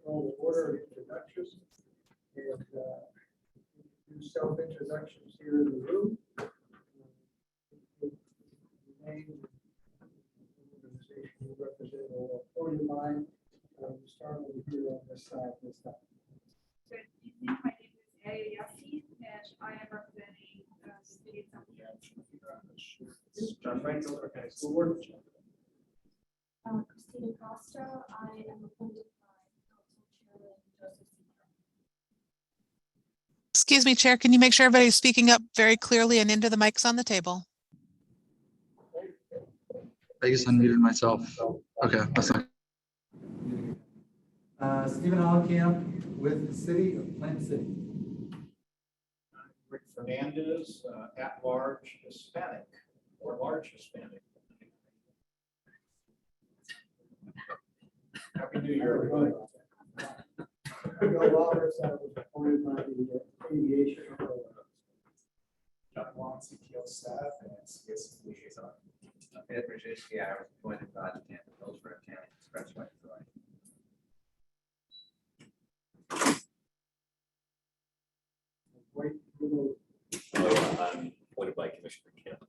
call the order of introduction and do self-introductions here in the room. Name, organization you represent, or podium line. Start over here on this side this time. Good evening. My name is Aya Yassi, and I am representing the city of John Frank, Delaware County School Board. Christina Costa, I am appointed by Council Chairman Joseph Senior. Excuse me, Chair, can you make sure everybody's speaking up very clearly and into the mics on the table? I just unmuted myself. Okay, that's not. Stephen Allecamp with the City of Plant City. Rick Fernandez, at-large Hispanic, or large Hispanic. Happy New Year, everybody. Bill Roberts, I was appointed by the aviation. John Long, CTO staff, and CS liaison. Ed Brzezinski, I was appointed by the Tampa Hillsborough County Expressway Authority. Wait, little, I'm appointed by Commissioner Kemp.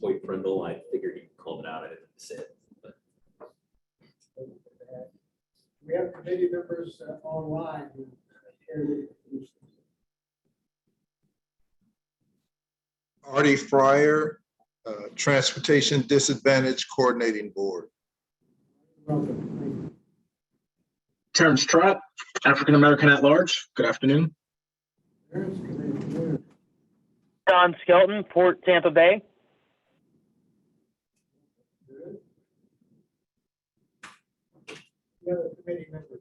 Floyd Prindle, I figured he called it out. I didn't say it. But we have committee members online who share the information. Artie Fryer, Transportation Disadvantage Coordinating Board. Welcome. Terrence Trott, African American at Large. Good afternoon. Thank you. Don Skelton, Port Tampa Bay. Good. The other committee members.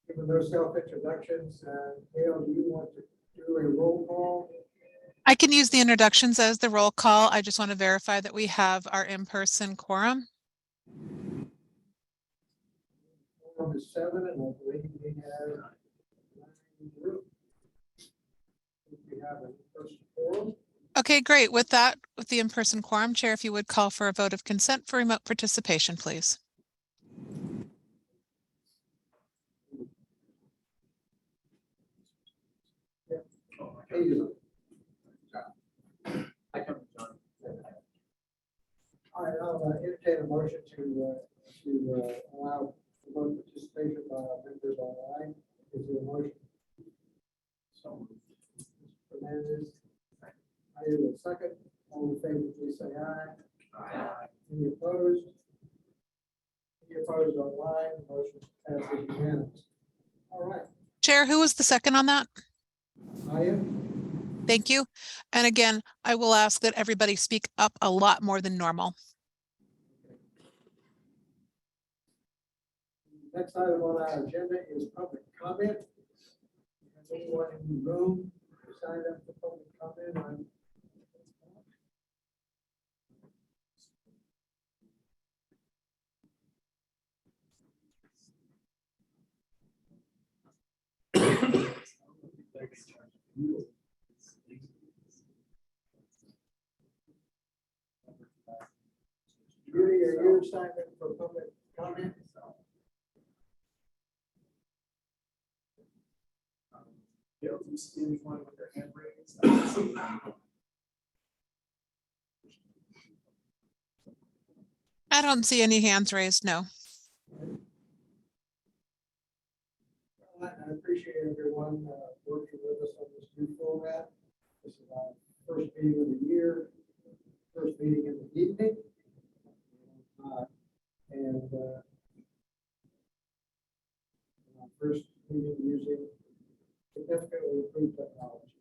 Given those self-introductions, Gail, do you want to do a roll call? I can use the introductions as the roll call. I just want to verify that we have our in-person quorum. Quorum is 7, and I believe we have 9 in the room. We have an in-person quorum. Okay, great. With that, with the in-person quorum, Chair, if you would call for a vote of consent for remote participation, please. All right, I'll entertain a motion to allow remote participation by our members online. Is there a motion? So, Mr. Fernandez, I hear a second. All in favor, please say aye. Aye. Any opposed? Any opposed online? Motion passes unanimous. All right. Chair, who was the second on that? I am. Thank you. And again, I will ask that everybody speak up a lot more than normal. Next item on our agenda is public comment. Has anyone in the room signed up for public comment? Judy, are you signed up for public comment? Gail, do you see anyone with their hand raised? I don't see any hands raised, no. I appreciate everyone working with us on this new format. This is our first meeting of the year, first meeting in the evening. And our first meeting using significantly improved technology.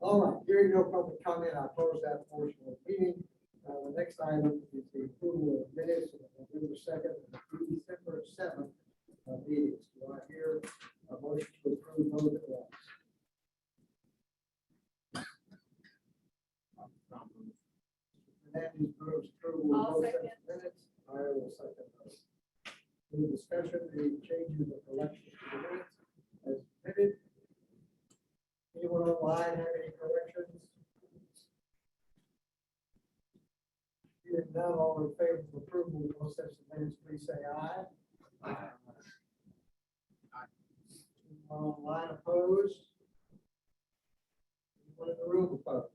All right, hearing no public comment, I'll close that portion of the meeting. The next item is the approval of minutes of November 2nd and December 7th meetings. Do I hear a motion to approve both at once? Fernandez moves approval of I'll both sets second. of minutes. I will second those. Any discussion, any changes or corrections to the minutes as submitted? Anyone online have any corrections? Hearing none, all in favor of approval of those sets of minutes, please say aye. Aye. Online opposed? Anyone in the room opposed?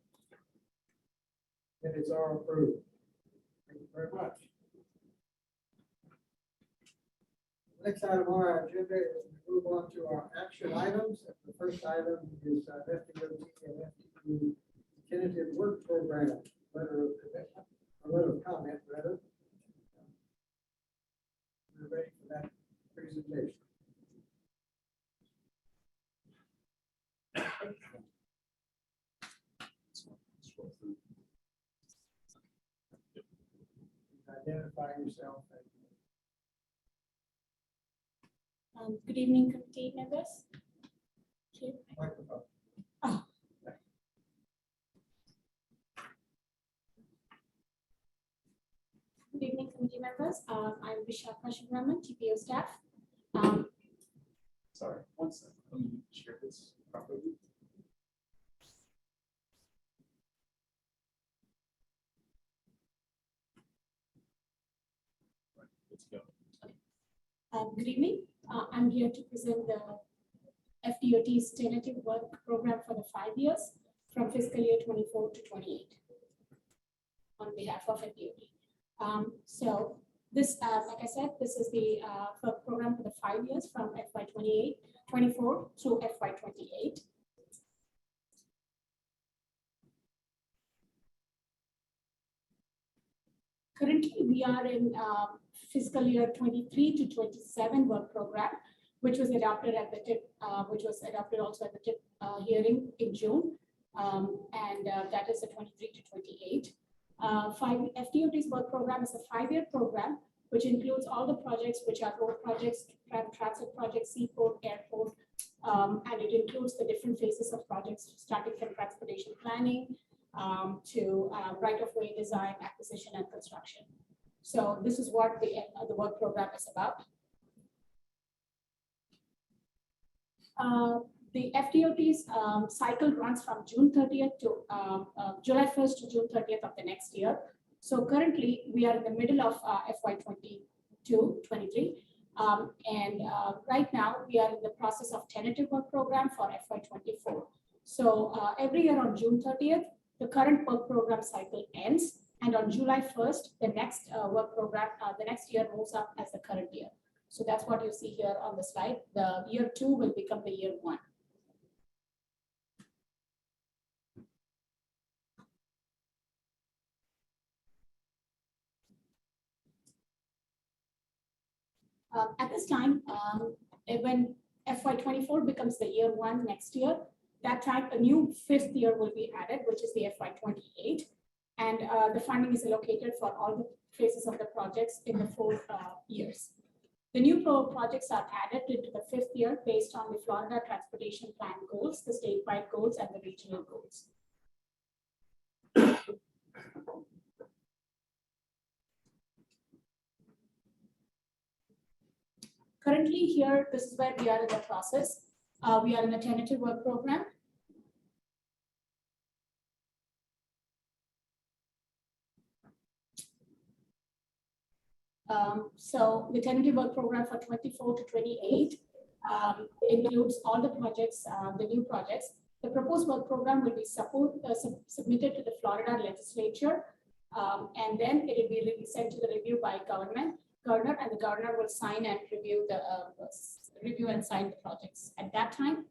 Minutes are approved. Thank you very much. Next item on our agenda is we move on to our action items. The first item is FDOT and FDOT tentative work program, letter of commitment, a letter of comment, rather. We're ready for that presentation. Identify yourself. Good evening, committee members. Okay. Microphone. Oh. Good evening, committee members. I'm Vishakha Shibraman, TPO staff. Sorry, one second. Let me share this properly. Right, let's go. Good evening. I'm here to present the FDOT's tentative work program for the 5 years from fiscal year 24 to 28 on behalf of FDOT. So this, like I said, this is the work program for the 5 years from FY 24 through FY 28. Currently, we are in fiscal year 23 to 27 work program, which was adopted at the TIP, which was adopted also at the TIP hearing in June, and that is the 23 to 28. FDOT's work program is a 5-year program, which includes all the projects which are road projects, transit projects, seaport, airport, and it includes the different phases of projects, starting from transportation planning to right-of-way design, acquisition, and construction. So this is what the work program is about. The FDOT's cycle runs from June 30th to July 1st to June 30th of the next year. So currently we are in the middle of FY 22-23. And right now we are in the process of tentative work program for FY 24. So every year on June 30th, the current work program cycle ends. And on July 1st, the next work program, the next year moves up as the current year. So that's what you see here on the slide. The year 2 will become the year 1. At this time, when FY 24 becomes the year 1 next year, that time a new 5th year will be added, which is the FY 28. And the funding is allocated for all the phases of the projects in the 4 years. The new projects are added into the 5th year based on the Florida Transportation Plan goals, the statewide goals, and the regional goals. Currently here, this is where we are in the process. We are in a tentative work program. So the tentative work program for 24 to 28 includes all the projects, the new projects. The proposed work program will be submitted to the Florida legislature, and then it will be sent to the review by governor, and the governor will sign and review and sign the projects. At that time,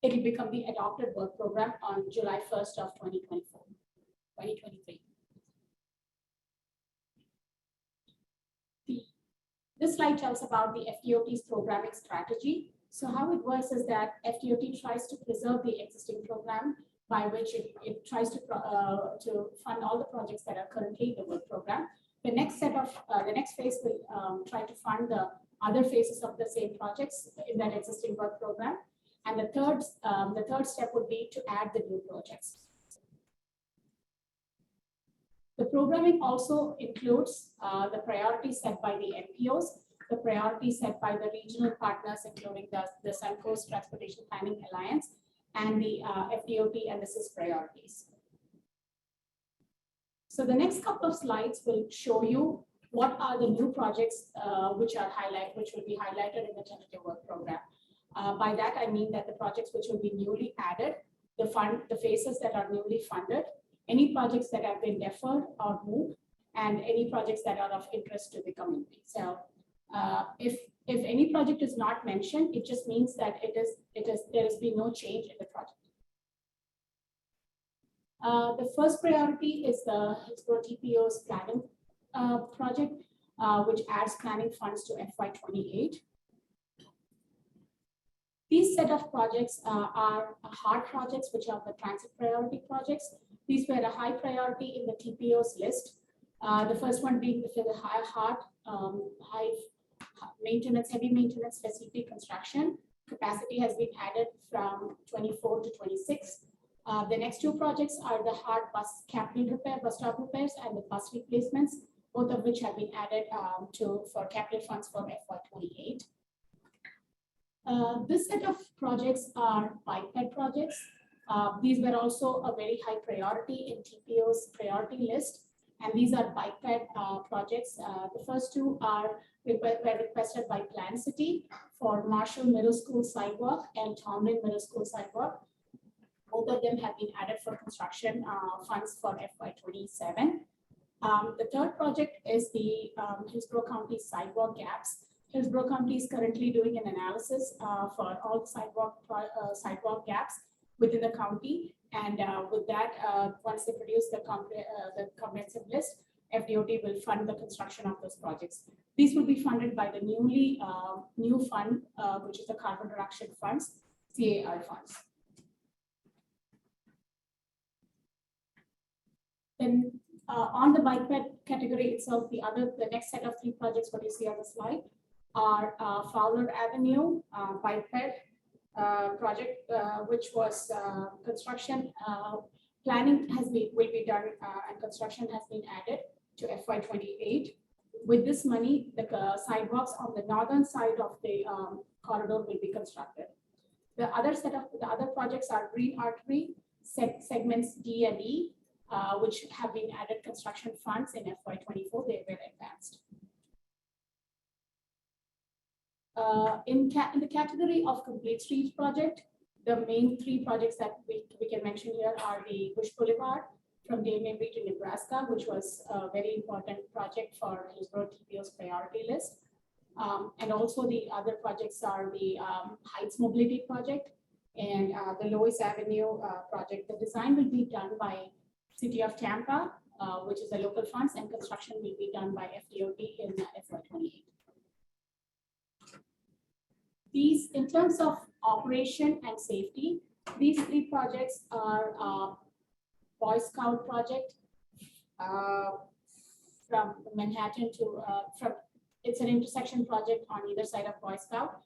it will become the adopted work program on July 1st of 2023. This slide tells about the FDOT's programming strategy. So how it works is that FDOT tries to preserve the existing program by which it tries to fund all the projects that are currently in the work program. The next phase will try to fund the other phases of the same projects in that existing work program. And the third step would be to add the new projects. The programming also includes the priorities set by the NPOs, the priorities set by the regional partners, including the Suncoast Transportation Planning Alliance and the FDOT and the SIS priorities. So the next couple of slides will show you what are the new projects which will be highlighted in the tentative work program. By that, I mean that the projects which will be newly added, the phases that are newly funded, any projects that have been deferred or moved, and any projects that are of interest to the community. So if any project is not mentioned, it just means that there has been no change in the project. The first priority is the Hillsborough TPO's planning project, which adds planning funds to FY28. These set of projects are hard projects, which are the transit priority projects. These were a high priority in the TPO's list. The first one being the high maintenance, heavy maintenance facility construction. Capacity has been added from 24 to 26. The next two projects are the hard bus capital repair, bus stop repairs, and the bus replacements, both of which have been added for capital funds for FY28. This set of projects are bike ped projects. These were also a very high priority in TPO's priority list, and these are bike ped projects. The first two were requested by Plan City for Marshall Middle School sidewalk and Tomlin Middle School sidewalk. Both of them have been added for construction funds for FY27. The third project is the Hillsborough County sidewalk gaps. Hillsborough County is currently doing an analysis for all the sidewalk gaps within the county. And with that, once they produce the comprehensive list, FDOT will fund the construction of those projects. These will be funded by the new fund, which is the carbon reduction funds, CAR funds. Then on the bike ped category itself, the next set of three projects, what you see on the slide, are Fowler Avenue bike ped project, which was construction planning will be done and construction has been added to FY28. With this money, the sidewalks on the northern side of the corridor will be constructed. The other projects are Green Artery segments D and E, which have been added construction funds in FY24. They were advanced. In the category of complete streets project, the main three projects that we can mention here are the Bush Boulevard from Dale Mabry to Nebraska, which was a very important project for Hillsborough TPO's priority list. And also the other projects are the Heights Mobility Project and the Lois Avenue project. The design will be done by City of Tampa, which is a local funds, and construction will be done by FDOT in FY28. These, in terms of operation and safety, these three projects are Boy Scout project from Manhattan to, it's an intersection project on either side of Boy Scout.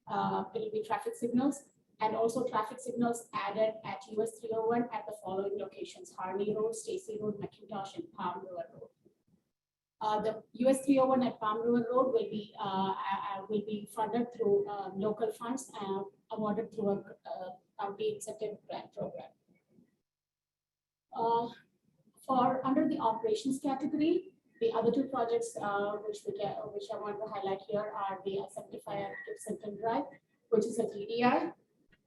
It will be traffic signals and also traffic signals added at US 301 at the following locations: Harney Road, Stacy Road, McIntosh, and Palm River Road. The US 301 at Palm River Road will be funded through local funds awarded through a county incentive grant program. For under the operations category, the other two projects which I want to highlight here are the I-75 Gibson Drive, which is a TDI,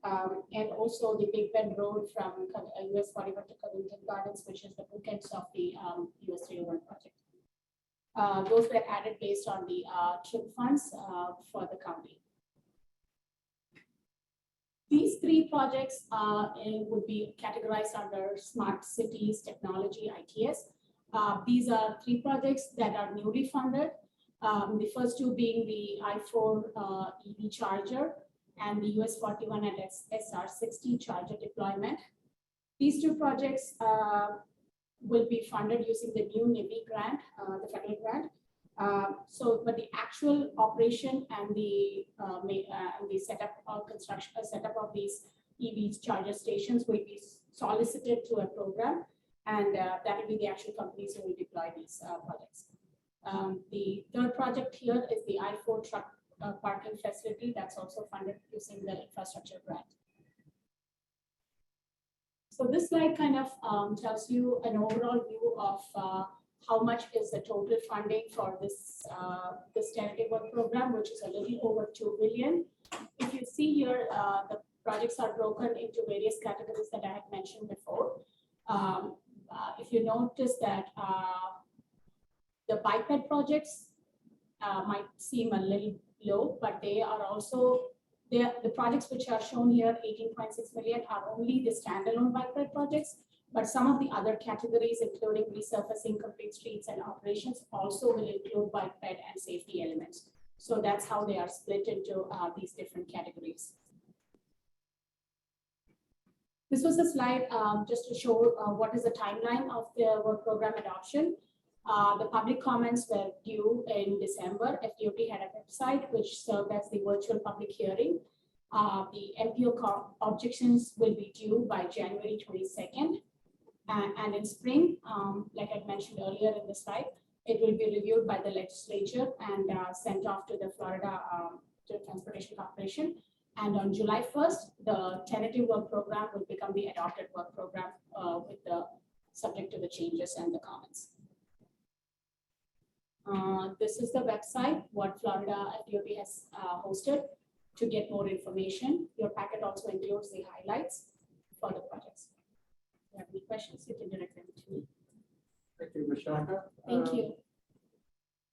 and also the Big Bend Road from US 41 to Covington Gardens, which is the bookends of the US 301 project. Those were added based on the TRIP funds for the county. These three projects would be categorized under Smart Cities Technology ITS. These are three projects that are newly funded. The first two being the I-4 EV charger and the US 41 and SR60 charger deployment. These two projects will be funded using the new NIBI grant, the federal grant. But the actual operation and the setup of construction, setup of these EV charger stations will be solicited to a program, and that will be the actual companies who will deploy these projects. The third project here is the I-4 truck parking facility that's also funded using the infrastructure grant. So this slide kind of tells you an overall view of how much is the total funding for this tentative work program, which is a little over 2 billion. If you see here, the projects are broken into various categories that I had mentioned before. If you notice that the biped projects might seem a little low, but they are also the projects which are shown here, 18.6 million, are only the standalone biped projects. But some of the other categories, including resurfacing, complete streets, and operations, also will include biped and safety elements. So that's how they are split into these different categories. This was a slide just to show what is the timeline of the work program adoption. The public comments were due in December. FDOT had a website which served as the virtual public hearing. The MPO objections will be due by January 22nd. And in spring, like I mentioned earlier in the slide, it will be reviewed by the legislature and sent off to the Florida to Transportation Corporation. And on July 1st, the tentative work program will become the adopted work program with the subject to the changes and the comments. This is the website, what Florida FDOT has hosted to get more information. Your packet also includes the highlights for the projects. If you have any questions, you can direct them to me. Thank you, Vishaka. Thank you.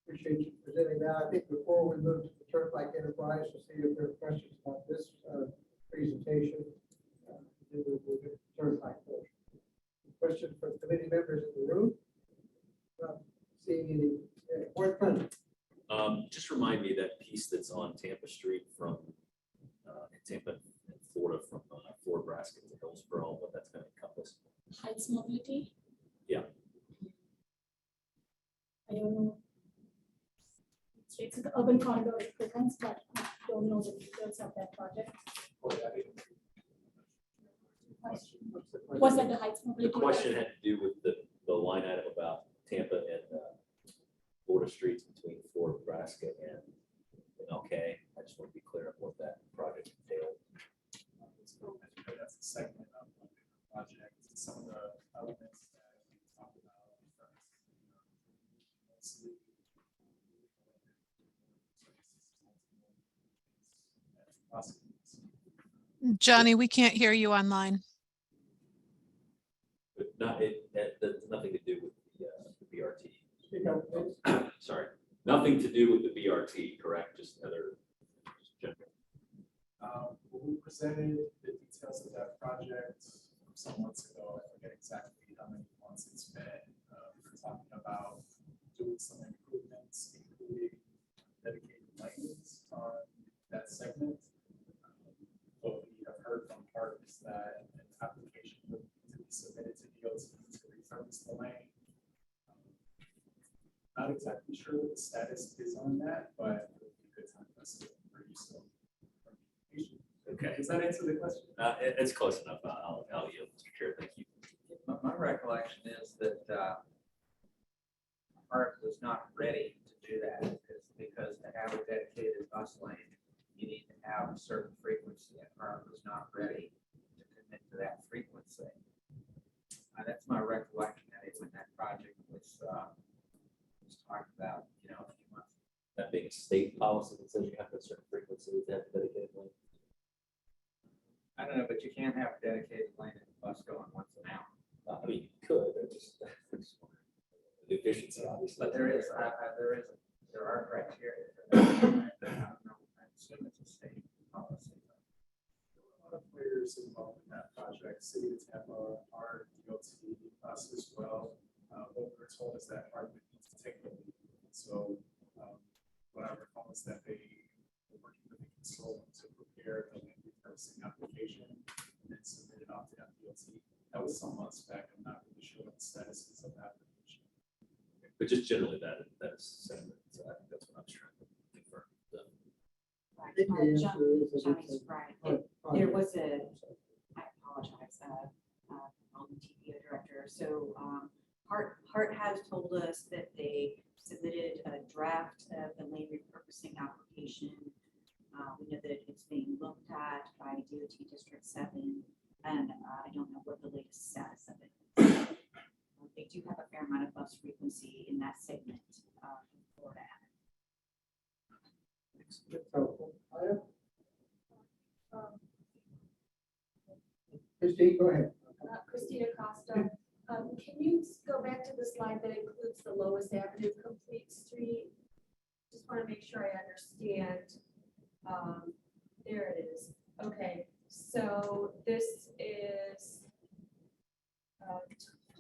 Appreciate you presenting that. I think before we move to the Turnpike Enterprise, to see if there are questions about this presentation, then we'll move to the Turnpike portion. Question from committee members in the room? Not seeing any. Board President. Just remind me that piece that's on Tampa Street from in Tampa, in Florida, from Fort Brasket to Hillsborough, what that's going to encompass. Heights mobility? Yeah. I don't know. It's the urban corridor improvements, but I don't know the details of that project. Was that the heights mobility? The question had to do with the line item about Tampa and Florida streets between Fort Brasket and MLK. I just want to be clear on what that project entailed. That's a segment of the project. Some of the elements that we talked about Johnny, we can't hear you online. But that's nothing to do with the BRT. Speak up, please. Sorry, nothing to do with the BRT, correct? Just other. We presented the details of that project some months ago. I forget exactly how many months it's been. We were talking about doing some improvements, including dedicated lanes on that segment. What we have heard from park is that an application would need to be submitted to DOT to refurbish the lane. Not exactly sure what the status is on that, but it would be a good time for us to bring some information. Okay. Does that answer the question? It's close enough. I'll yield, Mr. Chair. Thank you. My recollection is that Park was not ready to do that because to have a dedicated bus lane, you need to have a certain frequency, and Park was not ready to commit to that frequency. That's my recollection of it when that project was talked about, a few months. That being a state policy that says you have a certain frequency to have a dedicated lane. I don't know, but you can't have a dedicated lane in the bus going once an hour. I mean, you could, the efficiency, obviously. But there are criteria for that. I don't know. I assume it's a state policy. A lot of players involved in that project, City of Tampa, our DOT, us as well. What we were told is that Park would need to take the lead. So what I recall is that they were working with a consultant to prepare the land repurposing application and then submit it off to FDOT. That was some months back. I'm not really sure what the status is of that application. But just generally that is sentiment. So I think that's what I'm trying to confirm. I think the answer is that Johnny's right. There was I apologize, I'm the TPO director. So Hart has told us that they submitted a draft of the lane repurposing application. We know that it's being looked at by DOT District 7, and I don't know what the latest status of it is. They do have a fair amount of bus frequency in that segment of Florida. That's helpful. Ida? Christine, go ahead. Christina Costa. Can you go back to the slide that includes the Lois Avenue complete street? Just want to make sure I understand. There it is. Okay, so this is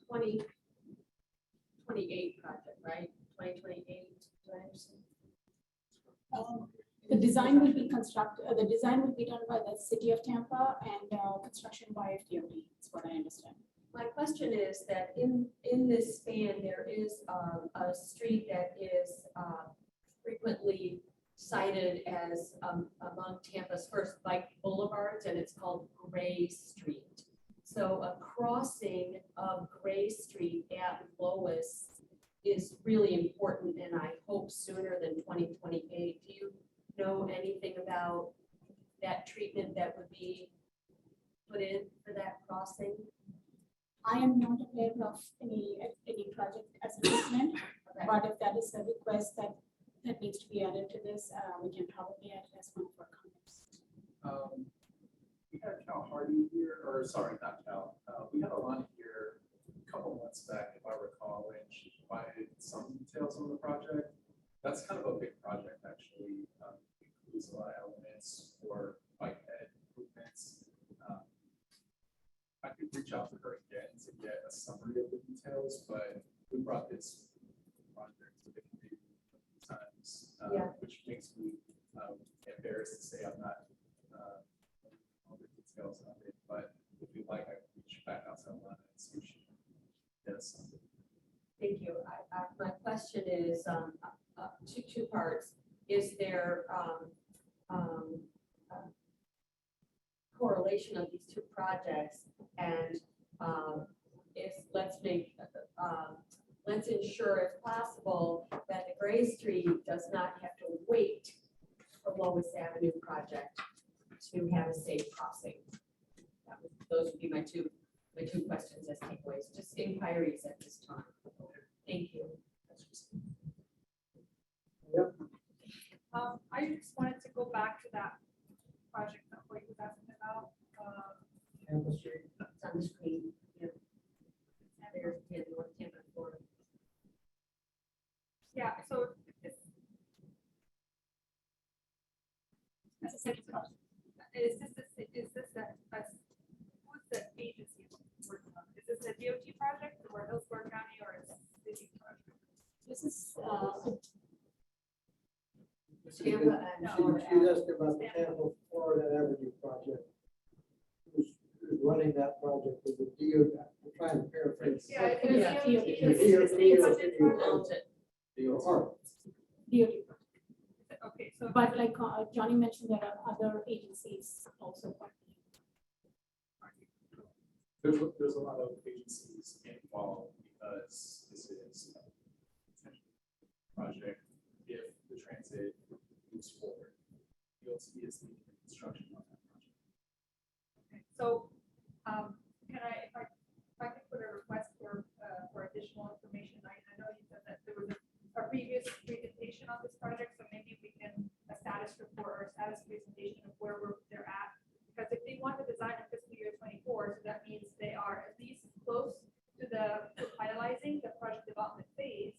2028 project, right? 2028, do I understand? The design will be the design will be done by the city of Tampa and construction by FDOT. That's what I understand. My question is that in this span, there is a street that is frequently cited as among Tampa's first bike boulevards, and it's called Gray Street. So a crossing of Gray Street at Lois is really important, and I hope sooner than 2028. Do you know anything about that treatment that would be put in for that crossing? I am not aware of any project as a treatment, but if that is a request that needs to be added to this, we can probably add it as one of our comments. We had Cal Hardy here, or sorry, not Cal. We had Alana here a couple months back, if I recall, when she provided some details on the project. That's kind of a big project, actually. Includes a lot of elements for bike ped improvements. I could reach out to her again to get a summary of the details, but we brought this project to the committee a few times, which makes me embarrassed to say I'm not all the details of it. But if you'd like, I can reach back out to Alana and see if she can get us something. Thank you. My question is two parts. Is there correlation of these two projects, and let's ensure if possible that the Gray Street does not have to wait for Lois Avenue project to have a safe crossing. Those would be my two questions as takeaways, just inquiries at this time. Thank you. Yep. I just wanted to go back to that project that Blake was asking about. Tampa Street. It's on the screen. Yep. There's North Tampa, Florida. Yeah, so That's a second project. is this who's the agency working on? Is this a DOT project or Hillsborough County or a city project? This is Tampa and Florida. She's asking about the Tampa Florida Avenue project. Who's running that project with the DOT? I'm trying to paraphrase. Yeah, it's Yeah. DOT. Okay, so But like Johnny mentioned, there are other agencies also partnering. There's a lot of agencies involved because this is a potential project if the transit moves forward. DOT is leading the construction on that project. okay, so can I, if I could put a request for additional information, I know you said that there was a previous presentation on this project, so maybe we can a status report or a status presentation of where they're at. Because if they want to design in fiscal year 24, so that means they are at least close to finalizing the project development phase.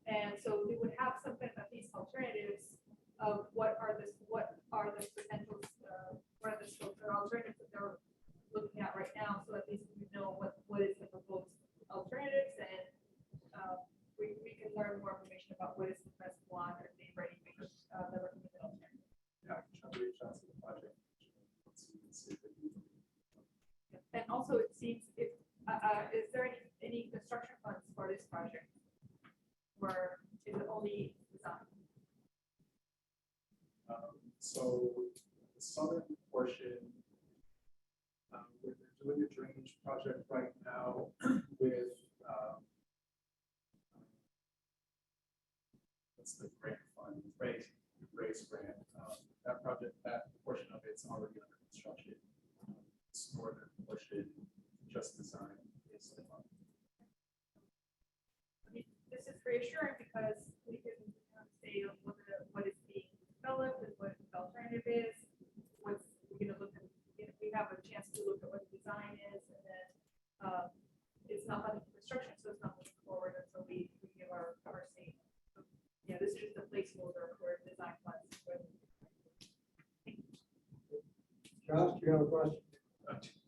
And so we would have some kind of at least alternatives of what are the potentials, what are the alternatives that they're looking at right now. So at least we know what is the proposed alternatives, and we can learn more information about what is the best one, or if they've already made the recommended alternative. Yeah, I can try to reach out to the project. And also, it seems if is there any construction funds for this project, or is it only design? So the southern portion, we're doing a drainage project right now with the grant fund, raise grant. That project, that portion of it's already under construction. This northern portion, just design is the fund. I mean, this is reassuring because we can kind of say what is being developed and what the alternative is. What's we're gonna look at, if we have a chance to look at what the design is, and then it's not under construction, so it's not moving forward until we give our say. So, yeah, this is just a placeholder for design funds. Josh, do you have a question?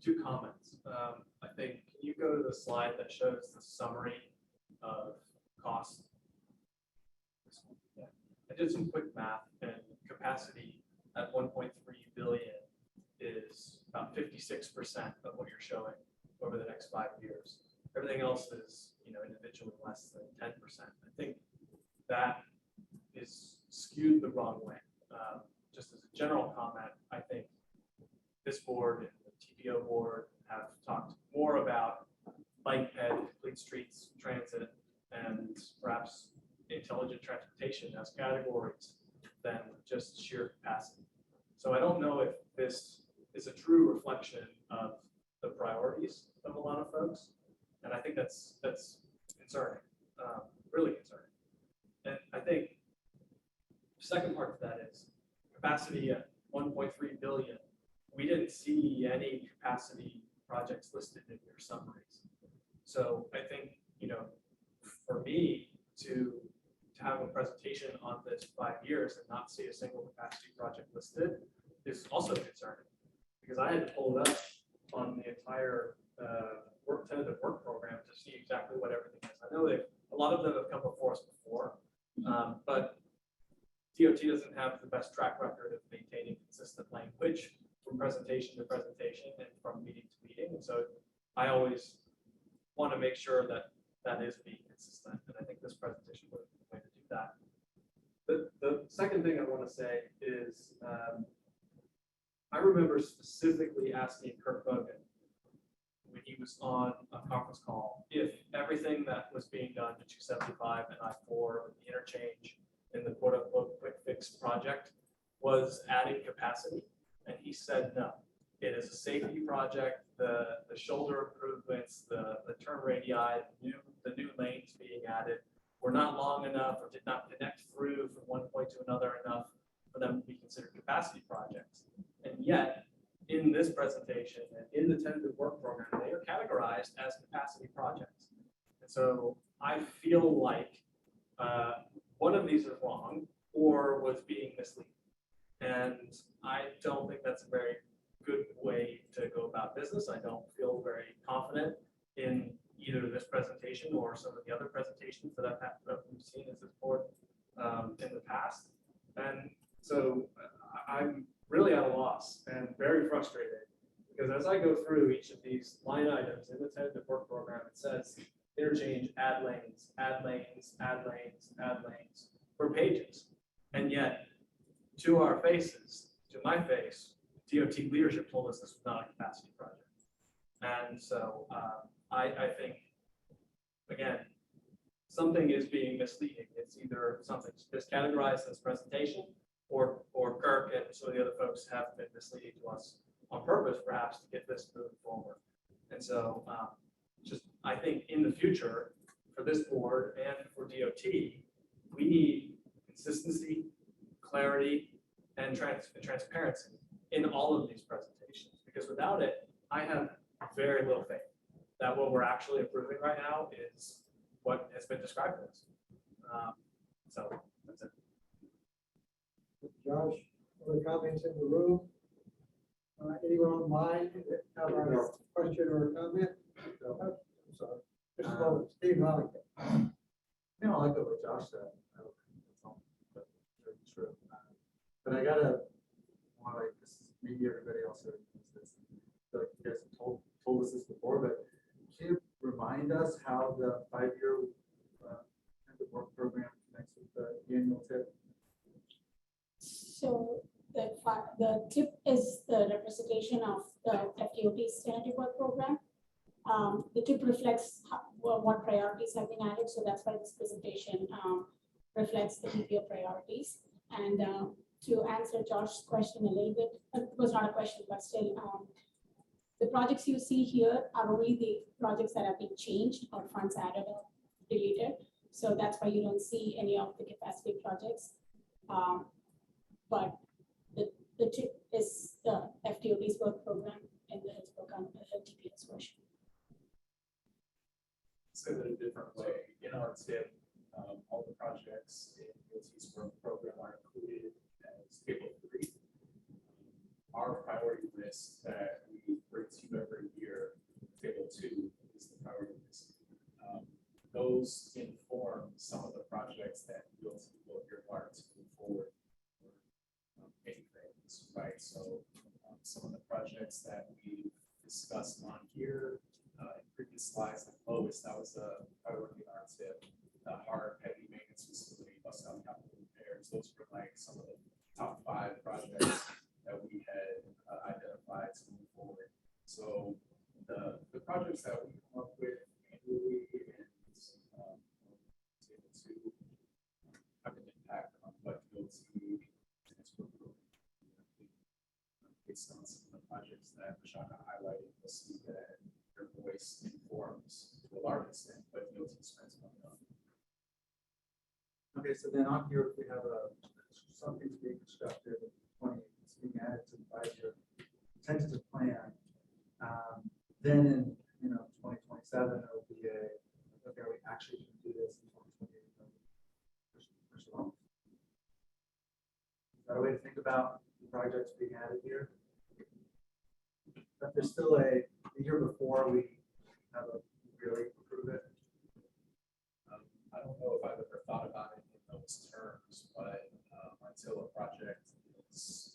Two comments. I think, can you go to the slide that shows the summary of costs? Yeah. I did some quick math, and capacity at 1.3 billion is about 56% of what you're showing over the next 5 years. Everything else is, individually less than 10%. I think that is skewed the wrong way. Just as a general comment, I think this board and the TPO board have talked more about bike ped, complete streets, transit, and perhaps intelligent transportation as categories than just sheer capacity. So I don't know if this is a true reflection of the priorities of a lot of folks, and I think that's concerning, really concerning. And I think the second part of that is capacity at 1.3 billion. We didn't see any capacity projects listed in your summaries. So I think, for me to have a presentation on this 5 years and not see a single capacity project listed is also concerning, because I had to pull it up on the entire tentative work program to see exactly what everything is. I know that a lot of them have come before us before, but DOT doesn't have the best track record of maintaining consistent language from presentation to presentation and from meeting to meeting. And so I always want to make sure that that is being consistent. And I think this presentation would be the way to do that. The second thing I want to say is I remember specifically asking Kirk Bogan when he was on a conference call if everything that was being done to 275 and I-4, the interchange in the quote unquote quick fix project was adding capacity. And he said, no, it is a safety project. The shoulder improvements, the turn radii, the new lanes being added were not long enough or did not connect through from one point to another enough for them to be considered capacity projects. And yet, in this presentation and in the tentative work program, they are categorized as capacity projects. And so I feel like one of these is wrong or was being misleading. And I don't think that's a very good way to go about business. I don't feel very confident in either this presentation or some of the other presentations that we've seen as this board in the past. And so I'm really at a loss and very frustrated, because as I go through each of these line items in the tentative work program, it says interchange, add lanes, add lanes, add lanes, add lanes for pages. And yet, to our faces, to my face, DOT leadership told us this was not a capacity project. And so I think, again, something is being misleading. It's either something miscategorized in this presentation, or Kirk and some of the other folks have been misleading to us on purpose, perhaps, to get this moving forward. And so I think in the future, for this board and for DOT, we need consistency, clarity, and transparency in all of these presentations, because without it, I have very little faith that what we're actually approving right now is what has been described to us. So that's it. Josh, other comments in the room? Anyone online that have a question or a comment? No. I'm sorry. Just a moment. Steve Holliday. I like what Josh said. I don't think that's all, but very true. But I gotta want to, this is maybe everybody else here knows this. So you guys have told us this before, but can you remind us how the 5-year work program connects with the annual tip? So the tip is the representation of the FDOT's tentative work program. The tip reflects what priorities have been added. So that's why this presentation reflects the TPO priorities. And to answer Josh's question a little bit, it was not a question, but still, the projects you see here are only the projects that have been changed or funds added or deleted. So that's why you don't see any of the capacity projects. But the tip is the FDOT's work program in the program, the TPS version. Say that a different way, in our tip, all the projects in DOT's work program are included as table 3. Our priority list that we bring to you every year, table 2 is the priority list. Those inform some of the projects that DOT will earmark to move forward. Things, right? So some of the projects that we discussed on here in previous slides, like Lois, that was a priority in our tip. The hard, heavy maintenance facility, bus stop capital repairs, those were like some of the top 5 projects that we had identified to move forward. So the projects that we come up with annually and table 2 have an impact on what DOT and its work program. Based on some of the projects that Vishaka highlighted, you'll see that their voice informs to a large extent what DOT spends money on. Okay, so then on here, we have something's being constructed, it's being added to the 5-year tentative plan. Then in 2027, it'll be okay, we actually can do this in 2028. Is that a way to think about the projects being added here? But there's still the year before we have a really improve it. I don't know if I've ever thought about it in those terms, but until a project has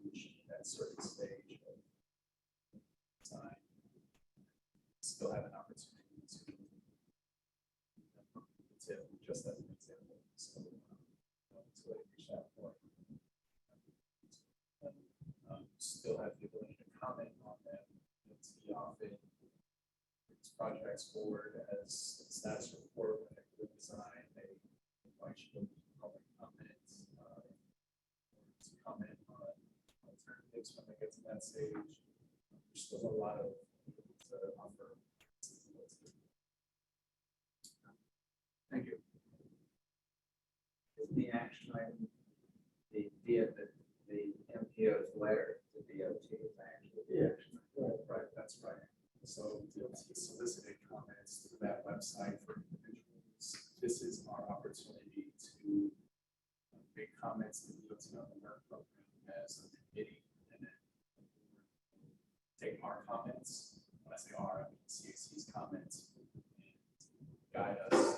reached that certain stage of design, still have an opportunity to just as an example. So until they reach that point, still have the ability to comment on them. It's often these projects forward as a status report when they're good design, they invite you to public comments, to comment on alternatives when they get to that stage. There's still a lot of to offer. Thank you. Is the action item the MPO's letter to DOT is actually the action item? Right, that's right. So DOT solicited comments through that website for individuals. This is our opportunity to make comments to DOT on the work program as a committee, and then take our comments. When I say our, I mean CAC's comments, and guide us.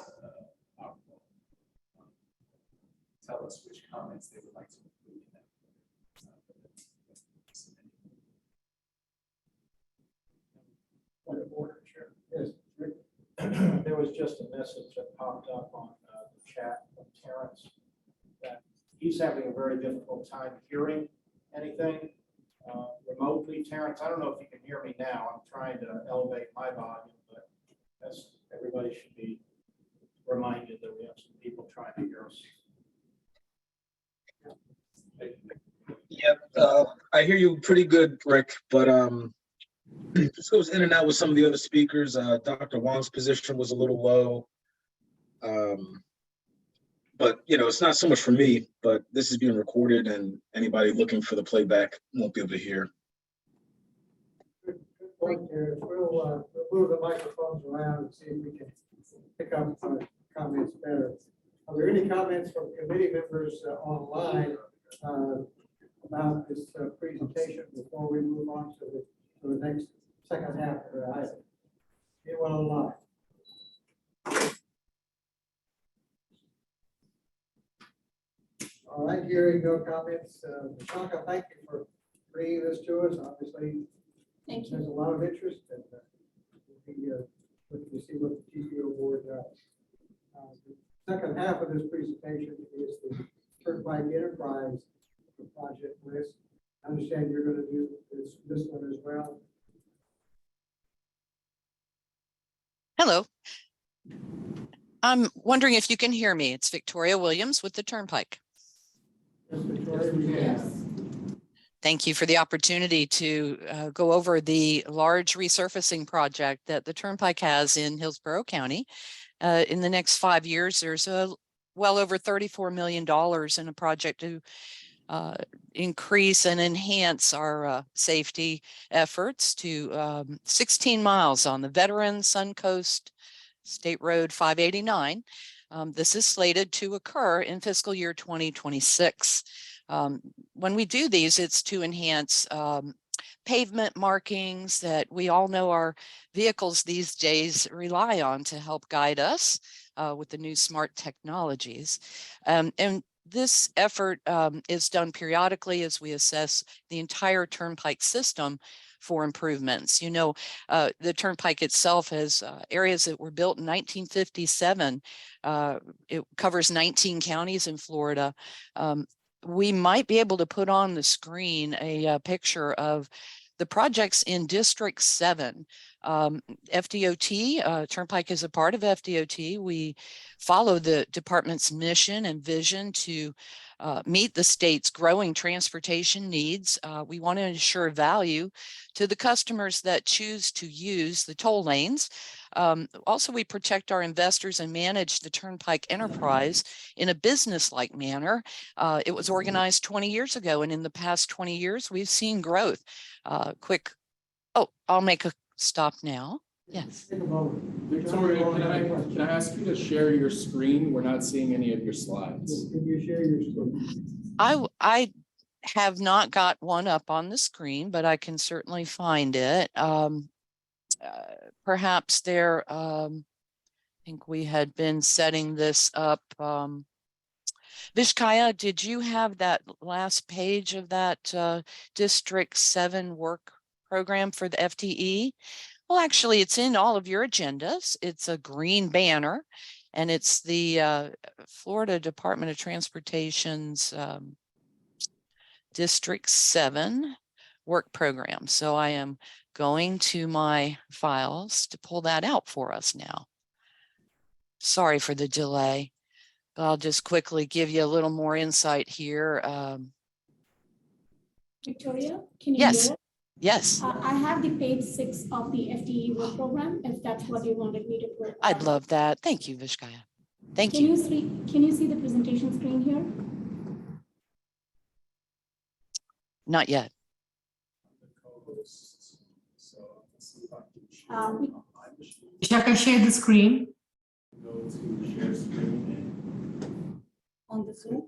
Tell us which comments they would like to include in that. Point of order, Chair. Yes. There was just a message that popped up on the chat from Terrence that he's having a very difficult time hearing anything remotely. Terrence, I don't know if you can hear me now. I'm trying to elevate my volume, but that's, everybody should be reminded that we have some people trying to hear us. Yep, I hear you pretty good, Rick, but this goes in and out with some of the other speakers. Dr. Wong's position was a little low. But it's not so much for me, but this is being recorded and anybody looking for the playback won't be able to hear. Good point there. We'll move the microphones around and see if we can pick up comments better. Are there any comments from committee members online about this presentation before we move on to the next second half of the item? Anyone online? All right, hearing no comments. Vishaka, thank you for bringing this to us. Obviously, Thank you. there's a lot of interest, and we'll looking to see what the TPO board does. The second half of this presentation is the Turnpike Enterprise project list. I understand you're going to do this one as well. Hello. I'm wondering if you can hear me. It's Victoria Williams with the Turnpike. Thank you for the opportunity to go over the large resurfacing project that the Turnpike has in Hillsborough County. In the next 5 years, there's well over $34 million in a project to increase and enhance our safety efforts to 16 miles on the Veteran Suncoast State Road 589. This is slated to occur in fiscal year 2026. When we do these, it's to enhance pavement markings that we all know our vehicles these days rely on to help guide us with the new smart technologies. And this effort is done periodically as we assess the entire Turnpike system for improvements. You know, the Turnpike itself has areas that were built in 1957. It covers 19 counties in Florida. We might be able to put on the screen a picture of the projects in District 7. FDOT, Turnpike is a part of FDOT. We follow the department's mission and vision to meet the state's growing transportation needs. We want to ensure value to the customers that choose to use the toll lanes. Also, we protect our investors and manage the Turnpike enterprise in a business-like manner. It was organized 20 years ago, and in the past 20 years, we've seen growth. I'll make a stop now. Yes. Victoria, can I ask you to share your screen? We're not seeing any of your slides. Can you share your screen? I have not got one up on the screen, but I can certainly find it. Perhaps there, I think we had been setting this up. Vishkaya, did you have that last page of that District 7 work program for the FTE? Well, actually, it's in all of your agendas. It's a green banner, and it's the Florida Department of Transportation's District 7 work program. So I am going to my files to pull that out for us now. Sorry for the delay, but I'll just quickly give you a little more insight here. Victoria, can you yes. hear it? Yes. I have the page 6 of the FTE work program, if that's what you wanted me to put. I'd love that. Thank you, Vishkaya. Thank you. Can you see the presentation screen here? Not yet. Check and share the screen. Go to share screen on the Zoom.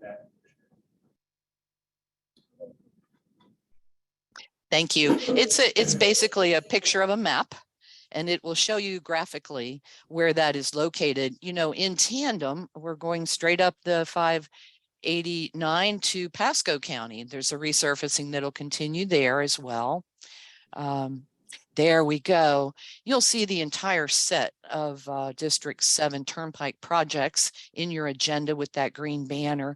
Thank you. It's basically a picture of a map, and it will show you graphically where that is located. You know, in tandem, we're going straight up the 589 to Pasco County. There's a resurfacing that'll continue there as well. There we go. You'll see the entire set of District 7 Turnpike projects in your agenda with that green banner.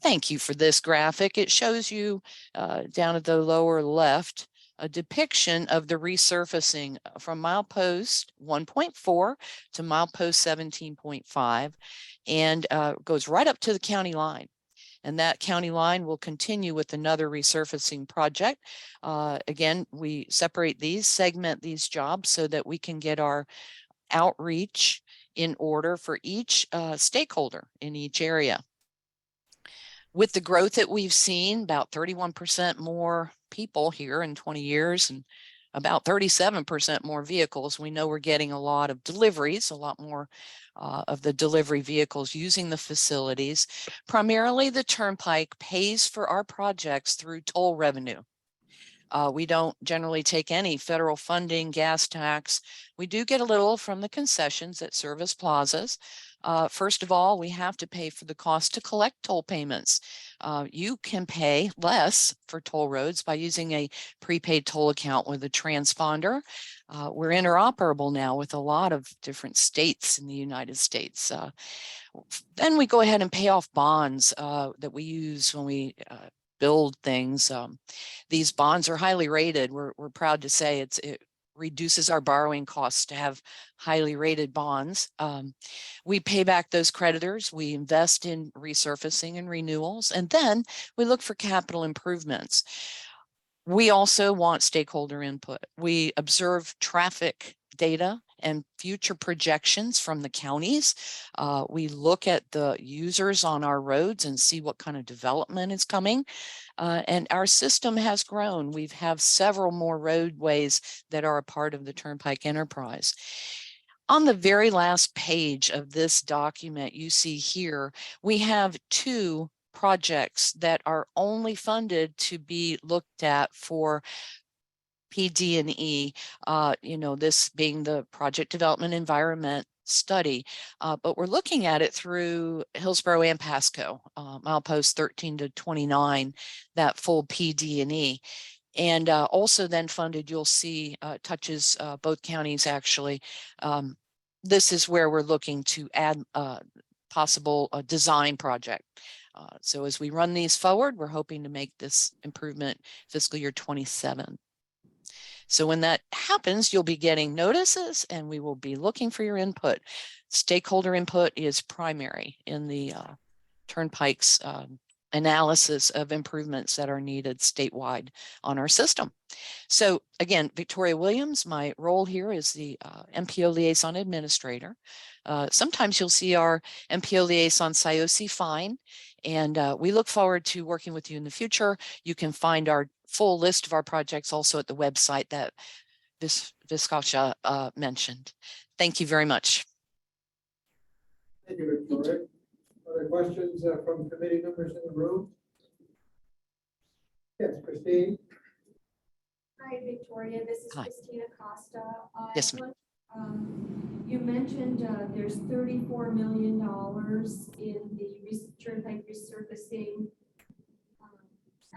Thank you for this graphic. It shows you down at the lower left a depiction of the resurfacing from milepost 1.4 to milepost 17.5, and goes right up to the county line. And that county line will continue with another resurfacing project. Again, we separate these, segment these jobs so that we can get our outreach in order for each stakeholder in each area. With the growth that we've seen, about 31% more people here in 20 years and about 37% more vehicles, we know we're getting a lot of deliveries, a lot more of the delivery vehicles using the facilities. Primarily, the Turnpike pays for our projects through toll revenue. We don't generally take any federal funding, gas tax. We do get a little from the concessions at service plazas. First of all, we have to pay for the cost to collect toll payments. You can pay less for toll roads by using a prepaid toll account with a transponder. We're interoperable now with a lot of different states in the United States. Then we go ahead and pay off bonds that we use when we build things. These bonds are highly rated. We're proud to say reduces our borrowing costs to have highly rated bonds. We pay back those creditors, we invest in resurfacing and renewals, and then we look for capital improvements. We also want stakeholder input. We observe traffic data and future projections from the counties. We look at the users on our roads and see what kind of development is coming. And our system has grown. We have several more roadways that are a part of the Turnpike enterprise. On the very last page of this document, you see here, we have 2 projects that are only funded to be looked at for PD&E, this being the Project Development Environment Study, but we're looking at it through Hillsborough and Pasco, milepost 13 to 29, that full PD&E. And also then funded, you'll see, touches both counties actually. This is where we're looking to add possible design project. So as we run these forward, we're hoping to make this improvement fiscal year 27. So when that happens, you'll be getting notices and we will be looking for your input. Stakeholder input is primary in the Turnpike's analysis of improvements that are needed statewide on our system. So again, Victoria Williams, my role here is the MPO Liaison Administrator. Sometimes you'll see our MPO Liaison Sayosi Fine, and we look forward to working with you in the future. You can find our full list of our projects also at the website that Viscasha mentioned. Thank you very much. Thank you, Victoria. Other questions from committee members in the room? Yes, Christine. Hi, Victoria. This is Hi. Christina Costa. Yes, ma'am. You mentioned there's $34 million in the Turnpike resurfacing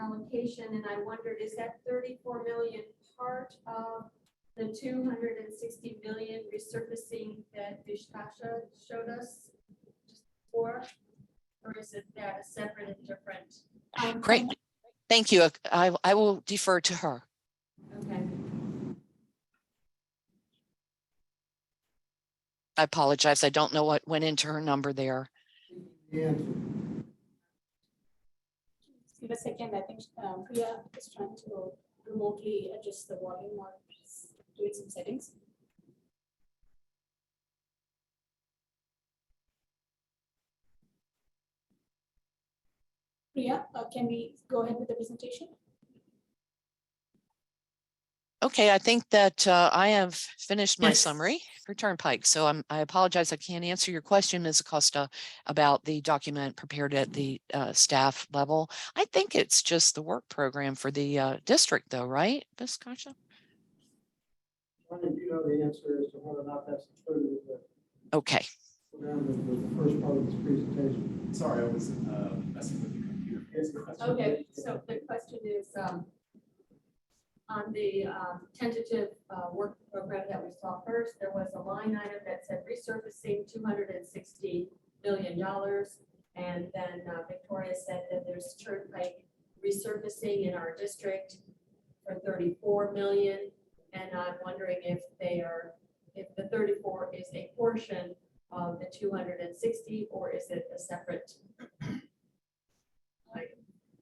allocation, and I wondered, is that 34 million part of the 260 million resurfacing that Viscasha showed us before, or is it that a separate and different? Great. Thank you. I will defer to her. Okay. I apologize. I don't know what went into her number there. The answer. Give a second. I think Priya is trying to remotely adjust the volume or doing some settings. Priya, can we go ahead with the presentation? Okay, I think that I have finished my Yes. summary for Turnpike. So I apologize. I can't answer your question, Ms. Acosta, about the document prepared at the staff level. I think it's just the work program for the district though, right, Ms. Kasha? I think you know the answer as to whether or not that's included in the Okay. program of the first part of this presentation. Sorry, I was messing with the computer. Okay, so the question is, on the tentative work program that we saw first, there was a line item that said resurfacing $260 million. And then Victoria said that there's Turnpike resurfacing in our district for 34 million. And I'm wondering if if the 34 is a portion of the 260, or is it a separate item?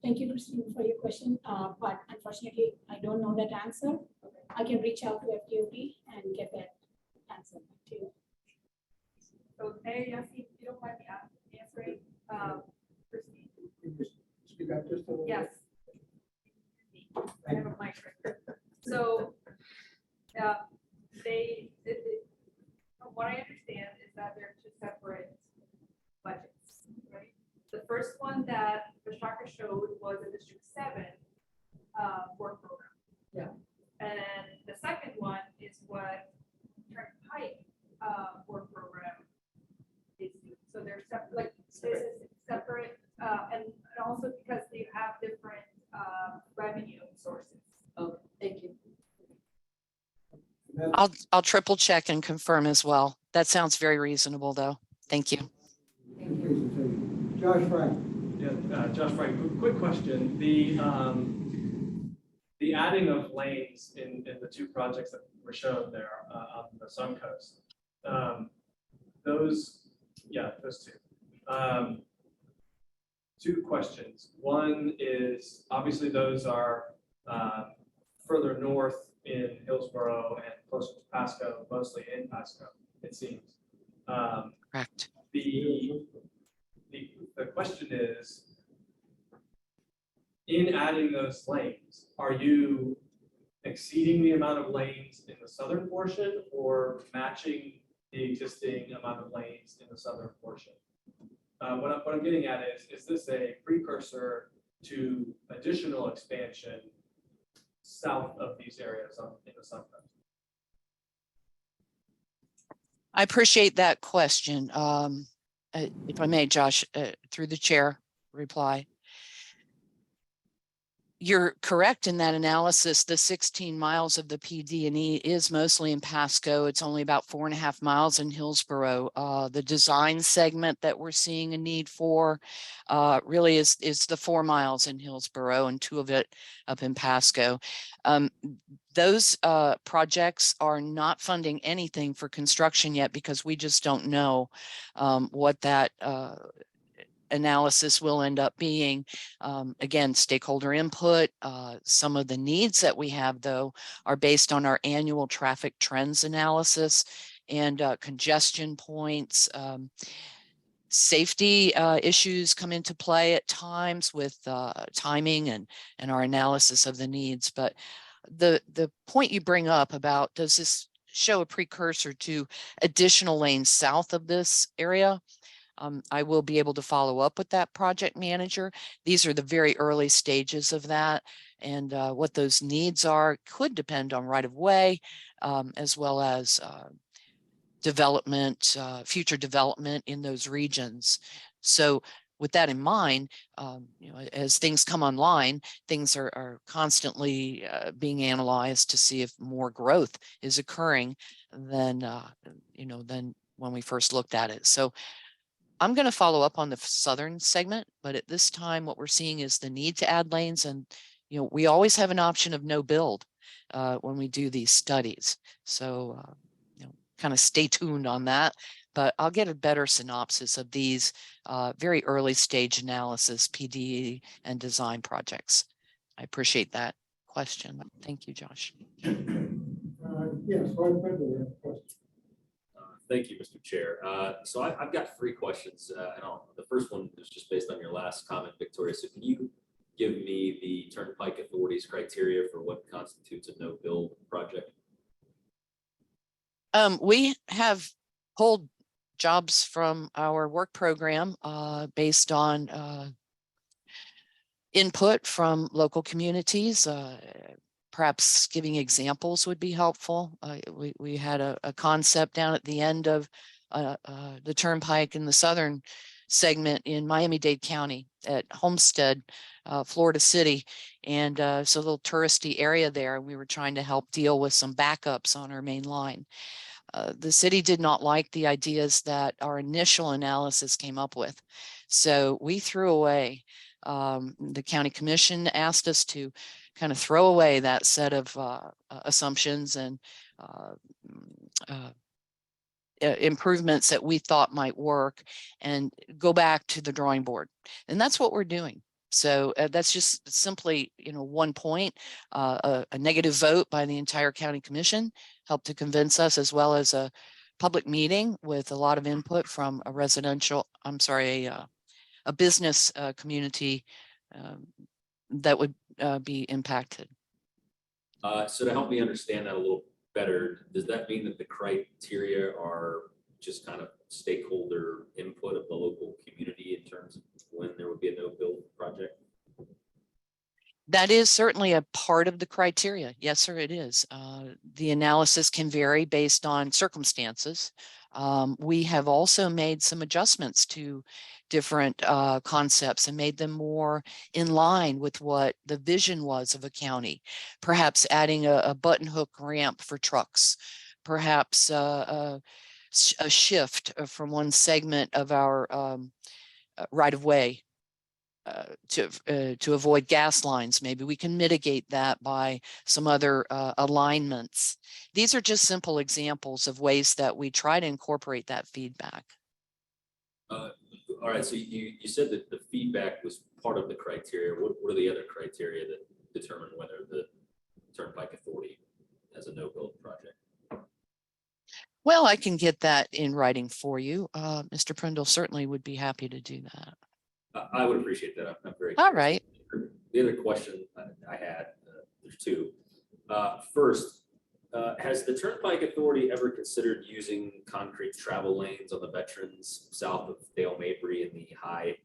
Thank you, Christine, for your question. But unfortunately, I don't know that answer. I can reach out to FDOT and get that answer to you. So, hey, Yossi, if you don't mind me answering, Christine? Can you speak up just a little bit? Yes. I have a mic. So, from what I understand is that they're 2 separate budgets, right? The first one that Vishaka showed was a District 7 work program. Yeah. And the second one is what Turnpike work program is doing. So they're separate, like this is separate, and also because they have different revenue sources. Okay, thank you. I'll triple check and confirm as well. That sounds very reasonable though. Thank you. Presentation. Josh Frank. Yeah, Josh Frank, quick question. The adding of lanes in the two projects that were shown there on the Sun Coast, those two. Two questions. One is, obviously those are further north in Hillsborough and closer to Pasco, mostly in Pasco, it seems. Correct. The question is, in adding those lanes, are you exceeding the amount of lanes in the southern portion or matching the existing amount of lanes in the southern portion? What I'm getting at is this a precursor to additional expansion south of these areas in the Sun Coast? I appreciate that question. If I may, Josh, through the chair, reply. You're correct in that analysis. The 16 miles of the PD&E is mostly in Pasco. It's only about 4.5 miles in Hillsborough. The design segment that we're seeing a need for really is the 4 miles in Hillsborough and 2 of it up in Pasco. Those projects are not funding anything for construction yet because we just don't know what that analysis will end up being. Again, stakeholder input. Some of the needs that we have, though, are based on our annual traffic trends analysis and congestion points. Safety issues come into play at times with timing and our analysis of the needs. But the point you bring up about, does this show a precursor to additional lanes south of this area? I will be able to follow up with that project manager. These are the very early stages of that, and what those needs are could depend on right of way, as well as development, future development in those regions. So with that in mind, as things come online, things are constantly being analyzed to see if more growth is occurring than than when we first looked at it. So I'm going to follow up on the southern segment, but at this time, what we're seeing is the need to add lanes, and we always have an option of no build when we do these studies. So kind of stay tuned on that. But I'll get a better synopsis of these very early stage analysis, PD and design projects. I appreciate that question. Thank you, Josh. Yes, Vice President, you have a question. Thank you, Mr. Chair. So I've got 3 questions. The first one is just based on your last comment, Victoria. So can you give me the Turnpike Authority's criteria for what constitutes a no-build project? We have pulled jobs from our work program based on input from local communities. Perhaps giving examples would be helpful. We had a concept down at the end of the Turnpike in the southern segment in Miami-Dade County at Homestead, Florida City. And it's a little touristy area there. And we were trying to help deal with some backups on our main line. The city did not like the ideas that our initial analysis came up with. So we threw away. The county commission asked us to kind of throw away that set of assumptions and improvements that we thought might work and go back to the drawing board. And that's what we're doing. So that's just simply, one point. A negative vote by the entire county commission helped to convince us, as well as a public meeting with a lot of input from a business community that would be impacted. So to help me understand that a little better, does that mean that the criteria are just kind of stakeholder input of the local community in terms of when there would be a no-build project? That is certainly a part of the criteria. Yes, sir, it is. The analysis can vary based on circumstances. We have also made some adjustments to different concepts and made them more in line with what the vision was of a county. Perhaps adding a button hook ramp for trucks, perhaps a shift from one segment of our right of way to avoid gas lines. Maybe we can mitigate that by some other alignments. These are just simple examples of ways that we try to incorporate that feedback. All right, so you said that the feedback was part of the criteria. What are the other criteria that determine whether the Turnpike Authority has a no-build project? Well, I can get that in writing for you. Mr. Prindle certainly would be happy to do that. I would appreciate that. I'm very All curious. right. The other question I had, there's two. First, has the Turnpike Authority ever considered using concrete travel lanes on the veterans south of Dale Mabry in the high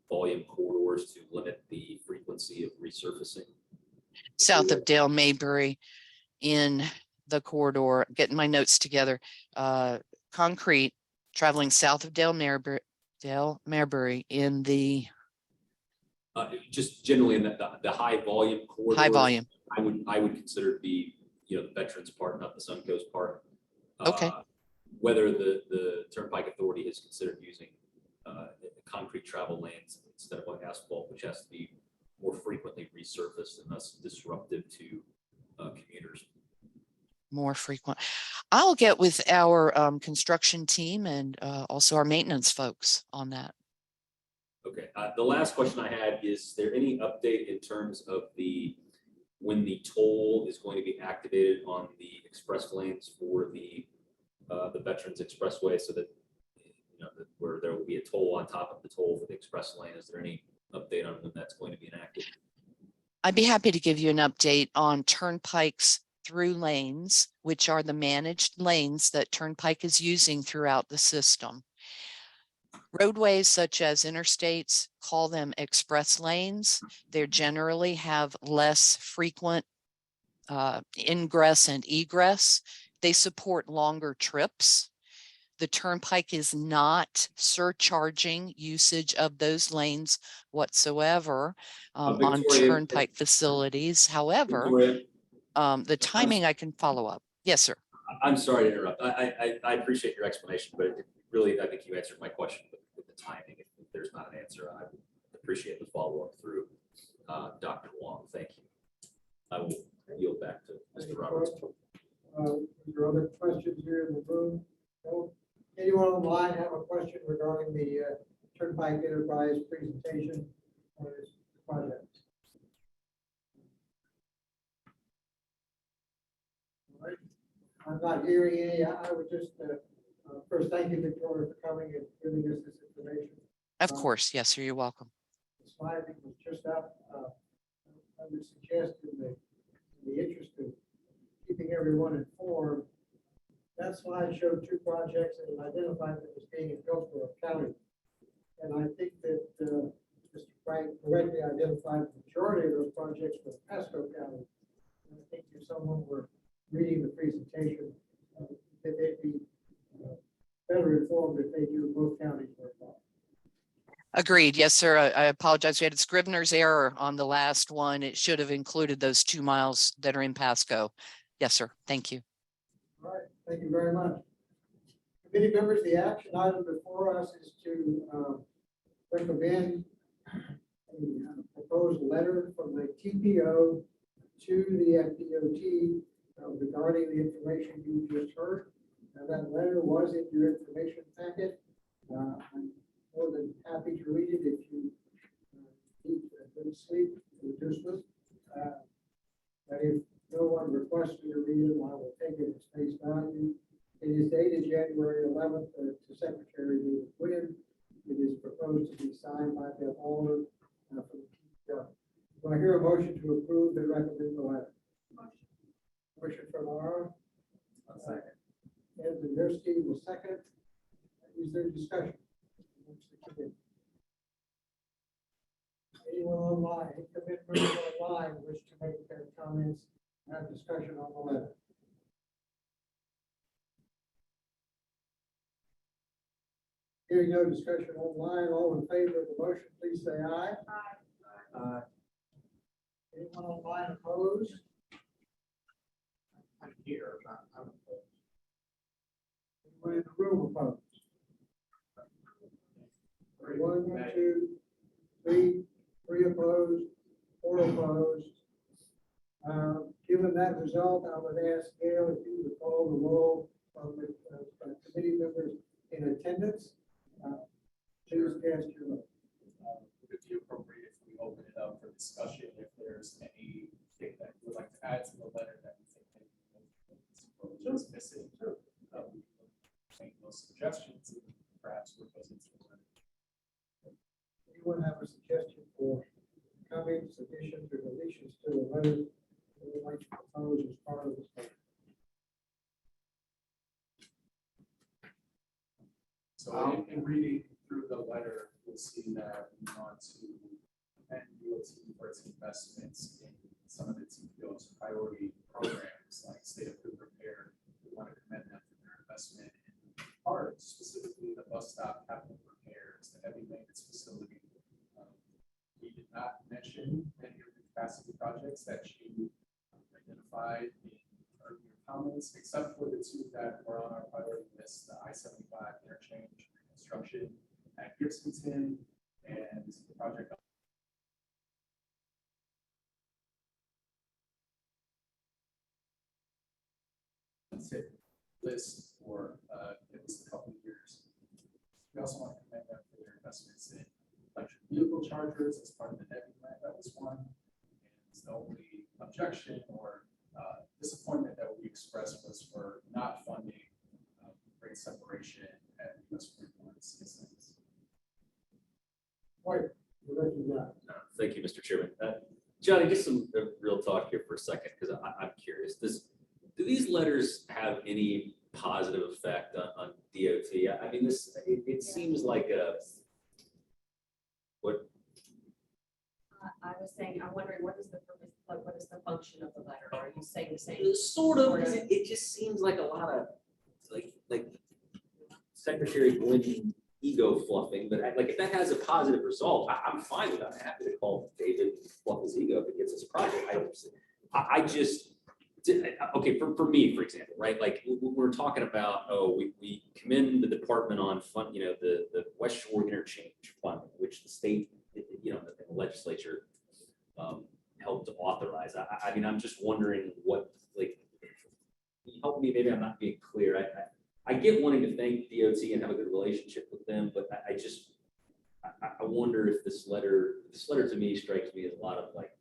volume corridors to limit the frequency of resurfacing? South of Dale Mabry in the corridor, getting my notes together, concrete traveling south of Dale Mabry in the just generally in the high volume corridors. high volume. I would consider to be, you know, the veterans part, not the Suncoast part. Okay. Whether the Turnpike Authority has considered using concrete travel lanes instead of like asphalt, which has to be more frequently resurfaced and thus disruptive to commuters. More frequent. I'll get with our construction team and also our maintenance folks on that. Okay. The last question I had is there any update in terms of when the toll is going to be activated on the express lanes for the Veterans Expressway, so that where there will be a toll on top of the toll for the express lane? Is there any update on when that's going to be enacted? I'd be happy to give you an update on Turnpike's through lanes, which are the managed lanes that Turnpike is using throughout the system. Roadways such as interstates, call them express lanes. They generally have less frequent ingress and egress. They support longer trips. The Turnpike is not surcharging usage of those lanes whatsoever on Turnpike facilities. However, the timing I can follow up. Yes, sir. I'm sorry to interrupt. I appreciate your explanation, but really, I think you answered my question with the timing. If there's not an answer, I would appreciate the follow-up through Dr. Wong. Thank you. I will yield back to Mr. Roberts. Is there other questions here in the room? No? Anyone online have a question regarding the Turnpike Enterprise presentation on this project? All right. I'm not hearing any. I would just first thank you, Victoria, for coming and giving us this information. Of course. Yes, sir. You're welcome. The slide that was just up. I would suggest in the interest of keeping everyone informed, that slide showed two projects and identified them as being in Hillsborough County. And I think that Mr. Frank correctly identified the majority of those projects were Pasco County. And I think if someone were reading the presentation, that they'd be better informed if they knew both counties were involved. Agreed. Yes, sir. I apologize. We had a Scrivener's error on the last one. It should have included those 2 miles that are in Pasco. Yes, sir. Thank you. All right. Thank you very much. Committee members, the action item before us is to recommend a proposed letter from the TPO to the FDOT regarding the information you just heard. Now, that letter was in your information packet. I'm more than happy to read it if you need a good sleep, inducement. But if no one requests me to read it, I will take it as face value. It is dated January 11th to Secretary David Quinn. It is proposed to be signed by Bill Alder from the TPO. Do I hear a motion to approve and recommend the letter? Motion from Laura. Second. Ed Zagorski will second. Is there discussion? Anyone online, any commitment online wish to make their comments and have discussion on the letter? Hearing no discussion online, all in favor of the motion, please say aye. Aye. Aye. Anyone online opposed? I'm here, I'm opposed. Anyone in the room opposed? 1, 2, three opposed, 4 opposed. Given that result, I would ask Gail if you would call the roll of the committee members in attendance. Please cast your vote. Would it be appropriate if we open it up for discussion, if there's anything that you would like to add to the letter that you think is missing? We can make those suggestions and perhaps put those into the letter. Anyone have a suggestion for comments, additions, or deletions to the letter that would like to propose as part of this letter? So in reading through the letter, you'll see that we want to commend DOT for its investments in some of its priority programs like State of Good Repair. We want to commend them for their investment in parts, specifically the bus stop capital repairs, the heavy maintenance facility. We did not mention any of the capacity projects that you identified in earlier comments, except for the 2 that were on our priority list, the I-75 interchange construction at Gibsonton and the project list for at least a couple of years. We also want to commend them for their investments in electric vehicle chargers as part of the NEVI grant. That was one. And the only objection or disappointment that we expressed was for not funding grade separation at US 41 systems. Right. Thank you, Mr. Chairman. Johnny, just some real talk here for a second, because I'm curious. Do these letters have any positive effect on DOT? I mean, it seems like what? I was saying, I'm wondering, what is the purpose, like, what is the function of the letter? Are you saying the same? Sort of, because it just seems like a lot of like Secretary Gwynn ego fluffing, but like if that has a positive result, I'm fine with that. I'm happy to call David fluff his ego if it gets us a project. I just, okay, for me, for example, right? Like we're talking about, we commend the department on fund, the West Shore interchange fund, which the state, the legislature helped to authorize. I mean, I'm just wondering what, like, can you help me? Maybe I'm not being clear. I get wanting to thank DOT and have a good relationship with them, but I wonder if this letter to me strikes me as a lot of like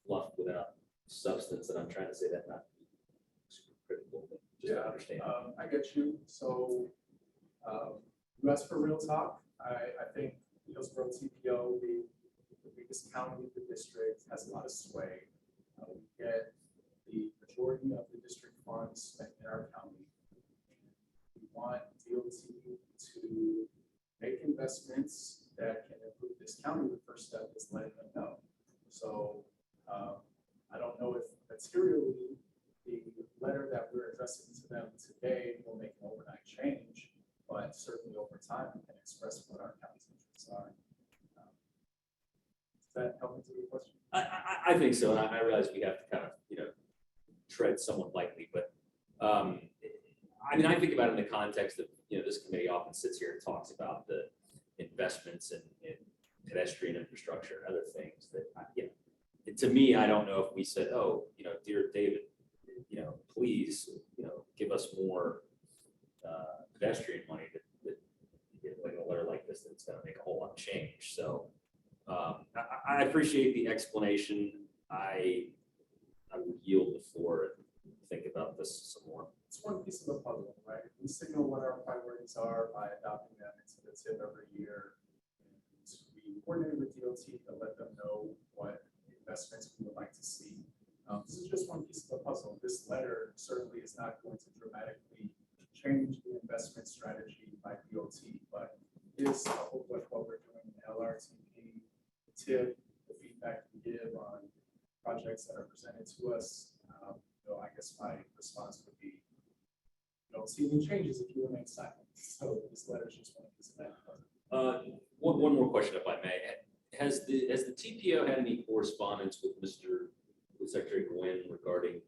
fluff without substance, and I'm trying to say that not super critical, but just to understand. I get you. So you asked for real talk. I think Hillsborough TPO, the biggest county in the district, has a lot of sway. We get the majority of the district funds spent in our county. We want DOT to make investments that can improve this county. The first step is letting them know. So I don't know if materially the letter that we're addressing to them today will make an overnight change, but certainly over time we can express what our county's interests are. Does that help answer your question? I think so, and I realize we have to kind of tread somewhat lightly, but I mean, I think about it in the context of this committee often sits here and talks about the investments in pedestrian infrastructure and other things that to me, I don't know if we said, dear David, please, give us more pedestrian money that like a letter like this that's going to make a whole lot of change. So I appreciate the explanation. I would yield the floor and think about this some more. It's one piece of the puzzle, right? We signal what our priorities are by adopting them into the TIP every year. And we coordinate with DOT to let them know what investments we would like to see. This is just one piece of the puzzle. This letter certainly is not going to dramatically change the investment strategy by DOT, but is coupled with what we're doing in LRTP, TIP, the feedback we give on projects that are presented to us. I guess my response would be, don't see any changes if you remain silent. So this letter is just one piece of that. One more question, if I may. Has the TPO had any correspondence with Secretary Gwynn regarding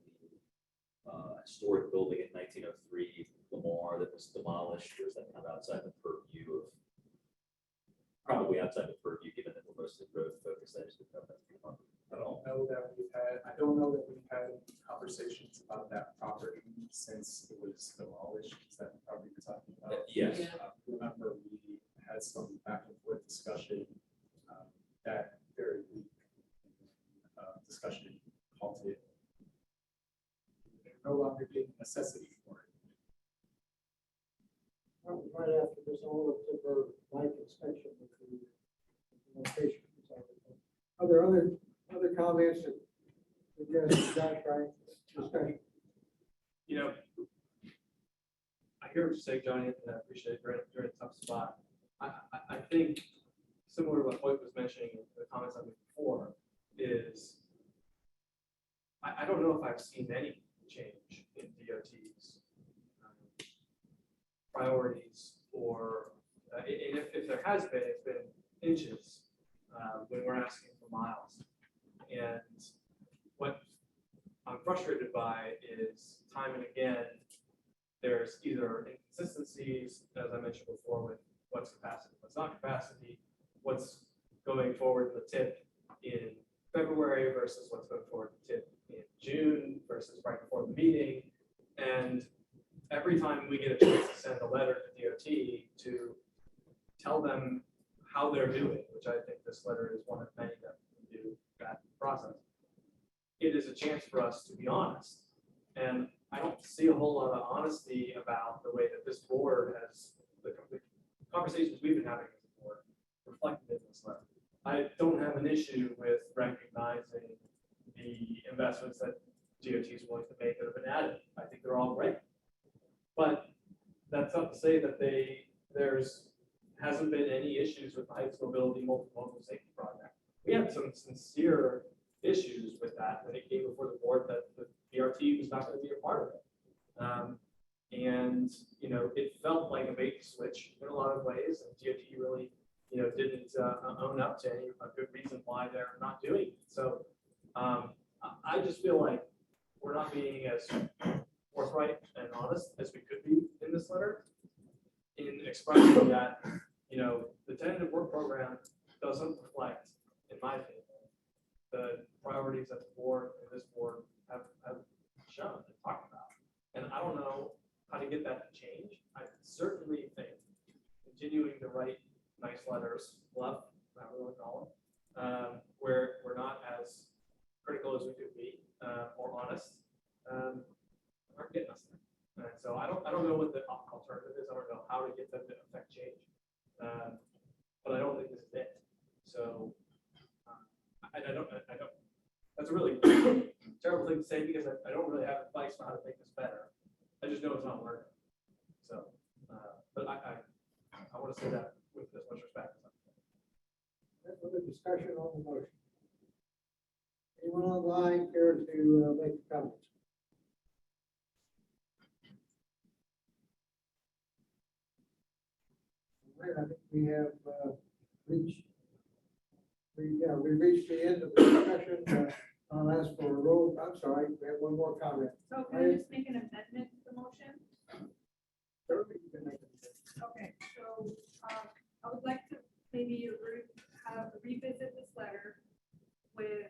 the historic building at 1903 Lamar that was demolished, or is that kind of outside the purview probably outside the purview, given that we're mostly road focused. I just didn't know if that's come up. I don't know that we've had any conversations about that property since it was demolished. Is that the property you're talking about? Yes. I remember we had some back and forth discussion, that very week, discussion halted. There no longer being a necessity for it. Right after this, all of the light inspection of the location. Are there other comments that suggest Josh, right? Discussion. You know, I hear what you're saying, Johnny, and I appreciate it. You're in a tough spot. I think similar to what Hoyt was mentioning in the comments I made before is I don't know if I've seen any change in DOT's priorities or and if there has been, it's been inches when we're asking for miles. And what I'm frustrated by is time and again, there's either inconsistencies, as I mentioned before, with what's capacity, what's not capacity, what's going forward in the tip in February versus what's going forward in the tip in June versus right before the meeting. And every time we get a chance to send a letter to DOT to tell them how they're doing, which I think this letter is one of many that can do that process, it is a chance for us to be honest. And I don't see a whole lot of honesty about the way that this board has, the conversations we've been having as a board reflected in this letter. I don't have an issue with recognizing the investments that DOT is willing to make that have been added. I think they're all great. But that's not to say that hasn't been any issues with the Heights Mobility Multimodal Safety Project. We had some sincere issues with that when it came before the board that the BRT was not going to be a part of it. And, you know, it felt like a bait switch in a lot of ways, and DOT really, you know, didn't own up to any good reason why they're not doing it. So I just feel like we're not being as forthright and honest as we could be in this letter in expressing that, you know, the tentative work program doesn't reflect, in my opinion, the priorities that the board and this board have shown and talked about. And I don't know how to get that to change. I certainly think continuing to write nice letters, love, not really call them, where we're not as critical as we could be, or honest, aren't getting us there. And so I don't know what the alternative is. I don't know how to get them to affect change. But I don't think this is it. So I don't, that's a really terrible thing to say because I don't really have advice on how to make this better. I just know it's not working. So, but I want to say that with as much respect as I can. Further discussion on the motion. Anyone online care to make a comment? All right, I think we have reached the end of the discussion. I'll ask for a roll. I'm sorry, we have one more comment. So can I just make an amendment to the motion? Certainly, you can make it. Okay, so I would like to maybe revisit this letter with,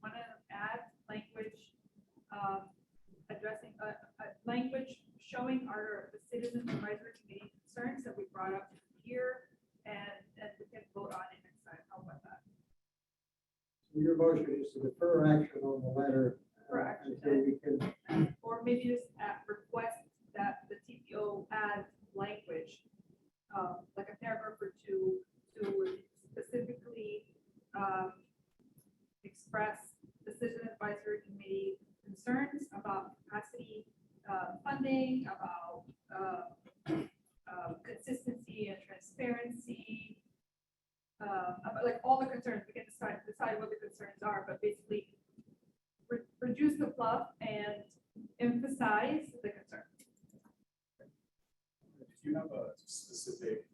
want to add language addressing language showing the citizens advisory committee concerns that we brought up here, and we can vote on it next time. How about that? So your motion is to defer action on the letter. Correct. Until we can. Or maybe just request that the TPO add language, like a paragraph or two, to specifically express the citizen advisory committee concerns about capacity funding, about consistency and transparency, about like all the concerns. We can decide what the concerns are, but basically reduce the fluff and emphasize the concern. If you have a specific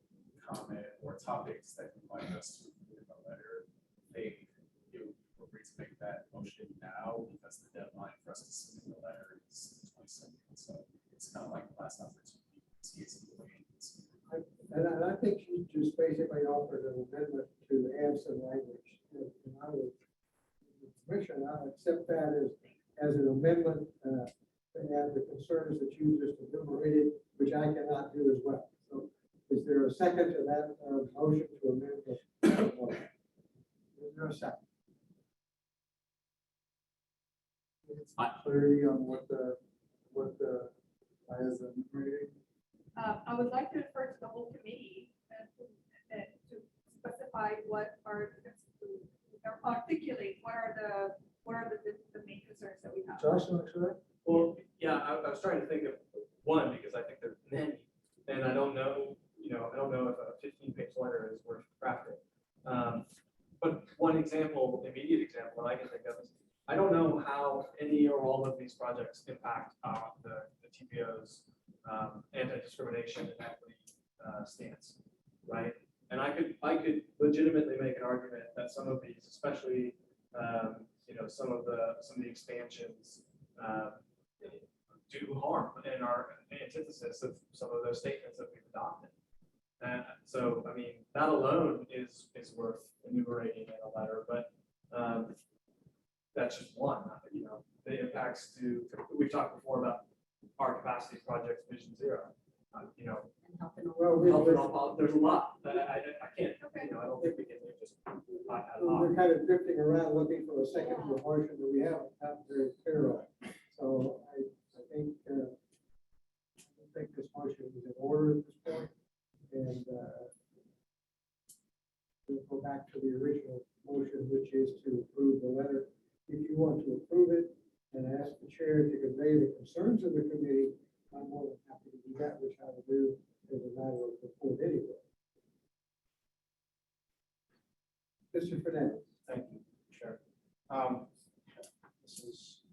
comment or topics that you'd like us to include in the letter, I think it would be appropriate to make that motion now because the deadline for us to submit the letter is the 22nd. So it's kind of like the last opportunity to see it. And I think she just basically offered an amendment to add some language. And I would, Commissioner, I accept that as an amendment to add the concerns that you just enumerated, which I cannot do as well. So is there a second to that motion to amend the? Is there a second? Clarity on what the as enumerating. I would like to refer to the whole committee and to specify what are, or articulate what are the main concerns that we have. Josh, next to that? Well, yeah, I was trying to think of one, because I think there's many, and I don't know, I don't know if a 15-page letter is worth crafting. But one example, immediate example that I can think of is, I don't know how any or all of these projects impact the TPO's anti-discrimination and equity stance, right? And I could legitimately make an argument that some of these, especially some of the expansions do harm and are antithesis of some of those statements that we've adopted. And so, I mean, that alone is worth enumerating in a letter, but that's just one. The impacts to, we've talked before about our capacity projects, Vision Zero. Well, there's a lot that I can't, I don't think we can just. We're kind of drifting around looking for a second to a motion that we haven't gotten very clear on. So I think this motion is in order at this point, and we'll go back to the original motion, which is to approve the letter. If you want to approve it and ask the chair to convey the concerns of the committee, I'm more than happy to do that, which I will do as a matter of report anyway. Mr. Fernandez. Thank you, Chair. This is,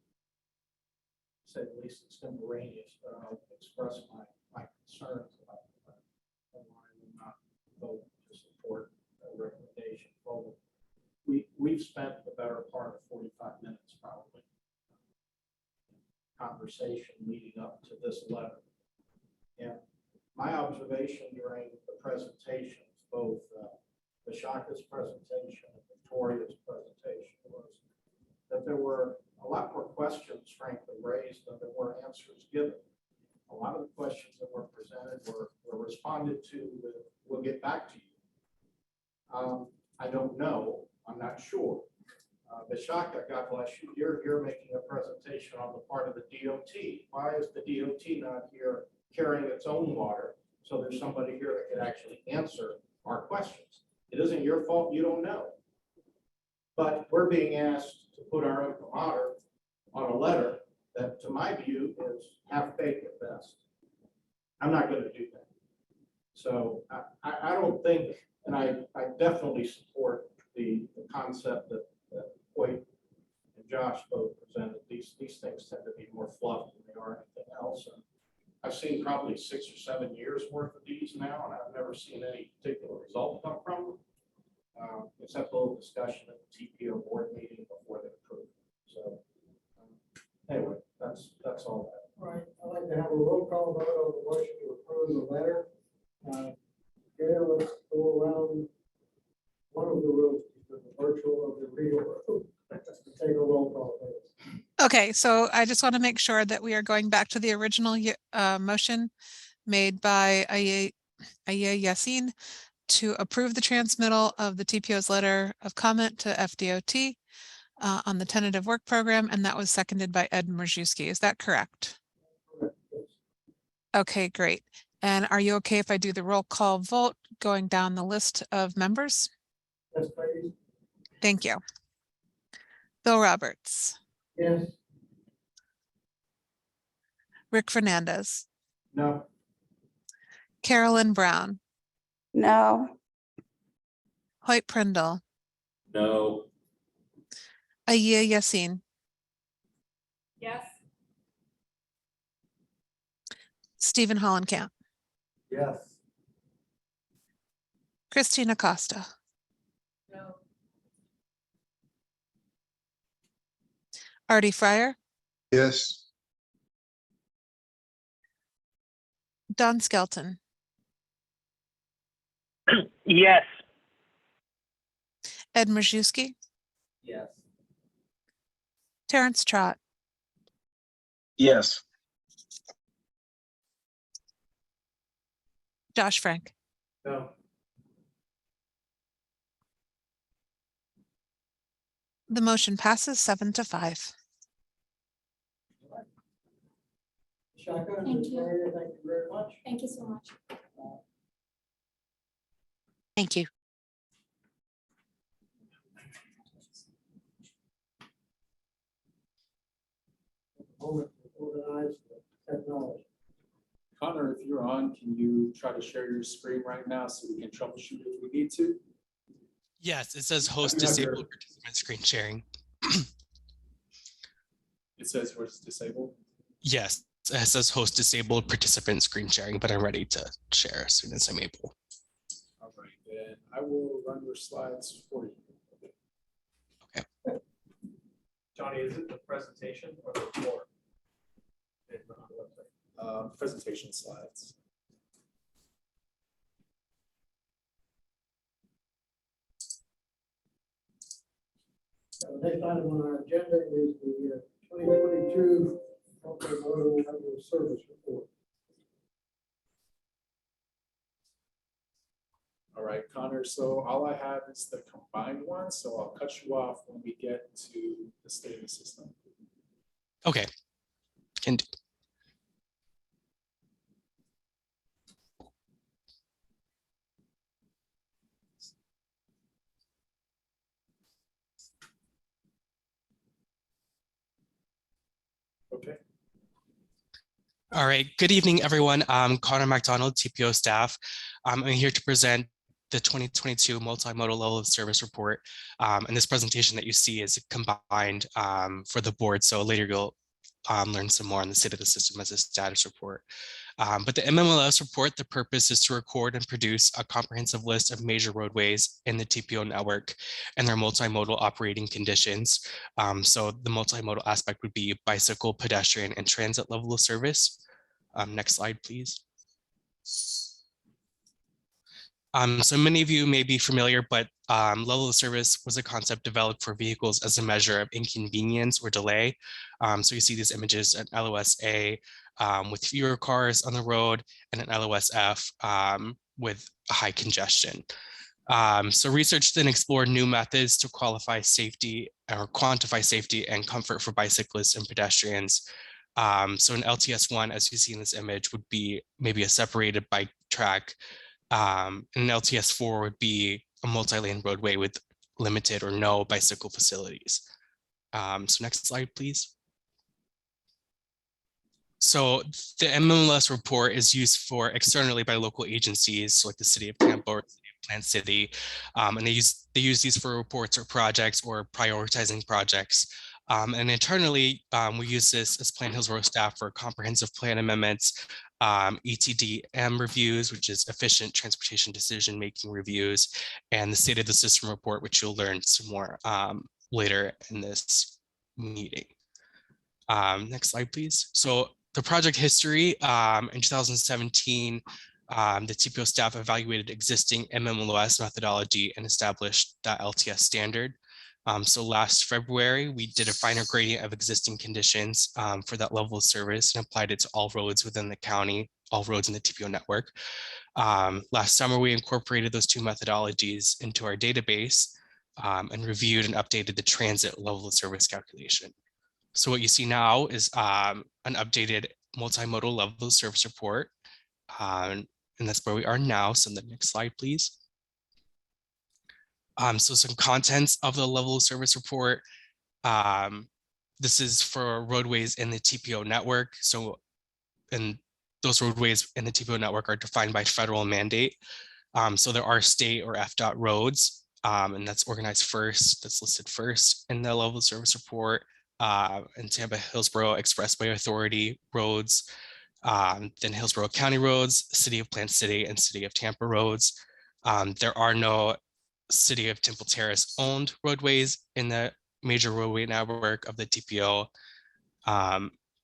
to say the least, extemporaneous, but I'll express my concerns about why I will not vote to support a recommendation forward. We've spent the better part of 45 minutes probably conversation leading up to this letter. And my observation during the presentations, both Vishaka's presentation and Victoria's presentation, was that there were a lot more questions, frankly, raised than there were answers given. A lot of the questions that were presented were responded to with, "We'll get back to you." I don't know. I'm not sure. Vishaka, God bless you, you're here making a presentation on the part of the DOT. Why is the DOT not here carrying its own water? So there's somebody here that can actually answer our questions. It isn't your fault, you don't know. But we're being asked to put our imprimatur on a letter that, to my view, is half-baked at best. I'm not going to do that. So I don't think, and I definitely support the concept that Hoyt and Josh both presented. These things tend to be more fluff than they are anything else. And I've seen probably 6 or 7 years worth of these now, and I've never seen any particular result come from them, except a little discussion at the TPO board meeting before they approved. So anyway, that's all that. All right, I'd like to have a roll call vote on the motion to approve the letter. Gail, let's go around one of the rooms, the virtual of the real room. Take a roll call, please. Okay, so I just want to make sure that we are going back to the original motion made by Aya Yassin to approve the transmittal of the TPO's letter of comment to FDOT on the tentative work program, and that was seconded by Ed Mrzyuski. Is that correct? Correct, yes. Okay, great. And are you okay if I do the roll call vote going down the list of members? Yes, please. Thank you. Bill Roberts, Yes. Rick Fernandez, No. Carolyn Brown, No. Hoyt Prindle, No. Aya Yassin, Yes. Stephen Hollenkamp, Yes. Christina Costa, No. Artie Fryer, Yes. Don Skelton, Yes. Ed Majewski, Yes. Terrence Trot, Yes. Josh Frank. No. The motion passes 7-5. Shaka, Thank you. Victoria, thank you very much. Thank you so much. Thank you. Moment to organize the technology. Connor, if you're on, can you try to share your screen right now so we can troubleshoot if we need to? Yes, it says host do have disabled your- participant screen sharing. It says where it's disabled. Yes, it says host disabled participant screen sharing, but I'm ready to share as soon as I'm able. All right, then I will run your slides for you. Johnny, is it the presentation or the report? It's on the website. Presentation slides. The next item on our agenda is the 2022 Multimodal Level Service Report. All right, Connor, so all I have is the combined one, so I'll cut you off when we get to the state of the system. Okay, can do. Okay. All right, good evening, everyone. I'm Connor McDonald, TPO staff. I'm here to present the 2022 Multimodal Level of Service Report. And this presentation that you see is combined for the board. So later you'll learn some more on the state of the system as a status report. But the MMLS report, the purpose is to record and produce a comprehensive list of major roadways in the TPO network and their multimodal operating conditions. So the multimodal aspect would be bicycle, pedestrian, and transit level of service. Next slide, please. So many of you may be familiar, but level of service was a concept developed for vehicles as a measure of inconvenience or delay. So you see these images at LOS-A with fewer cars on the road and an LOS-F with a high congestion. So research then explored new methods to qualify safety or quantify safety and comfort for bicyclists and pedestrians. So an LTS1, as you see in this image, would be maybe a separated bike track. And an LTS4 would be a multi-lane roadway with limited or no bicycle facilities. So next slide, please. So the MMLS report is used for externally by local agencies like the City of Tampa or Plant City, and they use these for reports or projects or prioritizing projects. And internally, we use this as Plant Hills Road staff for comprehensive plan amendments, ETDM reviews, which is efficient transportation decision-making reviews, and the state of the system report, which you'll learn some more later in this meeting. Next slide, please. So the project history in 2017, the TPO staff evaluated existing MMLOS methodology and established that LTS standard. So last February, we did a finer gradient of existing conditions for that level of service and applied it to all roads within the county, all roads in the TPO network. Last summer, we incorporated those two methodologies into our database and reviewed and updated the transit level of service calculation. So what you see now is an updated multimodal level of service report. And that's where we are now. So the next slide, please. So some contents of the level of service report. This is for roadways in the TPO network. So, and those roadways in the TPO network are defined by federal mandate. So there are state or FDOT roads, and that's organized first, that's listed first in the level of service report. And Tampa Hillsborough Expressway Authority roads, then Hillsborough County roads, City of Plant City, and City of Tampa roads. There are no City of Temple Terrace owned roadways in the major roadway network of the TPO.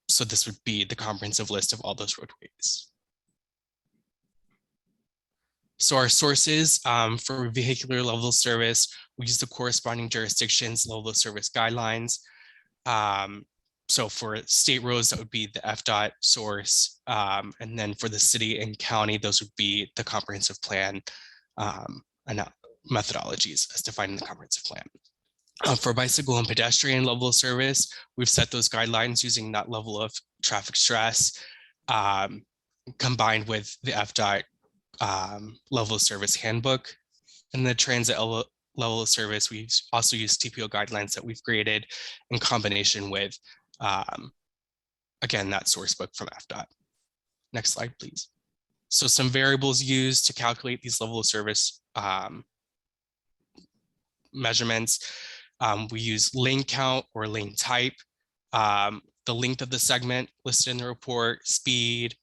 So this would be the comprehensive list of all those roadways. So our sources for vehicular level of service, we use the corresponding jurisdictions level of service guidelines. So for state roads, that would be the FDOT source. And then for the city and county, those would be the comprehensive plan and methodologies as defined in the comprehensive plan. For bicycle and pedestrian level of service, we've set those guidelines using that level of traffic stress combined with the FDOT level of service handbook. And the transit level of service, we also use TPO guidelines that we've created in combination with, again, that source book from FDOT. Next slide, please. So some variables used to calculate these level of service measurements. We use lane count or lane type, the length of the segment listed in the report, speed,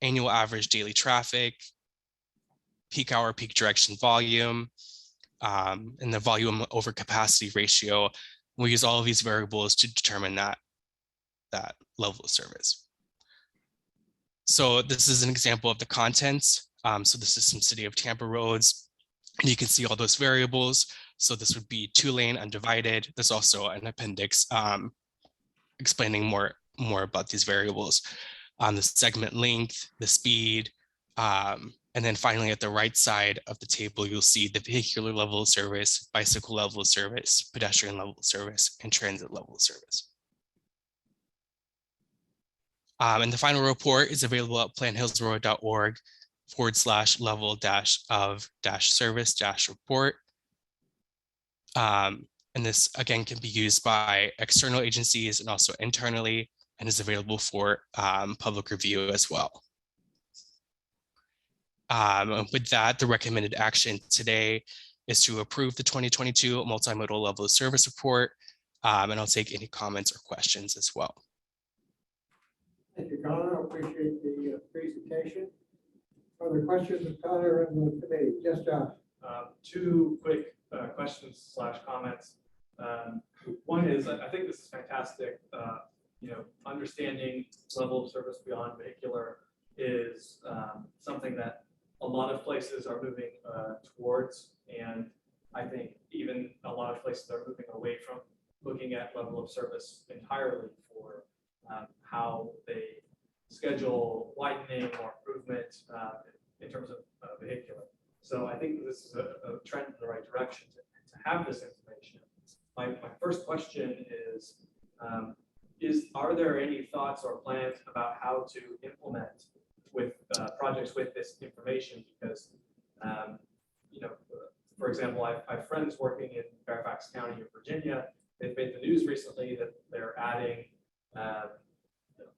annual average daily traffic, peak hour, peak direction volume, and the volume over capacity ratio. We use all of these variables to determine that level of service. So this is an example of the contents. So this is some City of Tampa roads. And you can see all those variables. So this would be 2-lane undivided. There's also an appendix explaining more about these variables. The segment length, the speed, and then finally at the right side of the table, you'll see the vehicular level of service, bicycle level of service, pedestrian level of service, and transit level of service. And the final report is available at planthillsroad.org/level-of-service-report. And this again can be used by external agencies and also internally, and is available for public review as well. With that, the recommended action today is to approve the 2022 multimodal level of service report, and I'll take any comments or questions as well. Thank you, Connor. I appreciate the presentation. Other questions of Connor and the committee? Yes, Josh. Two quick questions / comments. One is, I think this is fantastic. Understanding level of service beyond vehicular is something that a lot of places are moving towards, and I think even a lot of places are moving away from looking at level of service entirely for how they schedule widening or improvement in terms of vehicular. So I think this is a trend in the right direction to have this information. My first question is are there any thoughts or plans about how to implement with projects with this information? Because, for example, I have friends working in Fairfax County of Virginia. They've made the news recently that they're adding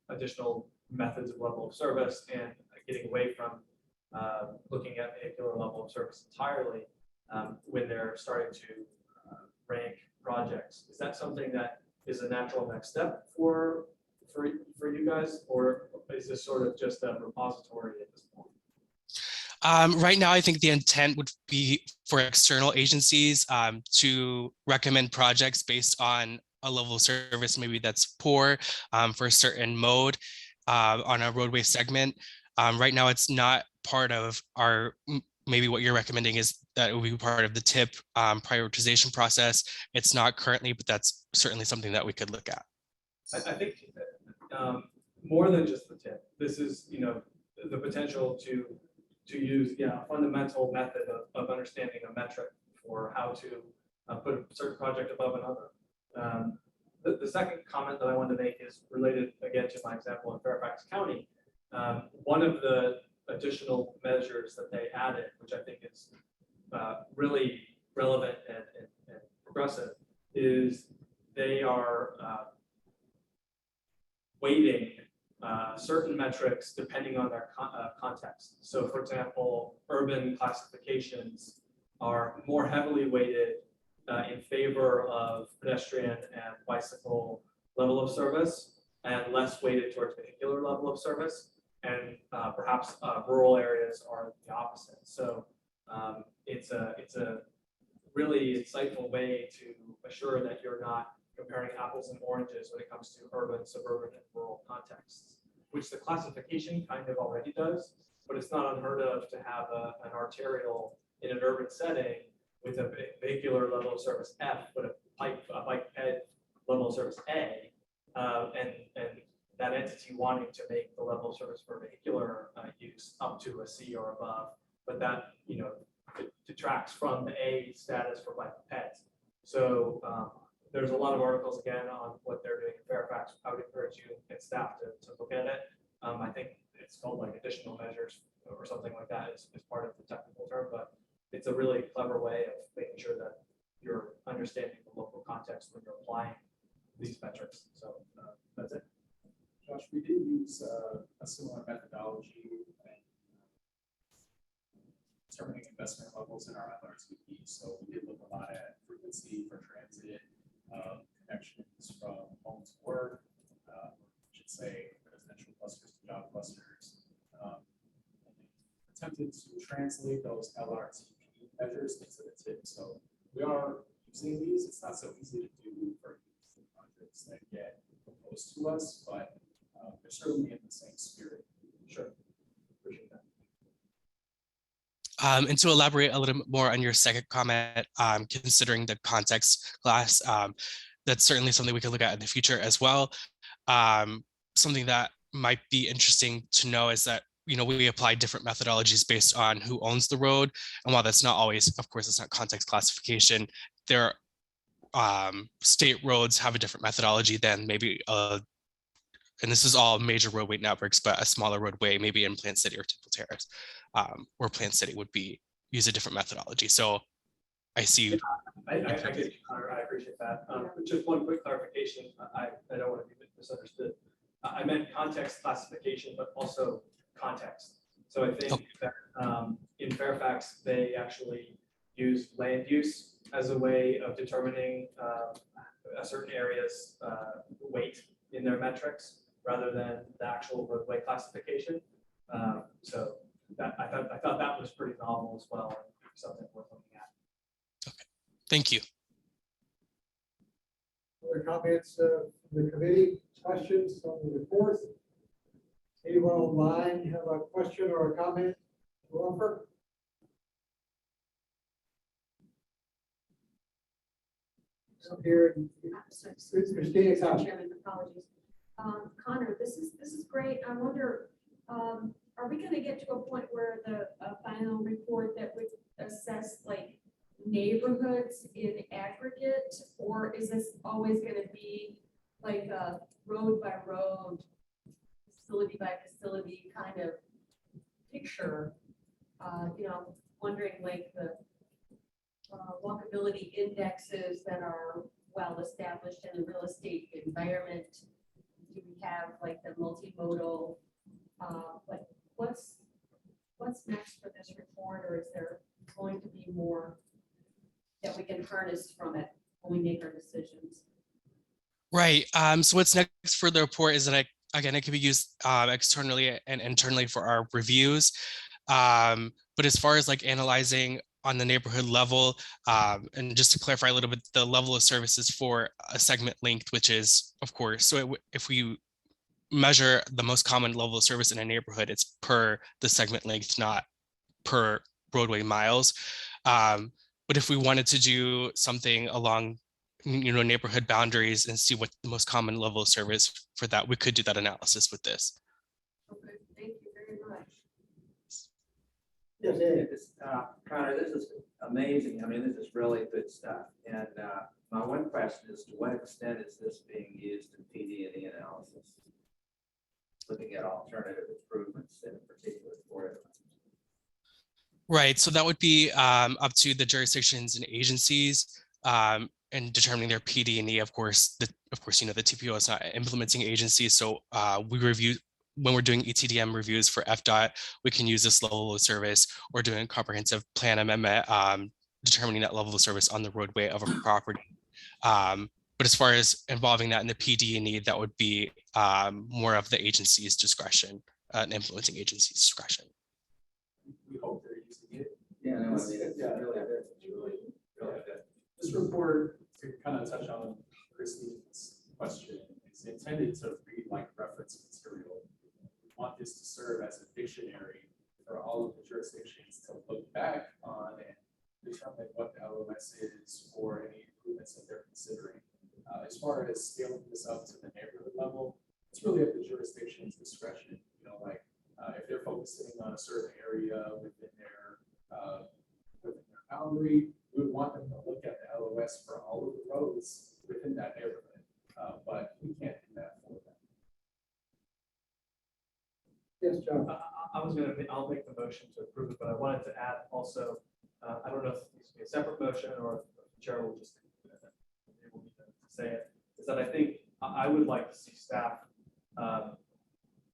additional methods of level of service and getting away from looking at vehicular level of service entirely when they're starting to rank projects. Is that something that is a natural next step for you guys, or is this sort of just a repository at this point? Right now, I think the intent would be for external agencies to recommend projects based on a level of service maybe that's poor for a certain mode on a roadway segment. Right now, it's not part of our, maybe what you're recommending is that it will be part of the TIP prioritization process. It's not currently, but that's certainly something that we could look at. I think more than just the TIP. This is, the potential to use a fundamental method of understanding a metric for how to put a certain project above another. The second comment that I wanted to make is related again to my example in Fairfax County. One of the additional measures that they added, which I think is really relevant and progressive, is they are weighting certain metrics depending on their context. So for example, urban classifications are more heavily weighted in favor of pedestrian and bicycle level of service and less weighted towards vehicular level of service. And perhaps rural areas are the opposite. So it's a really insightful way to assure that you're not comparing apples and oranges when it comes to urban, suburban, and rural contexts, which the classification kind of already does. but it's not unheard of to have an arterial in an urban setting with a vehicular level of service F, but a bike ped level of service A, and that entity wanting to make the level of service for vehicular use up to a C or above, but that, detracts from the A status for bike peds. So there's a lot of articles again on what they're doing in Fairfax. I would encourage you and staff to look at it. I think it's called like additional measures or something like that is part of the technical term, but it's a really clever way of making sure that you're understanding the local context when you're applying these metrics. So that's it. Josh, we did use a similar methodology in determining investment levels in our LRTP. So we did look a lot at frequency for transit, connections from home to work, I should say residential clusters to job clusters. Attempted to translate those LRTP measures into the tip. So we are using these. It's not so easy to do for projects that get proposed to us, but they're certainly in the same spirit. Sure. Appreciate that. And to elaborate a little bit more on your second comment, considering the context class, that's certainly something we could look at in the future as well. Something that might be interesting to know is that we apply different methodologies based on who owns the road. And while that's not always, of course, it's not context classification, there state roads have a different methodology than maybe and this is all major roadway networks, but a smaller roadway, maybe in Plant City or Temple Terrace, where Plant City would use a different methodology. So I see. I get you, Connor. I appreciate that. Just one quick clarification. I don't want to be misunderstood. I meant context classification, but also context. So I think that in Fairfax, they actually use land use as a way of determining a certain area's weight in their metrics, rather than the actual roadway classification. So that I thought that was pretty novel as well, and something worth looking at. Okay, thank you. Other comments from the committee, questions on the report? Anyone online have a question or a comment to offer? So here, Christina, Chairman, apologies. Connor, this is great. I wonder, are we going to get to a point where the final report that would assess like neighborhoods in aggregate, or is this always going to be like a road by road, facility by facility kind of picture? Wondering like the walkability indexes that are well established in the real estate environment. Do we have like the multimodal, like what's next for this report, or is there going to be more that we can harness from it when we make our decisions? Right. So what's next for the report is that it can be used externally and internally for our reviews. But as far as like analyzing on the neighborhood level, and just to clarify a little bit, the level of services for a segment length, which is, of course, so if we measure the most common level of service in a neighborhood, it's per the segment length, not per roadway miles. But if we wanted to do something along neighborhood boundaries and see what the most common level of service for that, we could do that analysis with this. Okay, thank you very much. Yes, Connor, this is amazing. I mean, this is really good stuff. And my one question is, to what extent is this being used in PD&E analysis? Looking at alternative improvements in particular for it. Right, so that would be up to the jurisdictions and agencies and determining their PD&E. Of course, the TPO is not an implementing agency, so we review. When we're doing ETDM reviews for FDOT, we can use this level of service, or doing a comprehensive plan amendment, determining that level of service on the roadway of a property. But as far as involving that in the PD&E, that would be more of the agency's discretion, an implementing agency's discretion. We hope they're using it. Yeah, no, I mean, it's really good. It's really good. This report, to kind of touch on Christine's question, is intended to read like reference material. We want this to serve as a dictionary with for all of the jurisdictions to look back on and determine what the LOS is for any improvements that they're considering. As far as scaling this up to the neighborhood level, it's really at the jurisdiction's discretion. You know, like if they're focusing on a certain area within their boundary, we would want them to look at the LOS for all of the roads within that neighborhood. But we can't do that for them. Yes, John. I'll make the motion to approve it, but I wanted to add also, I don't know if it needs to be a separate motion or if the chair will just able to say it, is that I think I would like to see staff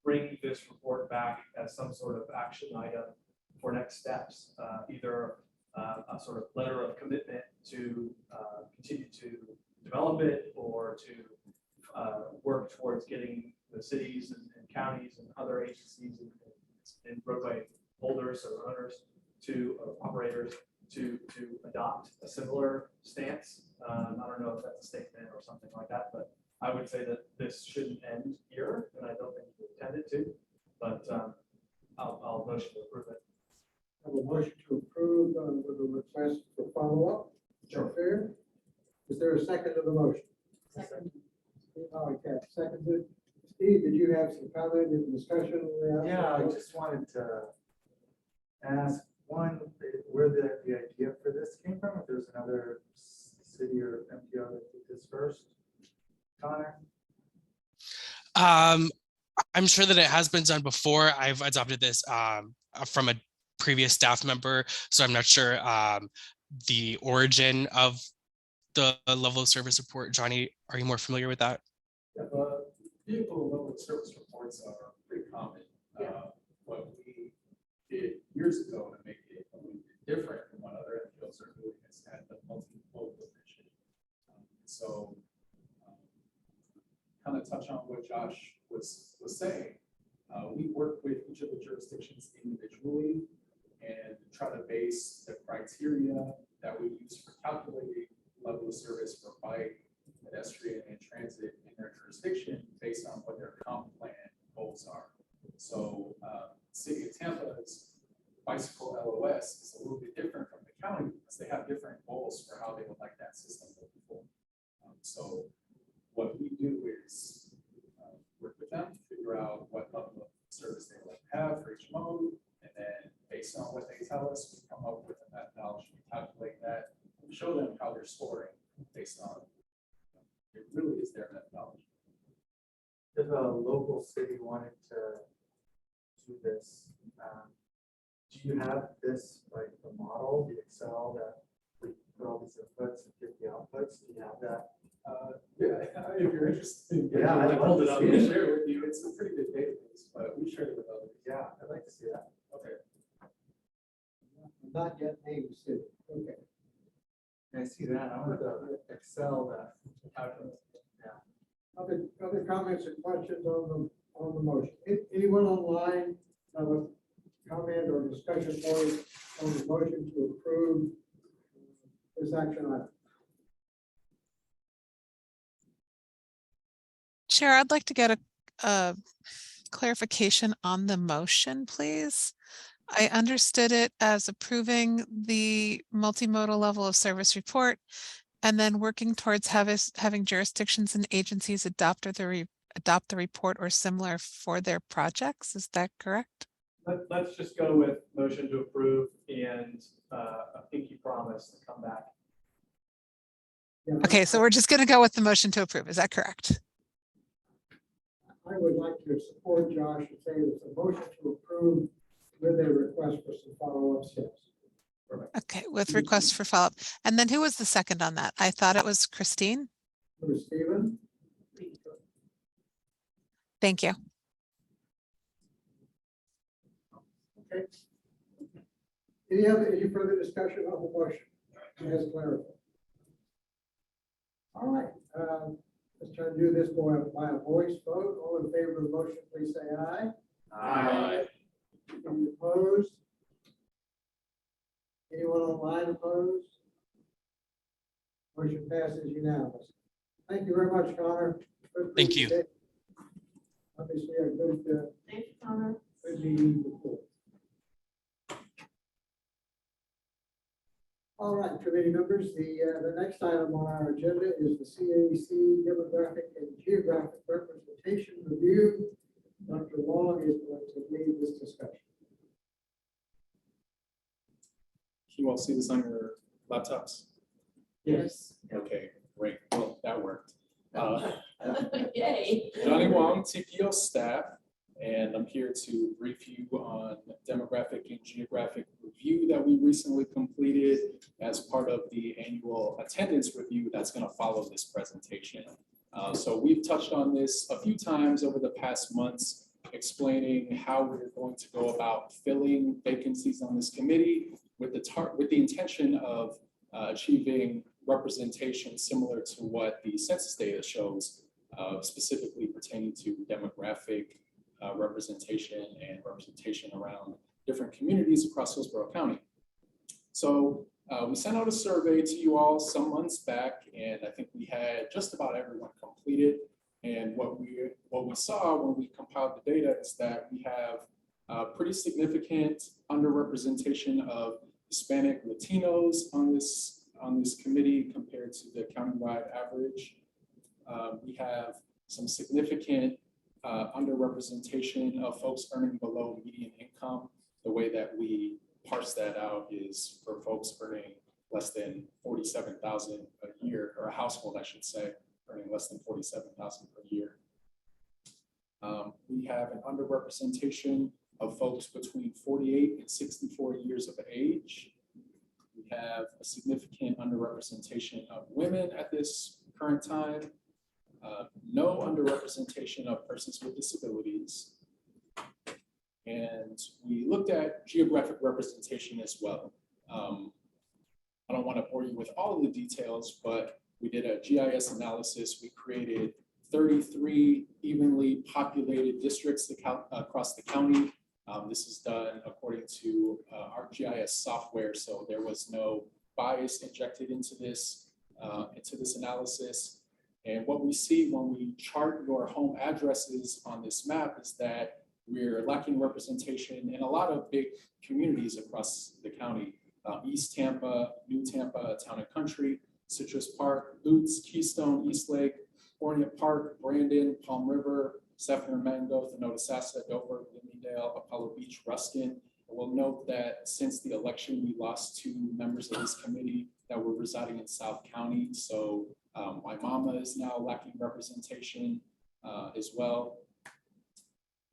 bring this report back as some sort of action item for next steps, either a sort of letter of commitment to continue to develop it or to work towards getting the cities and counties and other agencies and roadway holders or owners to operators to adopt a similar stance. I don't know if that's a statement or something like that, but I would say that this shouldn't end here, and I don't think we intend it to, but I'll motion to approve it. I have a motion to approve with a request for follow-up. Sure. Fair. Is there a second to the motion? Second. Okay, seconded. Steve, did you have some comment in the discussion? Yeah, I just wanted to ask one, where the idea for this came from, if there's another city or MPO that did this first. Connor? I'm sure that it has been done before. I've adopted this from a previous staff member, so I'm not sure the origin of the level of service report. Johnny, are you more familiar with that? Yeah, vehicle level of service reports are pretty common. What we did years ago to make it a little bit different from what other MPOs are doing is add the multimodal dimension. So kind of touch on what Josh was saying. We work with each of the jurisdictions individually and try to base the criteria that we use for calculating level of service for bike, pedestrian, and transit in their jurisdiction based on what their comp plan goals are. So City of Tampa's bicycle LOS is a little bit different from the county because they have different goals for how they would like that system to perform. So what we do is work with them to figure out what level of service they would like to have for each mode, and then based on what they tell us, we come up with a methodology to calculate that and show them how they're scoring based on it really is their methodology. If a local city wanted to do this, do you have this, like the model, the Excel that we put all these inputs and get the outputs? Do you have that? Yeah, if you're interested, Yeah, I'd hold like it to up see and it. share it with you. It's a pretty good database, but we shared it with others. Yeah, I'd like to see that. Okay. Not yet named city. Okay. I see that. I want the Excel that. Yeah. Other comments or questions on the motion? Anyone online have a comment or discussion point on the motion to approve this action item? Chair, I'd like to get a clarification on the motion, please. I understood it as approving the multimodal level of service report and then working towards having jurisdictions and agencies adopt the report or similar for their projects. Is that correct? Let's just go with motion to approve and a pinky promise to come back. Yeah, Okay, so we're just going to go with the motion to approve. Is that correct? I would like to support Josh and say it's a motion to approve with a request for some follow-up steps. Okay, with requests for follow-up. And then who was the second on that? I thought it was Christine. It was Stephen. Thank you. Okay. Any further discussion on the motion? As clarified. All right. Let's try to do this by a voice vote. All in favor of the motion, please say aye. Aye. Any opposed? Anyone online opposed? Motion passes unanimously. Thank you very much, Connor. Good Thank you. presentation. Obviously, a good Thanks, Connor. good meeting before. All right, committee members, the next item on our agenda is the CAC Demographic and Geographic Representation Review. Dr. Long is going to lead this discussion. Can you all see this on your laptops? Yes. Okay, great. Well, that worked. Yay. Johnny Wong, TPO staff, and I'm here to brief you on demographic and geographic review that we recently completed as part of the annual attendance review that's going to follow this presentation. So we've touched on this a few times over the past months, explaining how we're going to go about filling vacancies on this committee with the intention of achieving representation similar to what the census data shows, specifically pertaining to demographic representation and representation around different communities across Hillsborough County. So we sent out a survey to you all some months back, and I think we had just about everyone completed. And what we saw when we compiled the data is that we have pretty significant underrepresentation of Hispanic Latinos on this committee compared to the countywide average. We have some significant underrepresentation of folks earning below median income. The way that we parse that out is for folks earning less than $47,000 a year, or a household, I should say, earning less than $47,000 per year. We have an underrepresentation of folks between 48 and 64 years of age. We have a significant underrepresentation of women at this current time. No underrepresentation of persons with disabilities. And we looked at geographic representation as well. I don't want to bore you with all of the details, but we did a GIS analysis. We created 33 evenly populated districts across the county. This is done according to our GIS software, so there was no bias injected into this analysis. And what we see when we chart your home addresses on this map is that we're lacking representation in a lot of big communities across the county. East Tampa, New Tampa, Town and Country, Citrus Park, Lutz, Keystone, Eastlake, Ornament Park, Brandon, Palm River, Sefner, Mango, Thanota-Sassa, Dover, Bloomingdale, Apollo Beach, Ruskin. We'll note that since the election, we lost 2 members of this committee that were residing in South County. So my mama is now lacking representation as well.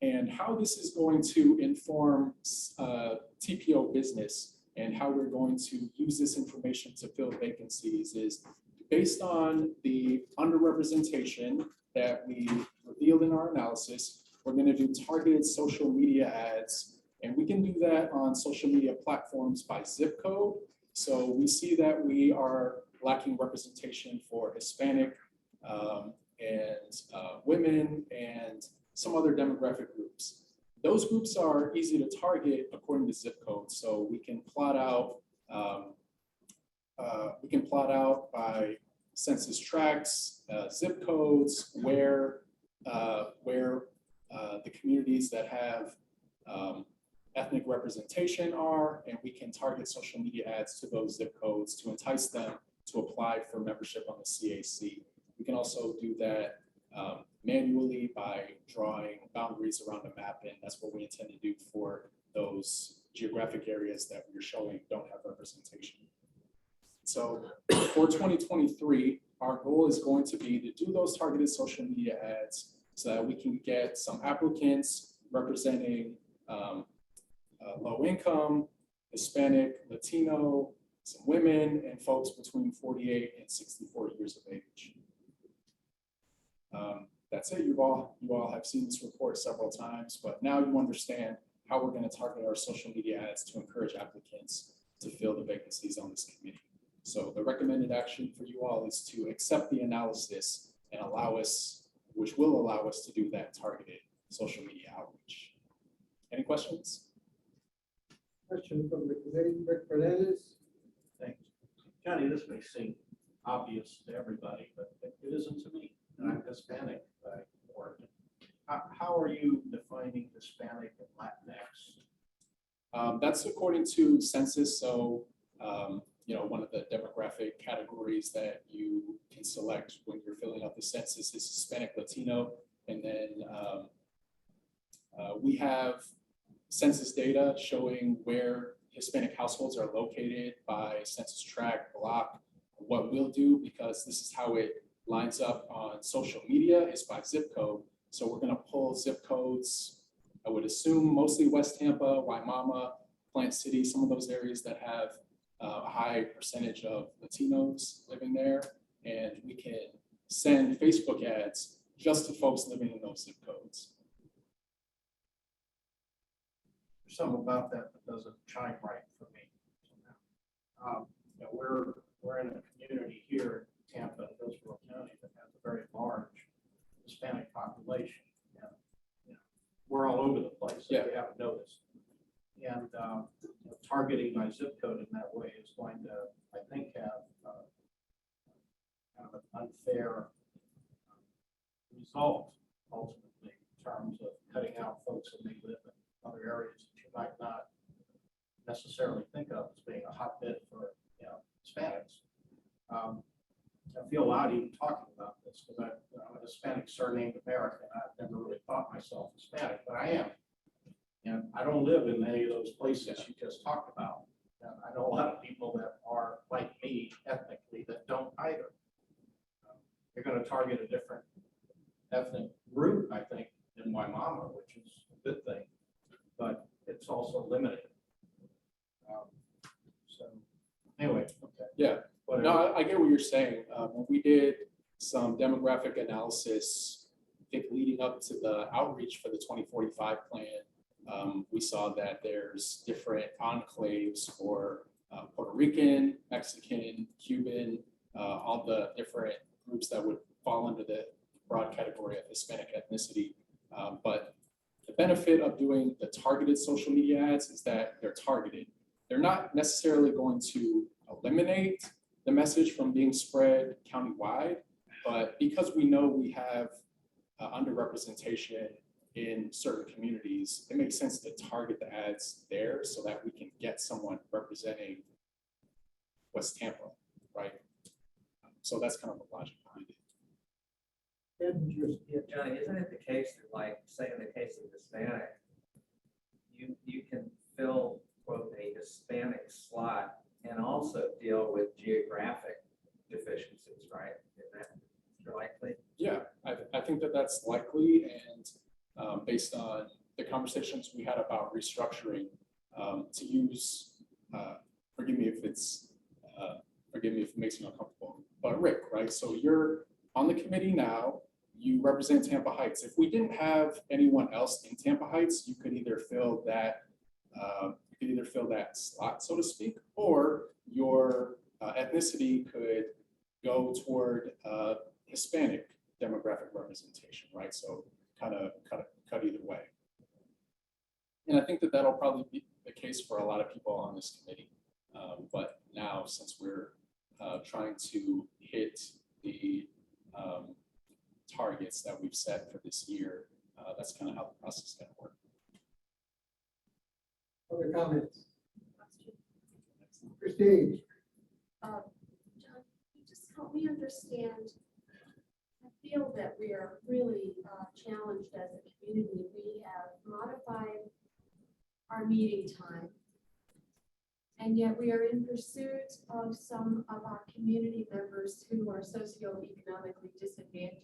And how this is going to inform TPO business and how we're going to use this information to fill vacancies is based on the underrepresentation that we revealed in our analysis. We're going to do targeted social media ads, and we can do that on social media platforms by zip code. So we see that we are lacking representation for Hispanic and women and some other demographic groups. Those groups are easy to target according to zip code. So we can plot out by census tracts, zip codes, where the communities that have ethnic representation are, and we can target social media ads to those zip codes to entice them to apply for membership on the CAC. We can also do that manually by drawing boundaries around a map, and that's what we intend to do for those geographic areas that we're showing don't have representation. So for 2023, our goal is going to be to do those targeted social media ads so that we can get some applicants representing low income, Hispanic, Latino, some women, and folks between 48 and 64 years of age. That's it. You all have seen this report several times, but now you understand how we're going to target our social media ads to encourage applicants to fill the vacancies on this committee. So the recommended action for you all is to accept the analysis and allow us, which will allow us to do that targeted social media outreach. Any questions? Question from the committee, Rick Fernandez. Thanks. Johnny, this may seem obvious to everybody, but it isn't to me. And I'm Hispanic by origin. How are you defining Hispanic and Latinx? That's according to census. So, when demographic categories that you can select when you're filling out the census is Hispanic, Latino, and then we have census data showing where Hispanic households are located by census tract, block. What we'll do, because this is how it lines up on social media, is by zip code. So we're gonna pull zip codes, I would assume mostly West Tampa, Waimama, Plant City, some of those areas that have a high percentage of Latinos living there. And we can send Facebook ads just to folks living in those zip codes. There's something about that doesn't chime right for me. You know, we're in a community here in Tampa, Hillsborough County, that has a very large Hispanic population. And, you know, we're all over the place, if you haven't noticed. And you know, targeting my zip code in that way is going to, I think, have kind of an unfair result ultimately in terms of cutting out folks that may live in other areas that you might not necessarily think of as being a hotbed for, you know, Hispanics. I feel odd even talking about this because I'm a Hispanic surnamed American. I've never really thought myself Hispanic, but I am. And I don't live in many of those places you just talked about. And I know a lot of people that are like me ethnically that don't either. They're going to target a different ethnic group, I think, in Waimama, which is a good thing, but it's also limited. So anyway, okay. Yeah, Whatever. no, I get what you're saying. When we did some demographic analysis, I think leading up to the outreach for the 2045 plan, we saw that there's different enclaves for Puerto Rican, Mexican, Cuban, all the different groups that would fall under the broad category of Hispanic ethnicity. But the benefit of doing the targeted social media ads is that they're targeted. They're not necessarily going to eliminate the message from being spread countywide, but because we know we have underrepresentation in certain communities, it makes sense to target the ads there so that we can get someone representing West Tampa, right? So that's kind of the logic behind it. Johnny, isn't it the case that, like, say in the case of Hispanic, you can fill, quote, a Hispanic slot and also deal with geographic deficiencies, right? Is that likely? Yeah, I think that that's likely, and based on the conversations we had about restructuring, to use, forgive me if it makes you uncomfortable, but Rick, right? So you're on the committee now, you represent Tampa Heights. If we didn't have anyone else in Tampa Heights, you could either fill that slot, so to speak, or your ethnicity could go toward Hispanic demographic representation, right? So kind of cut either way. And I think that that'll probably be the case for a lot of people on this committee. But now, since we're trying to hit the targets that we've set for this year, that's kind of how the process is going to work. Other comments? Christine? John, can you just help me understand? I feel that we are really challenged as a community. We have modified our meeting time, and yet we are in pursuit of some of our community members who are socioeconomically disadvantaged.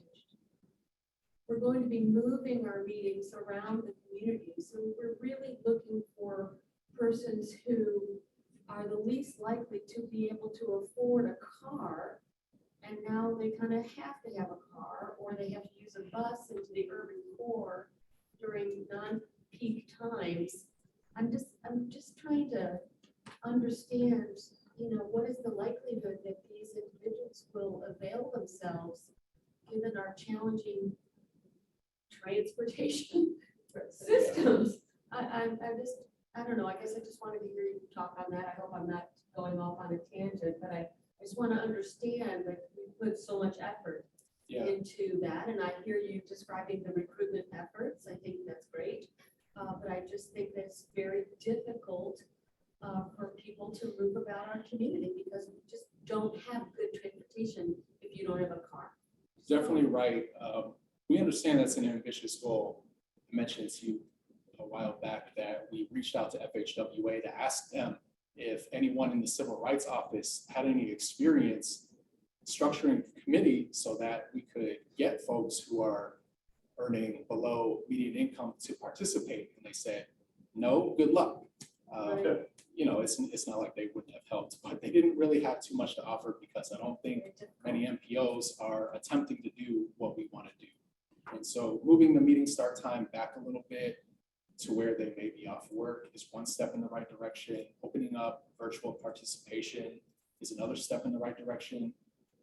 We're going to be moving our meetings around the community, so we're really looking for persons who are the least likely to be able to afford a car, and now they kind of have to have a car, or they have to use a bus into the urban core during non-peak times. I'm just trying to understand, what is the likelihood that these individuals will avail themselves given our challenging transportation systems? I don't know. I guess I just wanted to hear you talk on that. I hope I'm not going off on a tangent, but I just want to understand that we put so much effort into that. And I hear you describing the recruitment efforts. I think that's great. But I just think that's very difficult for people to move about our community because we just don't have good transportation if you don't have a car. Definitely right. We understand that's an ambitious goal. I mentioned to you a while back that we reached out to FHWA to ask them if anyone in the Civil Rights Office had any experience structuring a committee so that we could get folks who are earning below median income to participate. And they said, no, good luck. You know, it's not like they wouldn't have helped, but they didn't really have too much to offer because I don't think many MPOs are attempting to do what we want to do. And so moving the meeting start time back a little bit to where they may be off work is one step in the right direction. Opening up virtual participation is another step in the right direction.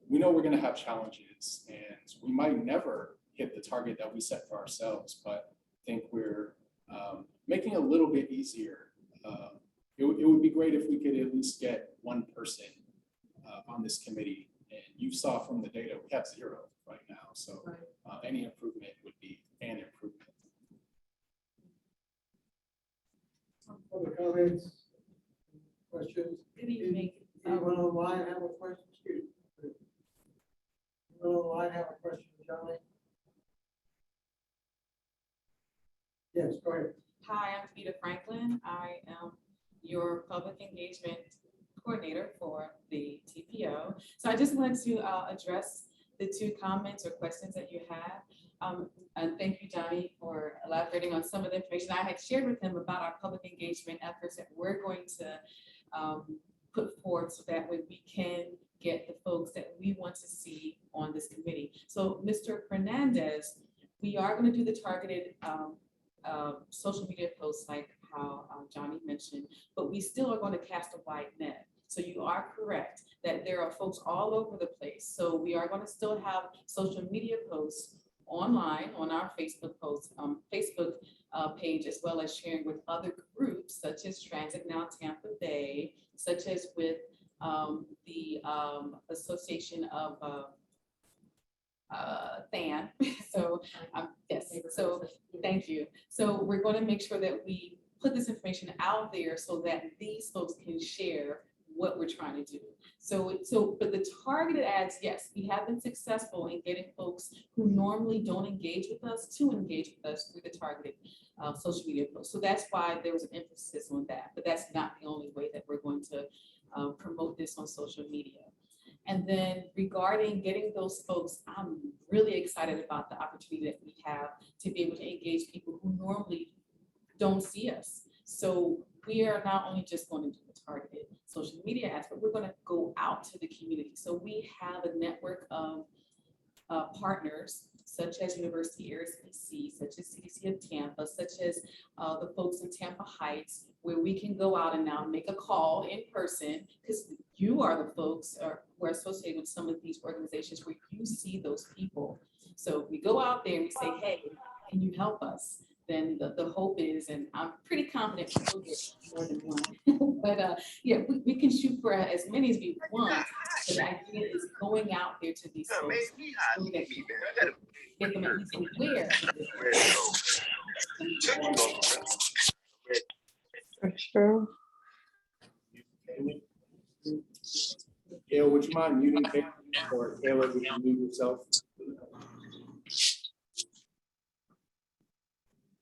We know we're going to have challenges and we might never hit the target that we set for ourselves, but I think we're making it a little bit easier. It would be great if we could at least get one person on this committee. And you saw from the data, we have 0 right now. So any improvement would be an improvement. Other comments, questions? Good evening. Anyone online have a question? Excuse me. Anyone online have a question, Johnny? Yes, go ahead. Hi, I'm Vita Franklin. I am your public engagement coordinator for the TPO. So I just wanted to address the 2 comments or questions that you have. And thank you, Johnny, for elaborating on some of the information I had shared with him about our public engagement efforts that we're going to put forth so that way we can get the folks that we want to see on this committee. So Mr. Fernandez, we are going to do the targeted social media posts like how Johnny mentioned, but we still are going to cast a wide net. So you are correct that there are folks all over the place. So we are going to still have social media posts online on our Facebook page, as well as sharing with other groups such as Transit Now Tampa Bay, such as with the Association of FAN. So yes, so thank you. So we're going to make sure that we put this information out there so that these folks can share what we're trying to do. But the targeted ads, yes, we have been successful in getting folks who normally don't engage with us to engage with us through the targeted social media posts. So that's why there was an emphasis on that, but that's not the only way that we're going to promote this on social media. And then regarding getting those folks, I'm really excited about the opportunity that we have to be able to engage people who normally don't see us. So we are not only just going to do the targeted social media ads, but we're going to go out to the community. So we have a network of partners such as University Air CDC, such as CDC of Tampa, such as the folks in Tampa Heights, where we can go out and now make a call in person, because you are the folks who are associated with some of these organizations where you see those people. So we go out there and we say, hey, can you help us? Then the hope is, and I'm pretty confident we'll get more than one, but yeah, we can shoot for as many as we want. But the idea is going out there to these folks, so that get them at least aware. Sure. Gail, would you mind muting Taylor, or Taylor, would you mute yourself?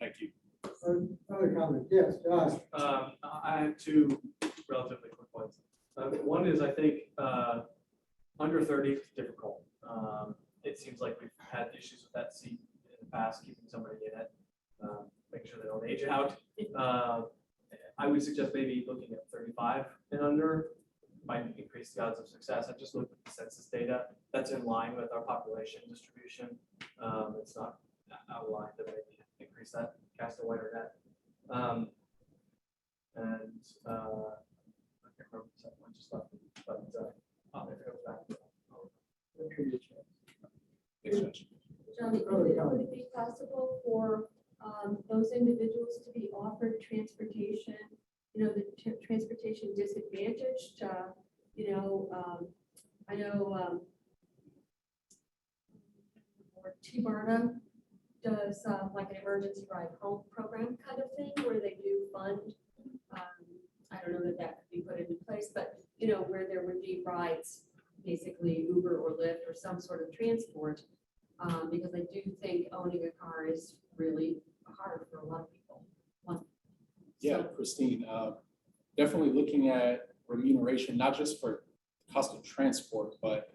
Thank you. Other comment, yes, Josh. I have 2 relatively quick ones. One is, I think, under 30 is difficult. It seems like we've had issues with that seat in the past, keeping somebody in it, making sure they don't age out. I would suggest maybe looking at 35 and under might increase the odds of success. I just looked at the census data. That's in line with our population distribution. It's not out of line to maybe increase that, cast a wider net. I can't remember the second one just left, but if it goes back. Johnny, would it be possible for those individuals to be offered transportation, the transportation disadvantaged? I know T-Barna does like an emergency ride home program kind of thing where they do fund. I don't know that could be put into place, but where there would be rides basically Uber or Lyft or some sort of transport. Because I do think owning a car is really hard for a lot of people. Yeah, Christine, definitely looking at remuneration, not just for cost of transport, but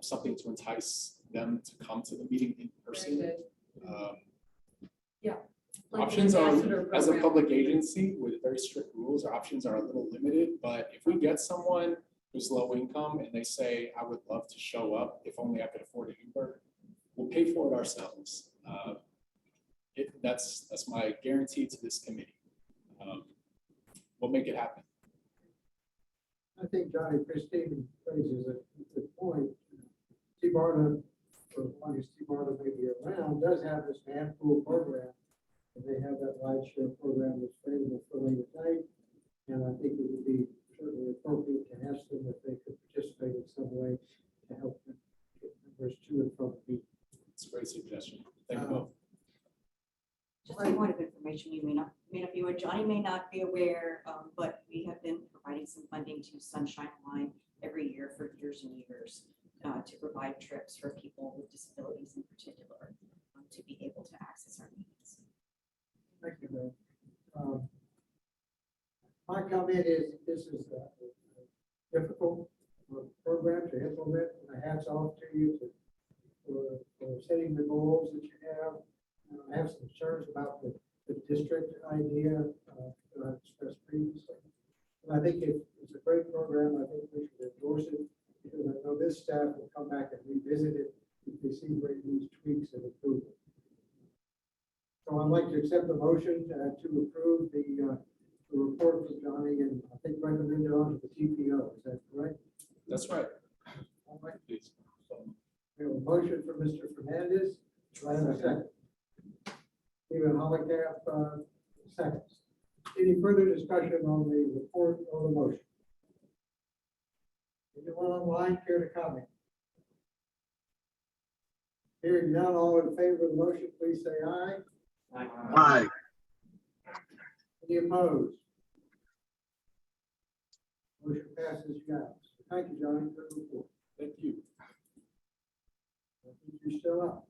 something to entice them to come to the meeting in person. Yeah. Options are, as a program. public agency with very strict rules, our options are a little limited, but if we get someone who's low income and they say, I would love to show up, if only I could afford an Uber, we'll pay for it ourselves. That's my guarantee to this committee. We'll make it happen. I think Johnny Christine raises a good point. T-Barta, for as long as T-Barta may be around, does have this van pool program. And they have that ride share program that's available for late at night. And I think it would be certainly appropriate to ask them if they could participate in some way to help them get members to and from the meeting. It's a great suggestion. Thank you both. Just a point of information, you may not be aware, Johnny may not be aware, but we have been providing some funding to Sunshine Line every year for years and years to provide trips for people with disabilities in particular to be able to access our meetings. Thank you, Bill. My comment is this is a difficult program to implement. My hat's off to you for setting the goals that you have. I have some concerns about the district idea that I expressed previously. And I think it's a great program. I think we should endorse it because I know this staff will come back and revisit it if they see where it needs tweaks and improvement. So I'd like to accept the motion to approve the report from Johnny and I think recommend it on to the TPO. Is that correct? That's right. All right. We have a motion for Mr. Fernandez. Do I have a second? Stephen Hollicap, seconds. Any further discussion on the report or the motion? Anyone online care to comment? Hearing none, all in favor of the motion, please say aye. Aye. Any opposed? Motion passes unanimously. Thank you, Johnny, for the report. Thank you. I think you're still up.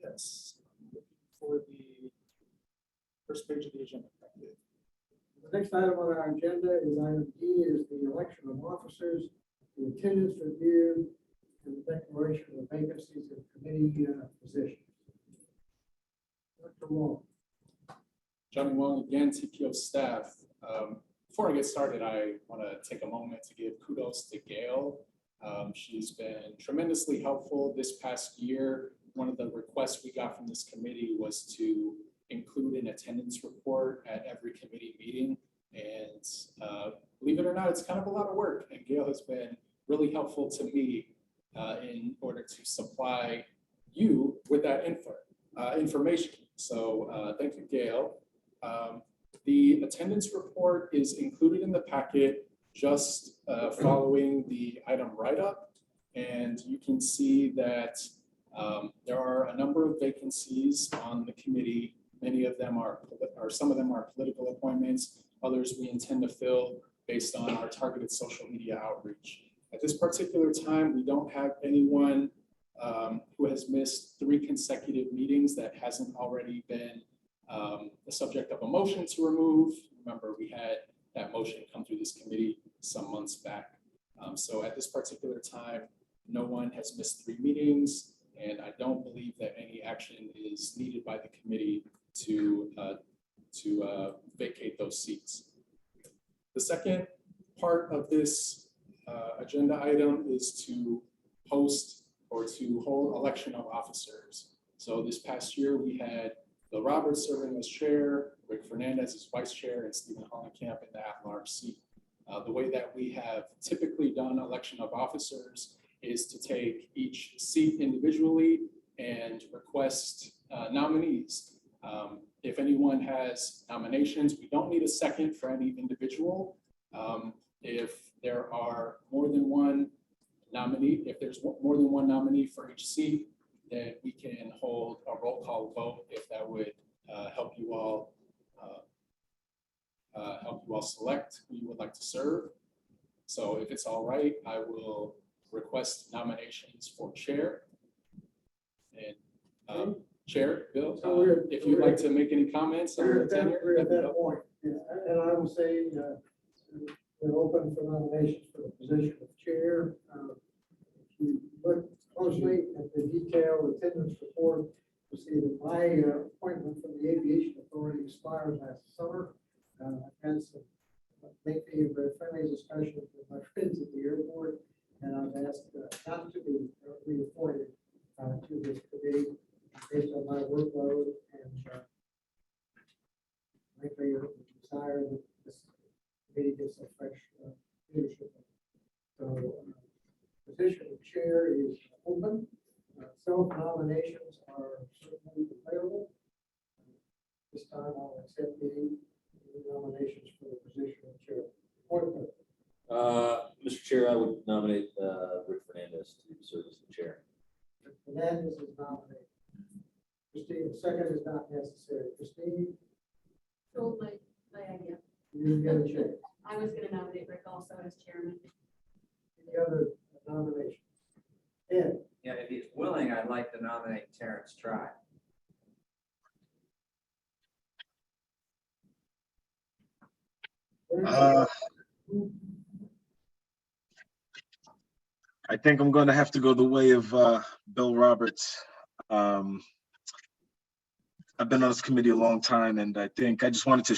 Yes. For the first page of the agenda. The next item on our agenda is item D, is the election of officers, the attendance review, and the declaration of vacancies in committee positions. Dr. Wong. Johnny Wong, again, TPO staff. Before I get started, I want to take a moment to give kudos to Gail. She's been tremendously helpful this past year. One of the requests we got from this committee was to include an attendance report at every committee meeting. And believe it or not, it's kind of a lot of work. And Gail has been really helpful to me in order to supply you with that information. So thank you, Gail. The attendance report is included in the packet just following the item write-up. And you can see that there are a number of vacancies on the committee. Many of them are, or some of them are political appointments. Others we intend to fill based on our targeted social media outreach. At this particular time, we don't have anyone who has missed 3 consecutive meetings that hasn't already been the subject of a motion to remove. Remember, we had that motion come through this committee some months back. So at this particular time, no one has missed 3 meetings, and I don't believe that any action is needed by the committee to vacate those seats. The second part of this agenda item is to host or to hold election of officers. So this past year, we had Bill Roberts serving as chair, Rick Fernandez as vice chair, and Stephen Hollenkamp in the at-large seat. The way that we have typically done election of officers is to take each seat individually and request nominees. If anyone has nominations, we don't need a second for any individual. If there are more than one nominee, if there's more than one nominee for each seat, then we can hold a roll call vote if that would help you all select who you would like to serve. So if it's all right, I will request nominations for chair. And Chair, Bill, if you'd like to make any comments on the tenure. We're at that point. Yeah, and I will say, we're open for nominations for the position of chair. If you look closely at the detailed attendance report, you'll see that my appointment from the Aviation Authority expired last summer. I've had some lengthy and very friendly discussions with my friends at the airport, and I've asked not to be reappointed to this committee based on my workload and frankly, a desire that this committee gets a fresh leadership. So, position of chair is open. Self-nominations are certainly available. This time I'll accept the nominations for the position of chair. Mr. Chair, I would nominate Rick Fernandez to serve as the chair. Fernandez is nominated. Christine, second is not necessary. Christine, So my idea. you get a chance. I was gonna nominate Rick also as chairman. Any other nominations? Ed, Yeah, if he's willing, I'd like to nominate Terrence Trott. I think I'm gonna have to go the way of Bill Roberts. I've been on this committee a long time, and I think I just wanted to,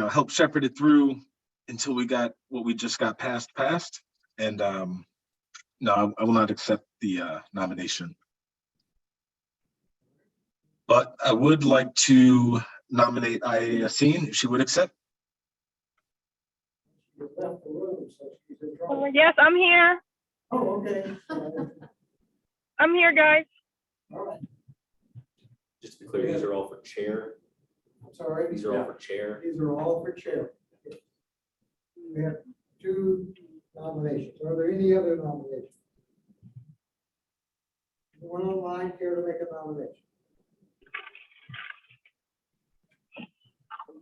help shepherd it through until we got what we just got passed. And no, I will not accept the nomination. But I would like to nominate Aya Yassin, if she would accept. you left the room, so she's in trouble. Yes, I'm here. Oh, okay. I'm here, guys. All right. Just to be clear, these are all for chair. I'm sorry. These are all for chair. These are all for chair. We have 2 nominations. Are there any other nominations? Anyone online care to make a nomination?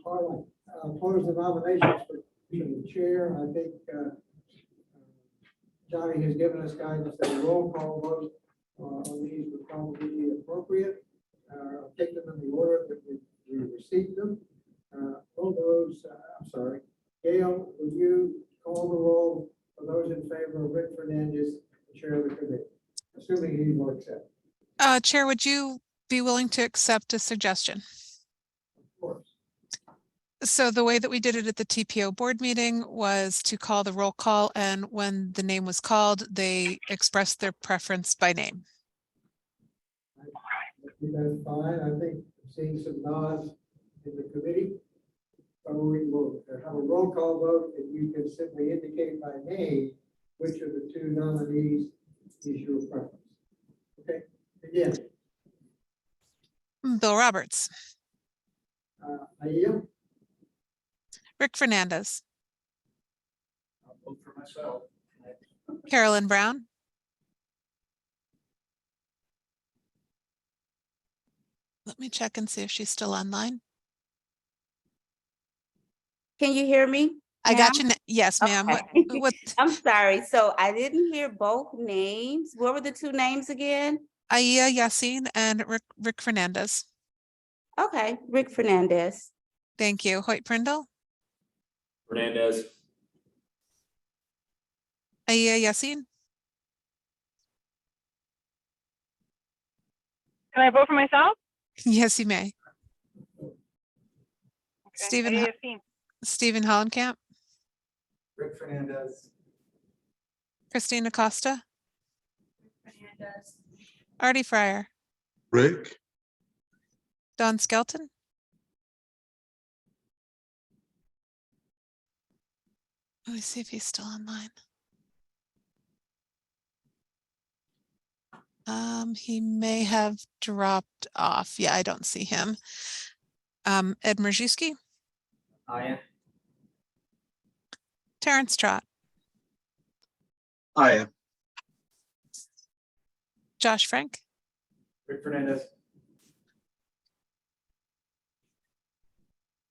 All right, I'll close the nominations for the chair. I think Johnny has given us guidance that a roll call vote on these would probably be appropriate. I'll take them in the order that we received them. All those, I'm sorry, Gail, will you call the roll for those in favor of Rick Fernandez, the chair of the committee, assuming he will accept? Chair, would you be willing to accept a suggestion? Of course. So the way that we did it at the TPO board meeting was to call the roll call, and when the name was called, they expressed their preference by name. That's fine. I think I'm seeing some nods in the committee. So we will have a roll call vote, and you can simply indicate by name which of the 2 nominees is your preference. Okay, again. Bill Roberts. Aya? Rick Fernandez. I'll vote for myself. Carolyn Brown. Let me check and see if she's still online. Can you hear me? I got you. Yes, ma'am. Okay. What? I'm sorry. So I didn't hear both names. What were the 2 names again? Aya Yassin and Rick Fernandez. Okay, Rick Fernandez. Thank you. Hoyt Prindle. Fernandez. Aya Yassin. Can I vote for myself? Yes, you may. Okay. Stephen Hollenkamp. Rick Fernandez. Christina Costa. Fernandez. Artie Fryer. Rick, Don Skelton. Let me see if he's still online. He may have dropped off. Yeah, I don't see him. Ed Mrzyski. Aya. Terrence Trott. Aya. Josh Frank. Rick Fernandez.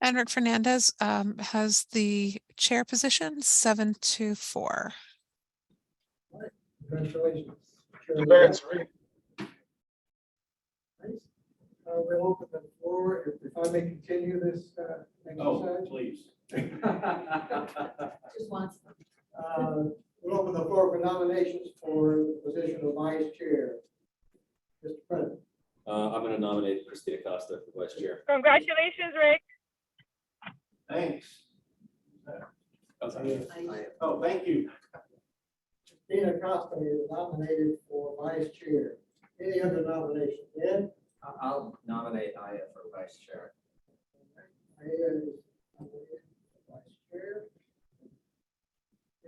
And Rick Fernandez has the chair position 7-4. Congratulations. Congrats, Rick. Nice. We'll open the floor, if I may continue this exercise. Please. Just once. We'll open the floor for nominations for the position of vice chair. Mr. President. I'm going to nominate Christina Costa for vice chair. Congratulations, Rick. Thanks. Oh, thank you. Christina Costa is nominated for vice chair. Any other nominations? Ed? I'll nominate Aya for vice chair. Aya is nominated for vice chair.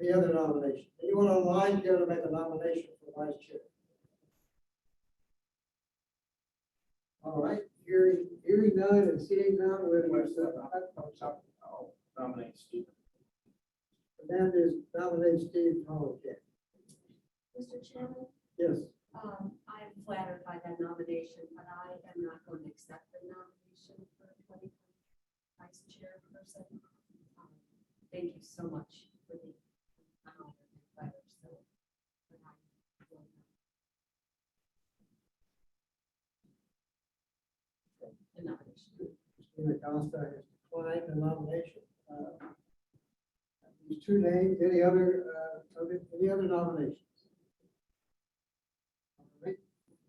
Any other nominations? Anyone online care to make a nomination for vice chair? All right, hearing none and seeing none, we're I'll nominate Stephen. Fernandez nominates Steve Holliday. Mr. Chairman, Yes. I am flattered by that nomination, but I am not going to accept the nomination for the vice chairperson. Thank you so much for the honor and flattered. So, but I will not. The nomination. Christina Costa has declined the nomination. These two names, any other nominations? All right.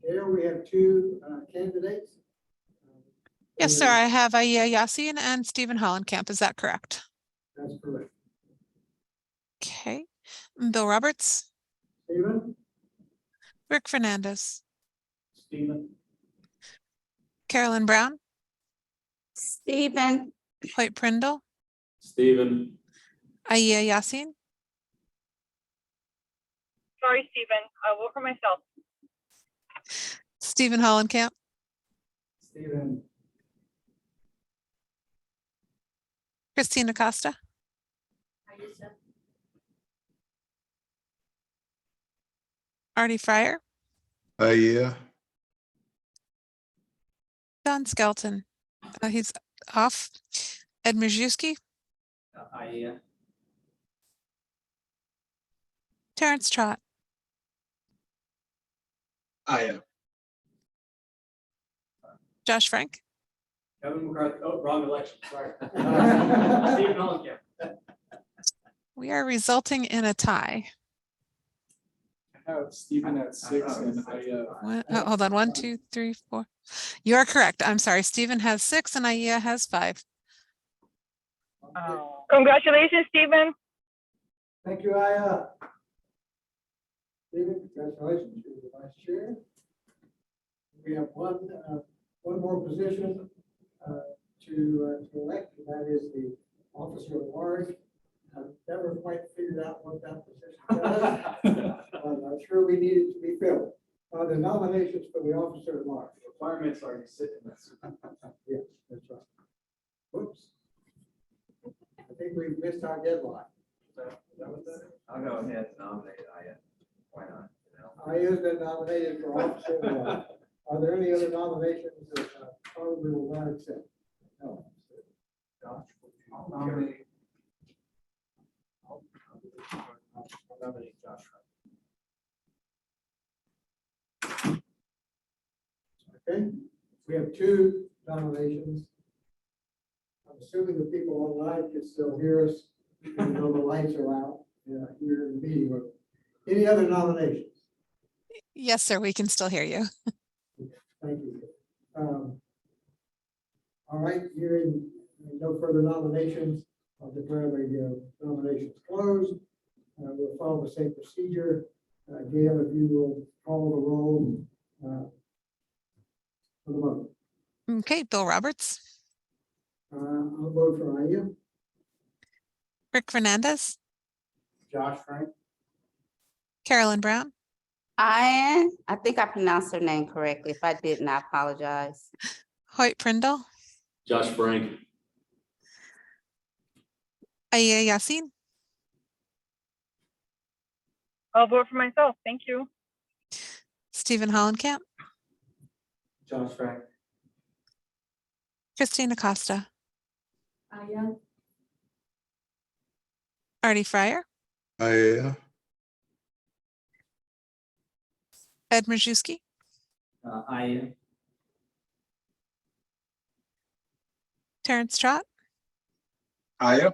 Here we have two candidates. Yes, sir. I have Aya Yassin and Stephen Hollenkamp. Is that correct? That's correct. Okay. Bill Roberts, Stephen? Rick Fernandez, Stephen. Carolyn Brown, Stephen. Hoyt Prindle, Stephen. Aya Yassin, Sorry, Stephen. I'll vote for myself. Stephen Hollenkamp, Stephen. Christina Costa, Ayesha. Artie Fryer, Yeah. Don Skelton. He's off. Ed Majewski, Aya. Terrence Trott, Aya. Josh Frank, Kevin McCarthy, oh, wrong election, sorry. Stephen Hollenkamp. we are resulting in a tie. I have Stephen at 6 and Hold on, 1, 2, 3, 4. You are correct. I'm sorry. Stephen has 6 and Aya has 5. Congratulations, Stephen. Thank you, Aya. Stephen, congratulations, you're the vice chair. We have one more position to elect, and that is the officer at large. I've never quite figured out what that position does. I'm sure we need it to be filled. The nominations for the officer at large. Requirements are you sit in this. Yeah, that's right. Whoops. I think we've missed our deadline. I'll go ahead and nominate Aya. Why not? Aya's been nominated for officer at large. Are there any other nominations that probably will not accept? No. Josh, I'll nominate. I'll nominate Josh. Okay, we have two nominations. I'm assuming the people online can still hear us, even though the lights are out here in the meeting room. Any other nominations? Yes, sir. We can still hear you. Thank you. All right, hearing no further nominations, I'll declare the nominations closed. We'll follow the same procedure. Gail, if you will call the roll for the vote. Okay, Bill Roberts, I'll vote for Aya. Rick Fernandez, Josh Frank. Carolyn Brown, I think I pronounced her name correctly. If I didn't, I apologize. Hoyt Prindle, Josh Frank. Aya Yassin, I'll vote for myself. Thank you. Stephen Hollenkamp, Josh Frank. Christina Costa, Aya. Artie Fryer, Yeah. Ed Majewski, I, Terrence Trott, Aya.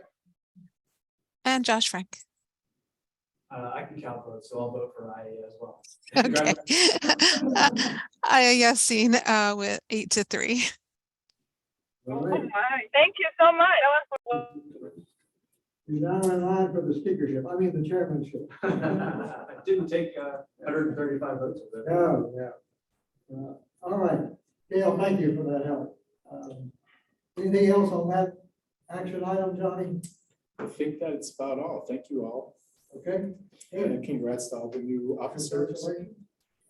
and Josh Frank. I can count votes, so I'll vote for IA as well. Okay. Aya Yassin with 8-3. All Oh right. my, thank you so much. You're now in line for the speakership, I mean, the chairmanship. I didn't take 135 votes. was it? Oh, yeah. All right, Gail, thank you for that help. Anything else on that action item, Johnny? I think that's about all. Thank you all. Okay. And congrats to all the new officers. Congratulations.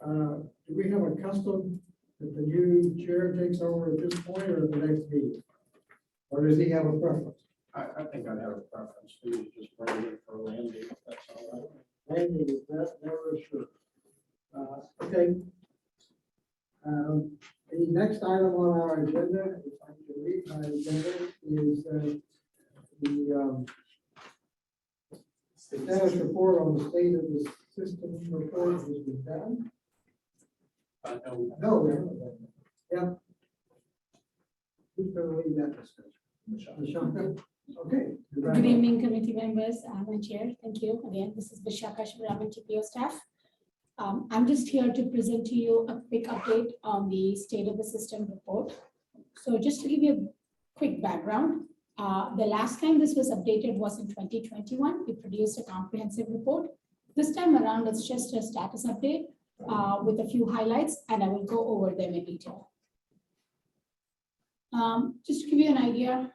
Do we have a custom that the new chair takes over at this point or at the next meeting? Or does he have a preference? I think I'd have a preference to just bring it in for Randy, if that's all Randy, is that never sure? Okay. The next item on our agenda, if I can read my agenda, is the status report on the state of the system report has been done. No, we haven't done that. Yeah. Who's going to lead that discussion? Michelle. Okay. Good evening, committee members. I'm the chair. Thank you. Again, this is Vishaka Shivaraman, TPO staff. I'm just here to present to you a quick update on the state of the system report. So just to give you a quick background, the last time this was updated was in 2021. We produced a comprehensive report. This time around, it's just a status update with a few highlights, and I will go over them in detail. Just to give you an idea,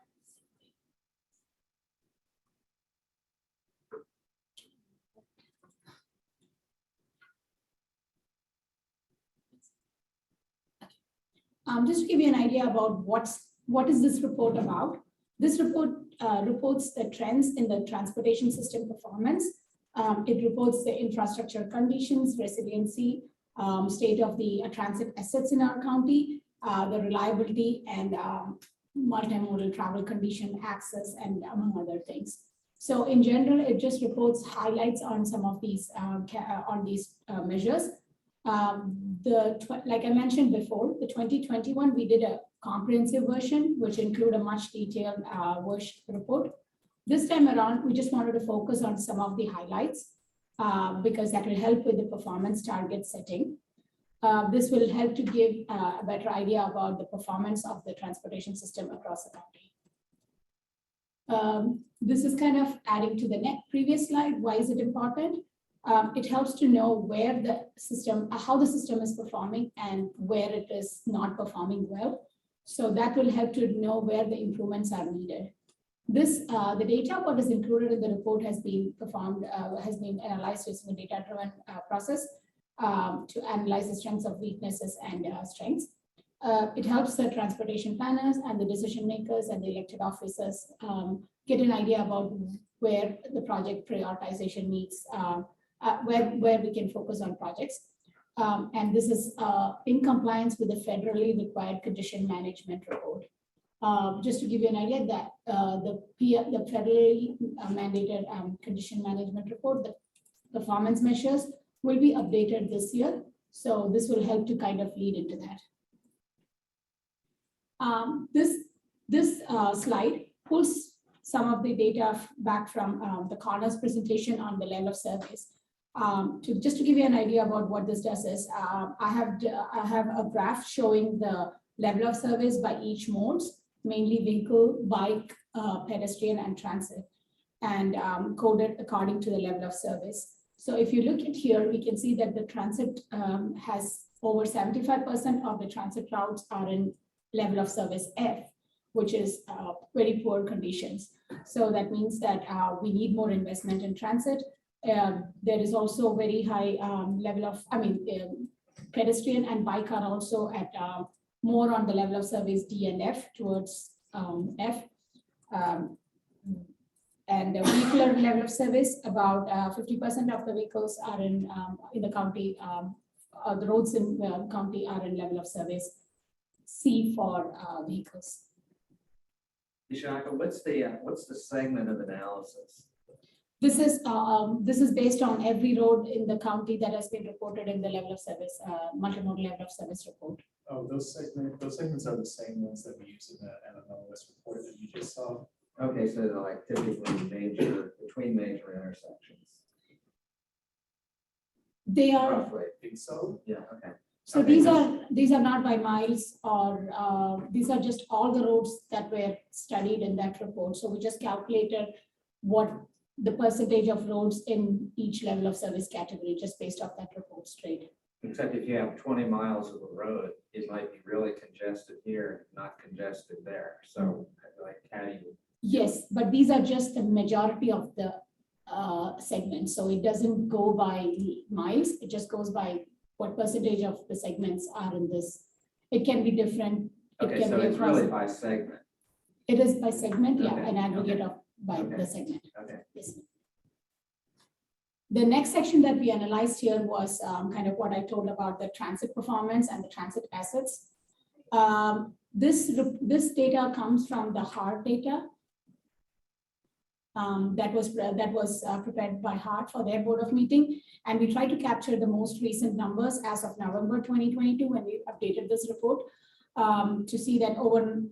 just to give you an idea about what is this report about. This report reports the trends in the transportation system performance. It reports the infrastructure conditions, resiliency, state of the transit assets in our county, the reliability and multimodal travel condition, access, and among other things. So in general, it just reports highlights on some of these measures. Like I mentioned before, the 2021, we did a comprehensive version, which include a much detailed version report. This time around, we just wanted to focus on some of the highlights because that will help with the performance target setting. This will help to give a better idea about the performance of the transportation system across the country. This is kind of adding to the previous slide. Why is it important? It helps to know where the system, how the system is performing and where it is not performing well. So that will help to know where the improvements are needed. The data, what is included in the report has been analyzed using a data-driven process to analyze the strengths of weaknesses and strengths. It helps the transportation planners and the decision makers and the elected officers get an idea about where the project prioritization needs, where we can focus on projects. And this is in compliance with the federally required condition management report. Just to give you an idea that the federally mandated condition management report, the performance measures will be updated this year. So this will help to kind of lead into that. This slide pulls some of the data back from the Connors presentation on the level of service. Just to give you an idea about what this does is, I have a graph showing the level of service by each modes, mainly vehicle, bike, pedestrian, and transit, and coded according to the level of service. So if you look at here, we can see that the transit has over 75% of the transit routes are in level of service F, which is very poor conditions. So that means that we need more investment in transit. There is also very high level of, pedestrian and bike are also at more on the level of service D and F towards F. And the vehicular level of service, about 50% of the vehicles are in the county, the roads in the county are in level of service C for vehicles. Vishaka, what's the segment of analysis? This is based on every road in the county that has been reported in the level of service, multimodal level of service report. Oh, those segments are the same ones that we use in the MMLS report that you just saw. Okay, so they're like typically between major intersections. They are, Roughly, I think so. Yeah, okay. so Okay, these are not by miles or these are just all the roads that were studied in that report. So we just calculated what the percentage of roads in each level of service category just based off that report straight. Except if you have 20 miles of a road, it might be really congested here, not congested there. So like how do you? Yes, but these are just the majority of the segments. So it doesn't go by miles, it just goes by what percentage of the segments are in this. It can be different. It Okay, can so be it's across. really by segment. It is by segment, yeah, Okay, an aggregate okay. of by Okay. the segment. Okay. Yes. The next section that we analyzed here was kind of what I told about the transit performance and the transit assets. This data comes from the hard data that was prepared by HART for their board of meeting. And we tried to capture the most recent numbers as of November 2022 when we updated this report to see that over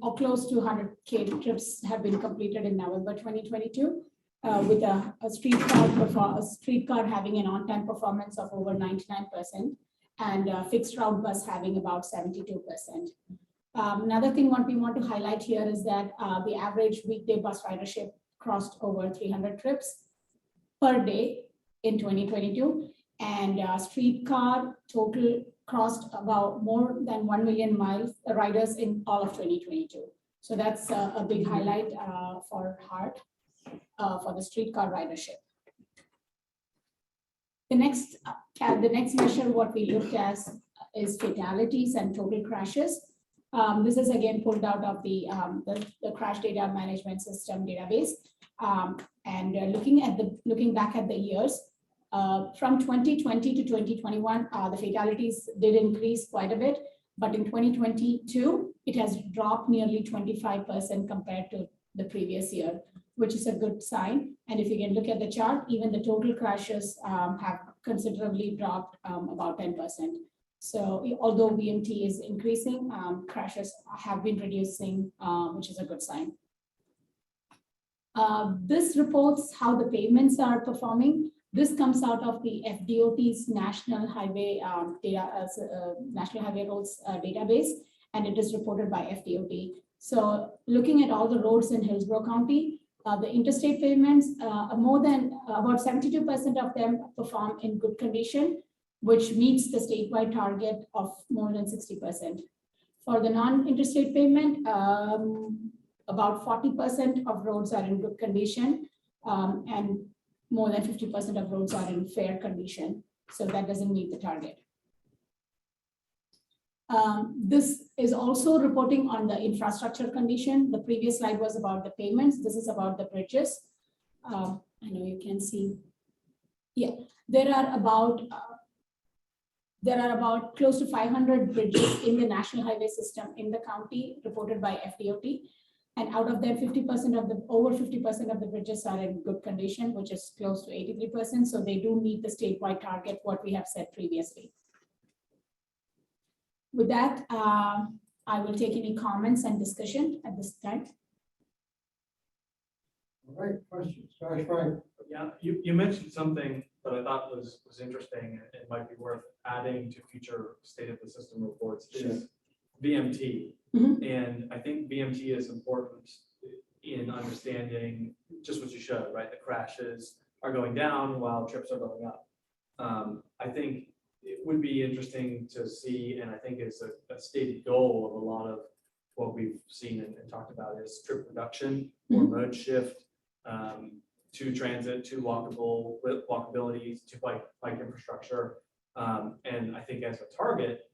or close to 100K trips have been completed in November 2022 with a streetcar having an on-time performance of over 99% and a fixed route bus having about 72%. Another thing what we want to highlight here is that the average weekday bus ridership crossed over 300 trips per day in 2022, and streetcar total crossed about more than 1 million riders in all of 2022. So that's a big highlight for HART for the streetcar ridership. The next measure what we looked at is fatalities and total crashes. This is again pulled out of the crash data management system database. And looking back at the years, from 2020 to 2021, the fatalities did increase quite a bit, but in 2022, it has dropped nearly 25% compared to the previous year, which is a good sign. And if you can look at the chart, even the total crashes have considerably dropped about 10%. So although VMT is increasing, crashes have been reducing, which is a good sign. This reports how the pavements are performing. This comes out of the FDOT's National Highway National Highway Roads database, and it is reported by FDOT. So looking at all the roads in Hillsborough County, the interstate pavements, more than about 72% of them perform in good condition, which meets the statewide target of more than 60%. For the non-interstate pavement, about 40% of roads are in good condition, and more than 50% of roads are in fair condition. So that doesn't meet the target. This is also reporting on the infrastructure condition. The previous slide was about the pavements. This is about the bridges. I know you can see. Yeah, there are about close to 500 bridges in the national highway system in the county reported by FDOT. And out of them, over 50% of the bridges are in good condition, which is close to 83%. So they do meet the statewide target, what we have said previously. With that, I will take any comments and discussion at this time. All right, questions, Josh, Frank? Yeah, you mentioned something that I thought was interesting and might be worth adding to future state of the system reports is VMT. Mm-hmm. And I think VMT is important in understanding just what you showed, right? The crashes are going down while trips are going up. I think it would be interesting to see, and I think it's a stated goal of a lot of what we've seen and talked about is trip reduction or mode shift to transit, to walkability, to bike infrastructure. And I think as a target,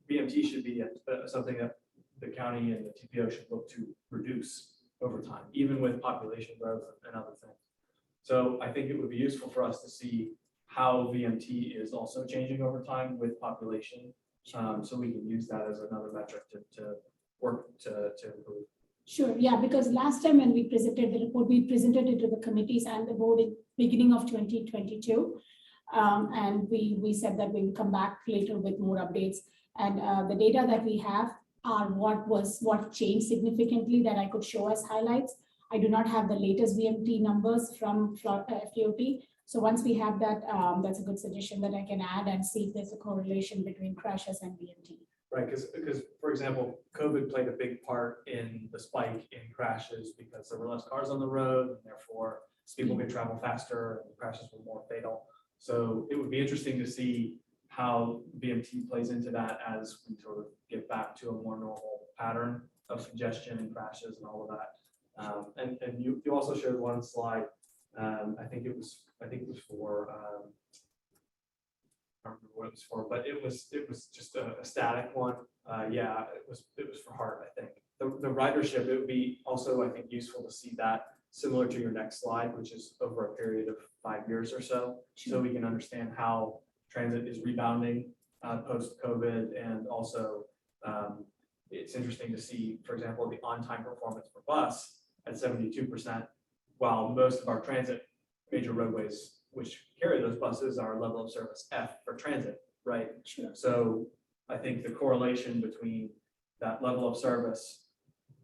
VMT should be something that the county and the TPO should look to reduce over time, even with population growth and other things. So I think it would be useful for us to see how VMT is also changing over time with population. So we can use that as another metric to work to improve. Sure, yeah, because last time when we presented the report, we presented it to the committees and the board in beginning of 2022. And we said that we will come back later with more updates. And the data that we have are what changed significantly that I could show as highlights. I do not have the latest VMT numbers from FDOT. So once we have that, that's a good suggestion that I can add and see if there's a correlation between crashes and VMT. Right, because for example, COVID played a big part in the spike in crashes because there were less cars on the road, and therefore people could travel faster and the crashes were more fatal. So it would be interesting to see how VMT plays into that as we sort of get back to a more normal pattern of congestion and crashes and all of that. And you also showed one slide. I think it was for. I don't remember what it was for, but it was just a static one. Yeah, it was for heart, I think. The ridership, it would be also, I think, useful to see that similar to your next slide, which is over a period of 5 years or so. Sure. So we can understand how transit is rebounding post-COVID. And also it's interesting to see, for example, the on-time performance for bus at 72%, while most of our transit major roadways which carry those buses are level of service F for transit, right? Sure. So I think the correlation between that level of service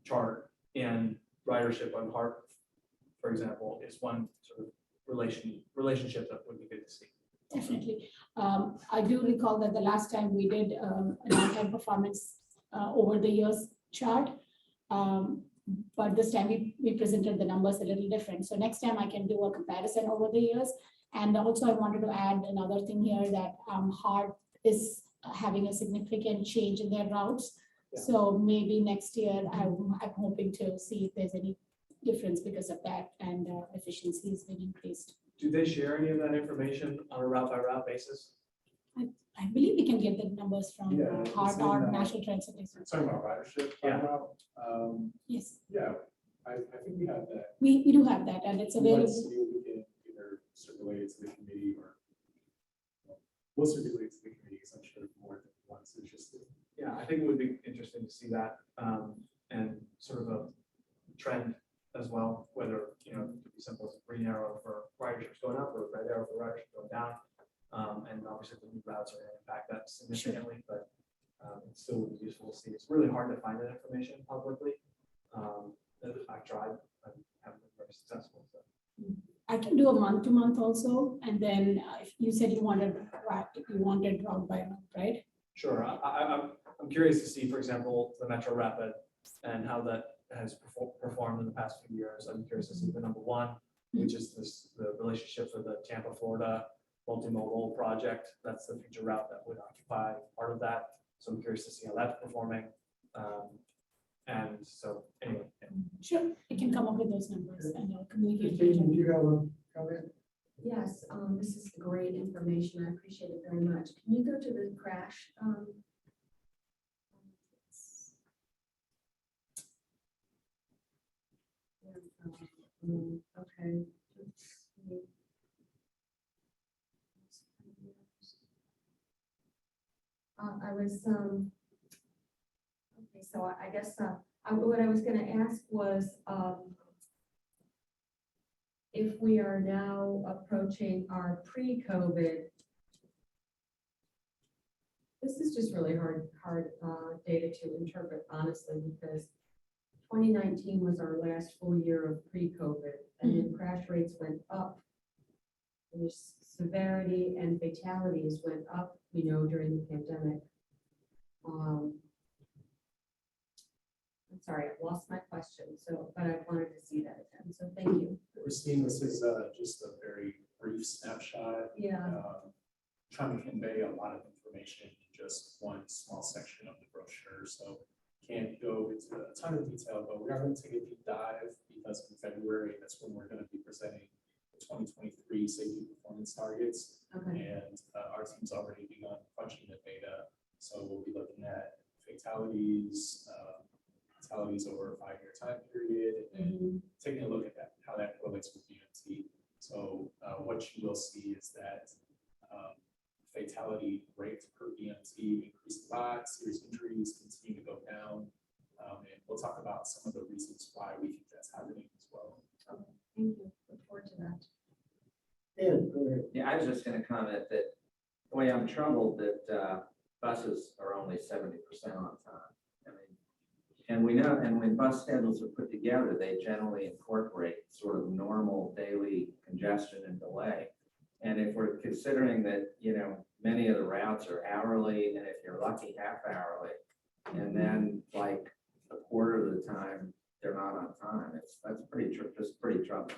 chart and ridership on heart, for example, is one sort of relationship that would be good to see. Definitely. I do recall that the last time we did an on-time performance over the years chart, but this time we presented the numbers a little different. So next time I can do a comparison over the years. And also I wanted to add another thing here that HART is having a significant change in their routes. Yeah. So maybe next year I'm hoping to see if there's any difference because of that, and efficiency has been increased. Do they share any of that information on a route by route basis? I believe we can get the numbers from HART or National Transit. Talking about ridership. Yeah. Yes. Yeah, I think we have that. We do have that, and it's available. Let's see if we can either circulate it to the committee or we'll circulate it to the committee because I'm sure more than one's interested. Yeah, I think it would be interesting to see that and sort of a trend as well, whether, it could be simple as a green arrow for riderships going up or a red arrow for ridership going down. And obviously the new routes are going to impact that significantly, but it still would be useful to see. It's really hard to find that information publicly. I've tried, I haven't been very successful. So. I can do a month to month also, and then if you said you wanted route by route, right? Sure. I'm curious to see, for example, the Metro Rapid and how that has performed in the past few years. I'm curious to see the number one, which is the relationship for the Tampa, Florida Multimodal project. That's the future route that would occupy part of that. So I'm curious to see how that's performing. And so anyway. Yeah. Sure, I can come up with those numbers and I'll communicate. Jason, do you have a comment? Yes, this is great information. I appreciate it very much. Can you go to the crash? Okay. I was okay. So I guess what I was going to ask was if we are now approaching our pre-COVID. This is just really hard data to interpret, honestly, because 2019 was our last full year of pre-COVID, and then crash rates went up. And severity and fatalities went up, during the pandemic. I'm sorry, I've lost my question. So, but I wanted to see that again. So, thank you. We're seeing this as just a very brief snapshot. Yeah. Trying to convey a lot of information in just one small section of the brochure. So can't go into a ton of detail, but we are going to take a deep dive because in February, that's when we're going to be presenting the 2023 safety performance targets. Okay. And our team's already begun crunching the data. So we'll be looking at fatalities, fatalities over a 5-year time period, and taking a look at that, how that correlates with BMT. So what you will see is that fatality rate per BMT increased a lot, serious injuries continue to go down, and we'll talk about some of the reasons I was just gonna comment that, boy, I'm troubled that buses are only 70% on time. I mean, and we know, and when bus schedules are put together, they generally incorporate sort of normal daily congestion and delay. And if we're considering that, you know, many of the routes are hourly, and if you're lucky, half hourly, and then like a quarter of the time they're not on time, that's pretty troubling.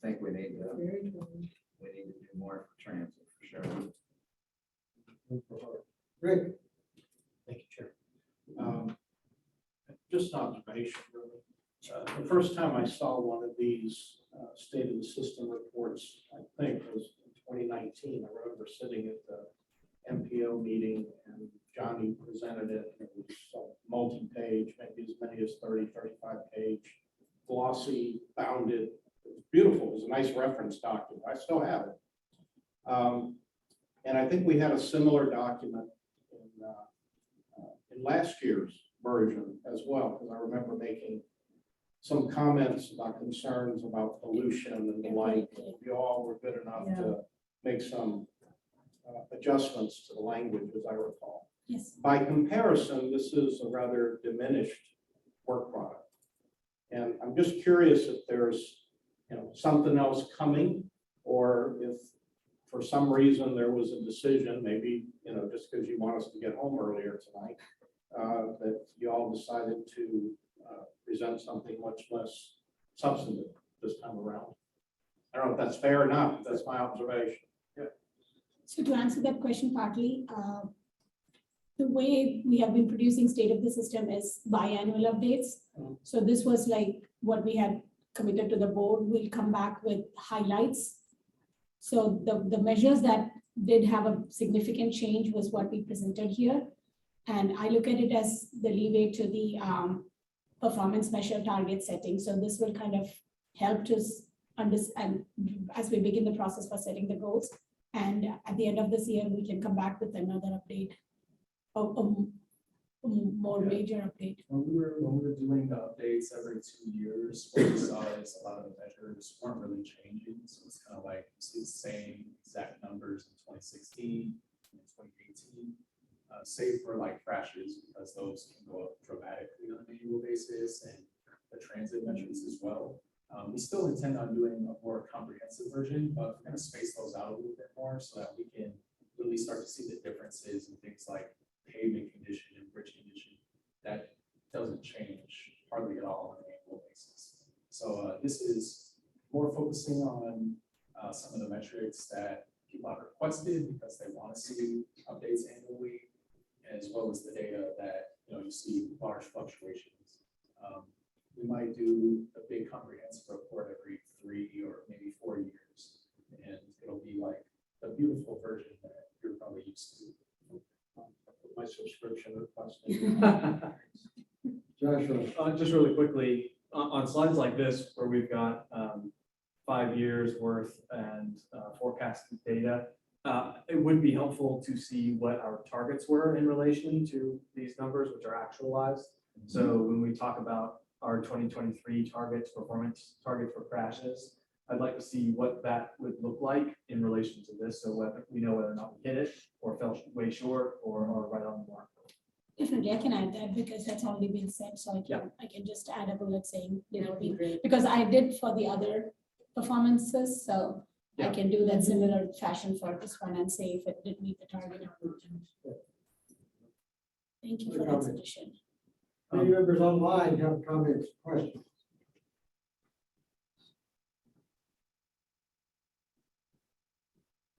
I think we need to do more for transit for sure. Rick? Thank you, Chair. Just an observation, really. The first time I saw one of these state of the system reports, I think was in 2019. I remember sitting at the MPO meeting and Johnny presented it. It was multi-page, maybe as many as 30, 35 page, glossy, bounded. It was beautiful. It was a nice reference document. I still have it. And I think we had a similar document in last year's version as well, because I remember making some comments about concerns about pollution and the like. You all were good enough to make some adjustments to the language, as I recall. Yes. By comparison, this is a rather diminished work product. And I'm just curious if there's, you know, something else coming, or if for some reason there was a decision, maybe, you know, just because you want us to get home earlier tonight, that you all decided to present something much less substantive this time around. I don't know if that's fair or not, but that's my observation. Yeah. So to answer that question partly, the way we have been producing state of the system is biannual updates. So this was like what we had committed to the board. We'll come back with highlights. So the measures that did have a significant change was what we presented here. And I look at it as the leeway to the performance measure target setting. So this will kind of help to understand as we begin the process for setting the goals. And at the end of this year, we can come back with another update, a more major update. When we were doing the updates every 2 years, what we saw is a lot of the measures weren't really changing. So it's kind of like you see the same exact numbers in 2016 and 2018. Save for like crashes, because those can go up dramatically on an annual basis, and the transit metrics as well. We still intend on doing a more comprehensive version, but we're going to space those out a little bit more so that we can really start to see the differences in things like pavement condition and bridge condition. That doesn't change hardly at all on an annual basis. So this is more focusing on some of the metrics that people have requested because they want to see updates annually, as well as the data that you see large fluctuations. We might do a big comprehensive report every 3 or maybe 4 years, and it'll be like a beautiful version that you're probably used to. My subscription request. Joshua. Just really quickly, on slides like this, where we've got 5 years worth and forecasted data, it would be helpful to see what our targets were in relation to these numbers, which are actualized. So when we talk about our 2023 targets, performance target for crashes, I'd like to see what that would look like in relation to this, so whether we know whether or not we hit it, or fell way short, or right on the mark. Definitely, I can add that because that's already been said, so I can just add a bullet saying, because I did for the other performances, so I can do that similar fashion for this one and say if it did meet the target or not. Thank you for that suggestion. Any members online have comments, questions?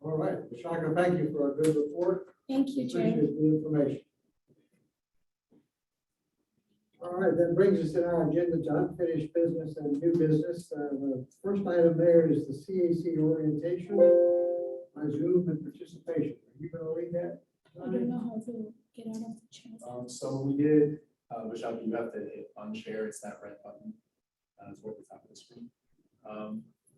All right, Shaka, thank you for a good report. Thank you, Chair. Appreciate the information. All right, that brings us in our agenda to unfinished business and new business. The first item there is the CAC orientation by Zoom and participation. Are you going to read that? I don't know how to get out of the chat. So we did, Vishal, you have to hit unshare. It's that red button. Toward the top of the screen.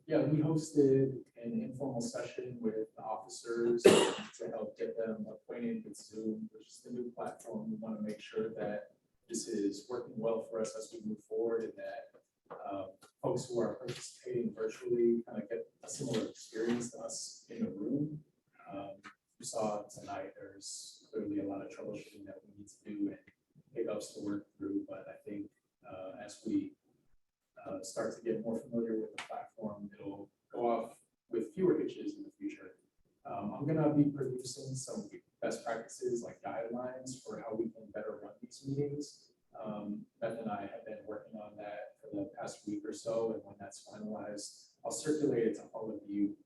Yeah, we hosted an informal session with the officers to help get them acquainted with Zoom, which is the new platform. We want to make sure that this is working well for us as we move forward, and that folks who are participating virtually kind of get a similar experience to us in the room. You saw tonight, there's clearly a lot of troubleshooting that we need to do and hiccups to work through, but I think as we start to get more familiar with the platform, it'll go off with fewer hitches in the future. I'm gonna be producing some best practices like guidelines for how we can better run these meetings. Beth and I have been working on that for the past week or so, and when that's finalized, I'll circulate it to all of you.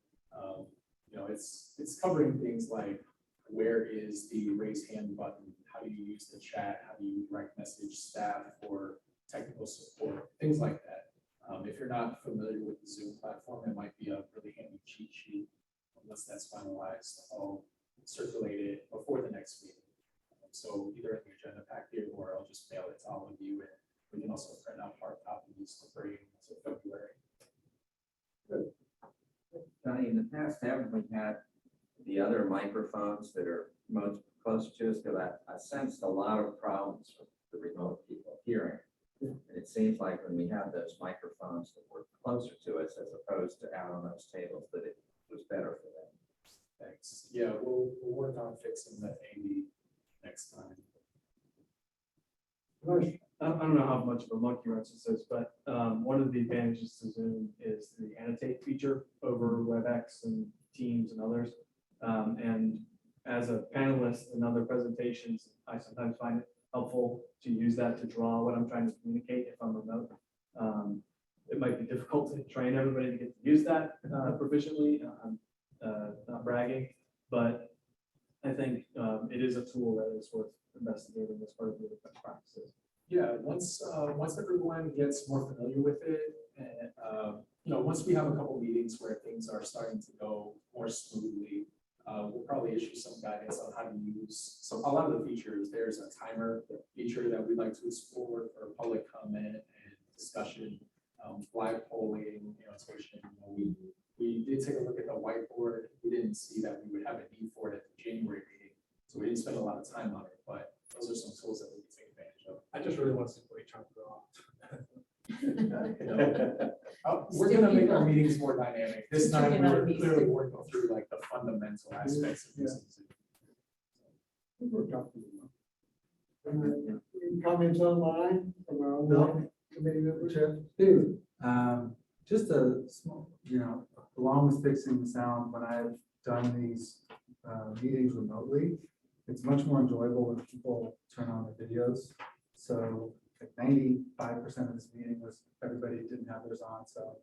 You know, it's covering things like where is the raise hand button? How do you use the chat? How do you direct message staff for technical support? Things like that. If you're not familiar with the Zoom platform, it might be a really handy cheat sheet. Once that's finalized, I'll circulate it before the next meeting. So either in the agenda packet or I'll just mail it to all of you, and we can also print out hard copies to bring to February. Good. Johnny, in the past, haven't we had the other microphones that are most close to us? Because I sensed a lot of problems with the remote people hearing. And it seems like when we have those microphones that were closer to us as opposed to out on those tables, that it was better for them. Thanks. Yeah, we'll work on fixing the AV next time. I don't know how much of a monkey wrench this is, but one of the advantages to Zoom is the annotate feature over WebEx and Teams and others. And as a panelist in other presentations, I sometimes find it helpful to use that to draw what I'm trying to communicate if I'm remote. It might be difficult to train everybody to get to use that proficiently. I'm not bragging, but I think it is a tool that is worth investigating as part of the best practices. Yeah, once everyone gets more familiar with it, and you know, once we have a couple meetings where things are starting to go more smoothly, we'll probably issue some guidance on how to use. So a lot of the features, there's a timer feature that we'd like to explore for public comment and discussion, live polling, annotation. We did take a look at the whiteboard. We didn't see that we would have a need for it at the January meeting, so we didn't spend a lot of time on it. But those are some tools that we can take advantage of. I just really want to see what you're trying to draw. We're gonna make our meetings more dynamic. This time we're clearly working through like the fundamental aspects of this. Any comments online from our online committee members? Steve? Just a small, along with fixing the sound, when I've done these meetings remotely, it's much more enjoyable when people turn on the videos. So like 95% of this meeting was everybody didn't have theirs on. So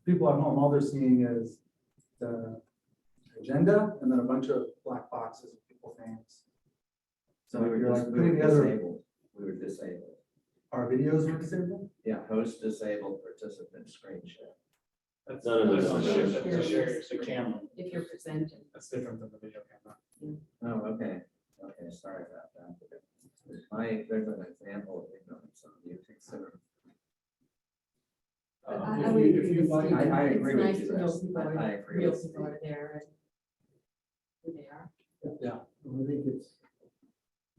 people at home, all they're seeing is the agenda and then a bunch of black boxes of people's names. So we you're were like putting together. disabled. We were disabled. Our videos were disabled? Yeah, host disabled, participant screen share. That's None of those on there. It's a camera. If you're presenting. That's different than the video camera. Oh, okay. Okay, sorry about that. There's an example of ignorance on YouTube. So I would agree with Steve. I agree with It's you. nice to know guys. people I are, agree real with people Steve. are there and who they are. Yeah, I think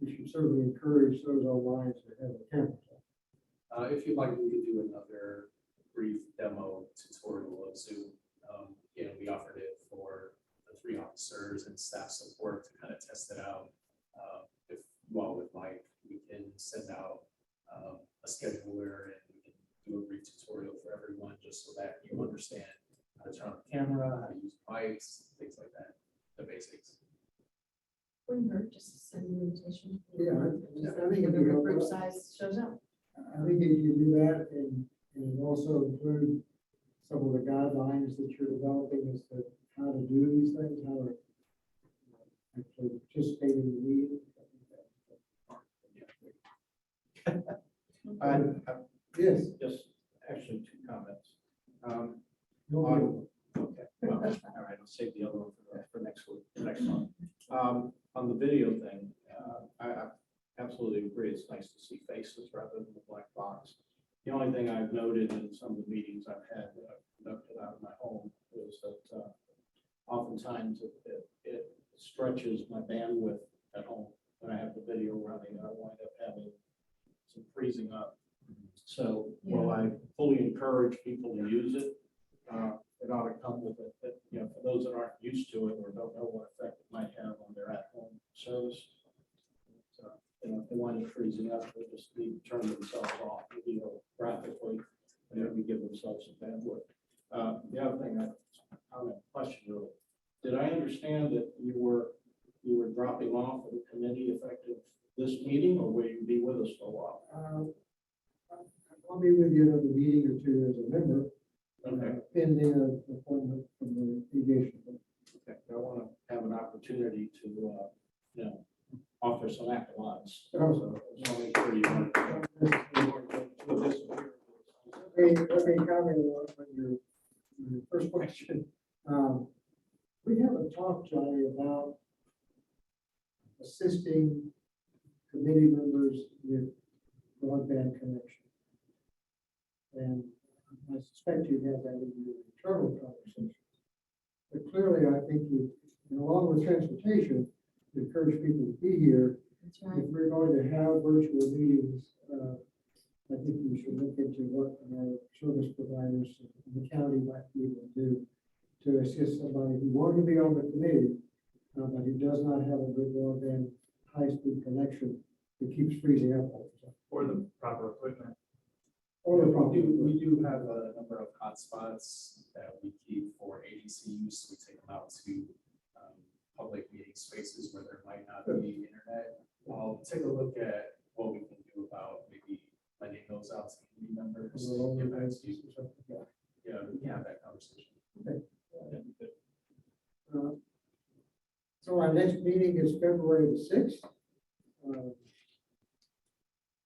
we should certainly encourage those online to have a camera. If you'd like, we could do another brief demo tutorial of Zoom. We offered it for the 3 officers and staff support to kind of test it out. If you all would like, we can send out a scheduler and we can do a brief tutorial for everyone just so that you understand how to turn on the camera, how to use mics, things like that, the basics. Wouldn't hurt just to send an invitation. Yeah, I think it'd be Whatever group helpful. size shows up. I think if you do that and also include some of the guidelines that you're developing as to how to do these things, how to actually participate in the meeting. Yes. Just actually 2 comments. Okay. Well, all right, I'll save the other one for next week, next month. On the video thing, I absolutely agree. It's nice to see faces rather than the black box. The only thing I've noted in some of the meetings I've had that I've conducted out of my home is that oftentimes it stretches my bandwidth at home when I have the video running. I wind up having some freezing up. So while I fully encourage people to use it, it ought to come with it, that, you know, for those that aren't used to it or don't know what effect it might have on their at-home service. You know, if they wind up freezing up, they just need to turn themselves off, you know, graphically, and then we give themselves some bandwidth. The other thing, question really, did I understand that you were dropping off of the committee effective this meeting, or will you be with us for a while? I'll be with you at the meeting or two as a member. Okay. Pending an appointment from the aviation. Okay, I want to have an opportunity to, you know, offer some accolades. Oh. So I'll make sure you want to. Let me comment on your first question. We haven't talked, Johnny, about assisting committee members with broadband connection. And I suspect you have that in your internal conversation. But clearly, I think you, and along with transportation, to encourage people to be here. That's right. If we're going to have virtual meetings, I think we should look into what our service providers in the county might be able to do to assist somebody who wanted to be on the committee, but who does not have a good broadband, high-speed connection, who keeps freezing up all the time. Or the proper equipment. Or the proper We do have a number of hotspots that we keep for agency use. We take them out to public meeting spaces where there might not be internet. I'll take a look at what we can do about maybe lending those out to community members. Yeah, we can have that conversation. Okay. So our next meeting is February the 6th.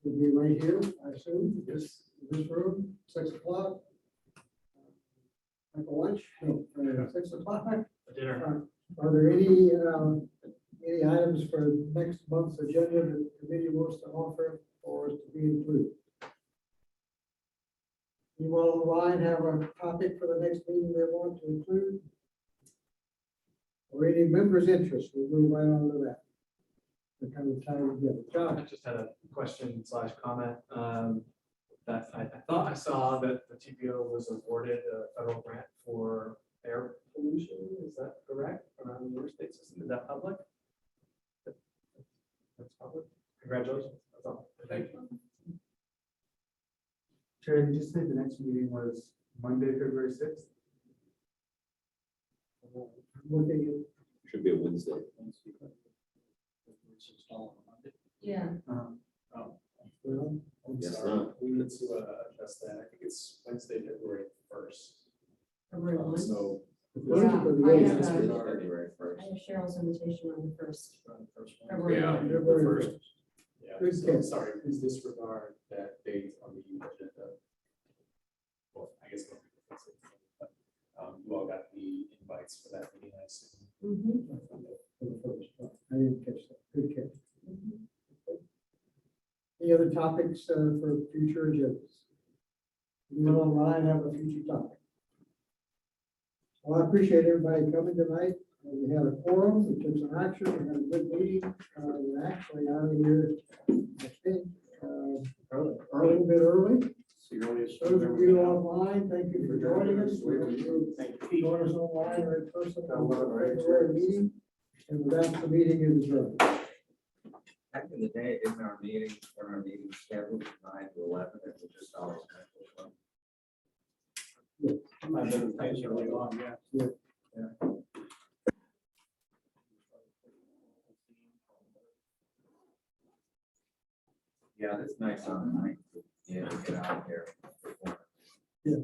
We'll be right here, I assume, in this room, 6 o'clock. Like a lunch, no, 6 o'clock. Dinner. Are there any items for next month's agenda that the committee wants to offer or is to be included? You all online have a topic for the next meeting they want to include? Or any members' interest, we'll move right on to that. The kind of time together. I John, just had a question / comment. That I thought I saw that the TPO was awarded a federal grant for air pollution. Is that correct? Around the interstate system? Is that public? That's public. Congratulations. That's all. Thank you. Chair, did you say the next meeting was Monday, February 6th? looking Should be a Wednesday. Yeah. I'm Yes, sorry. no. We need to adjust that. I think it's Wednesday, February 1st. February 1. So. Yeah, I have, February 1st. I have Cheryl's invitation on the 1st. Yeah, February the 1. first. Yeah, Good so, catch. sorry, please disregard that date on the agenda. Well, I guess. But, you all got the invites for that meeting, I assume. I didn't catch that. Good catch. Any other topics for future agendas? You online have a future topic? Well, I appreciate everybody coming tonight. We had a quorum, we took some action, we had a good meeting. We're actually out of here, I think, a little bit early. Those of you online, thank you for joining us. Thank you. Join us online or in person on the February meeting. And with that, the meeting is adjourned. Back in the day, in our meeting scheduled 9 to 11, it was just always. I've been patiently on, yeah. Yeah, it's nice on the night. Yeah, get out of here. Yeah.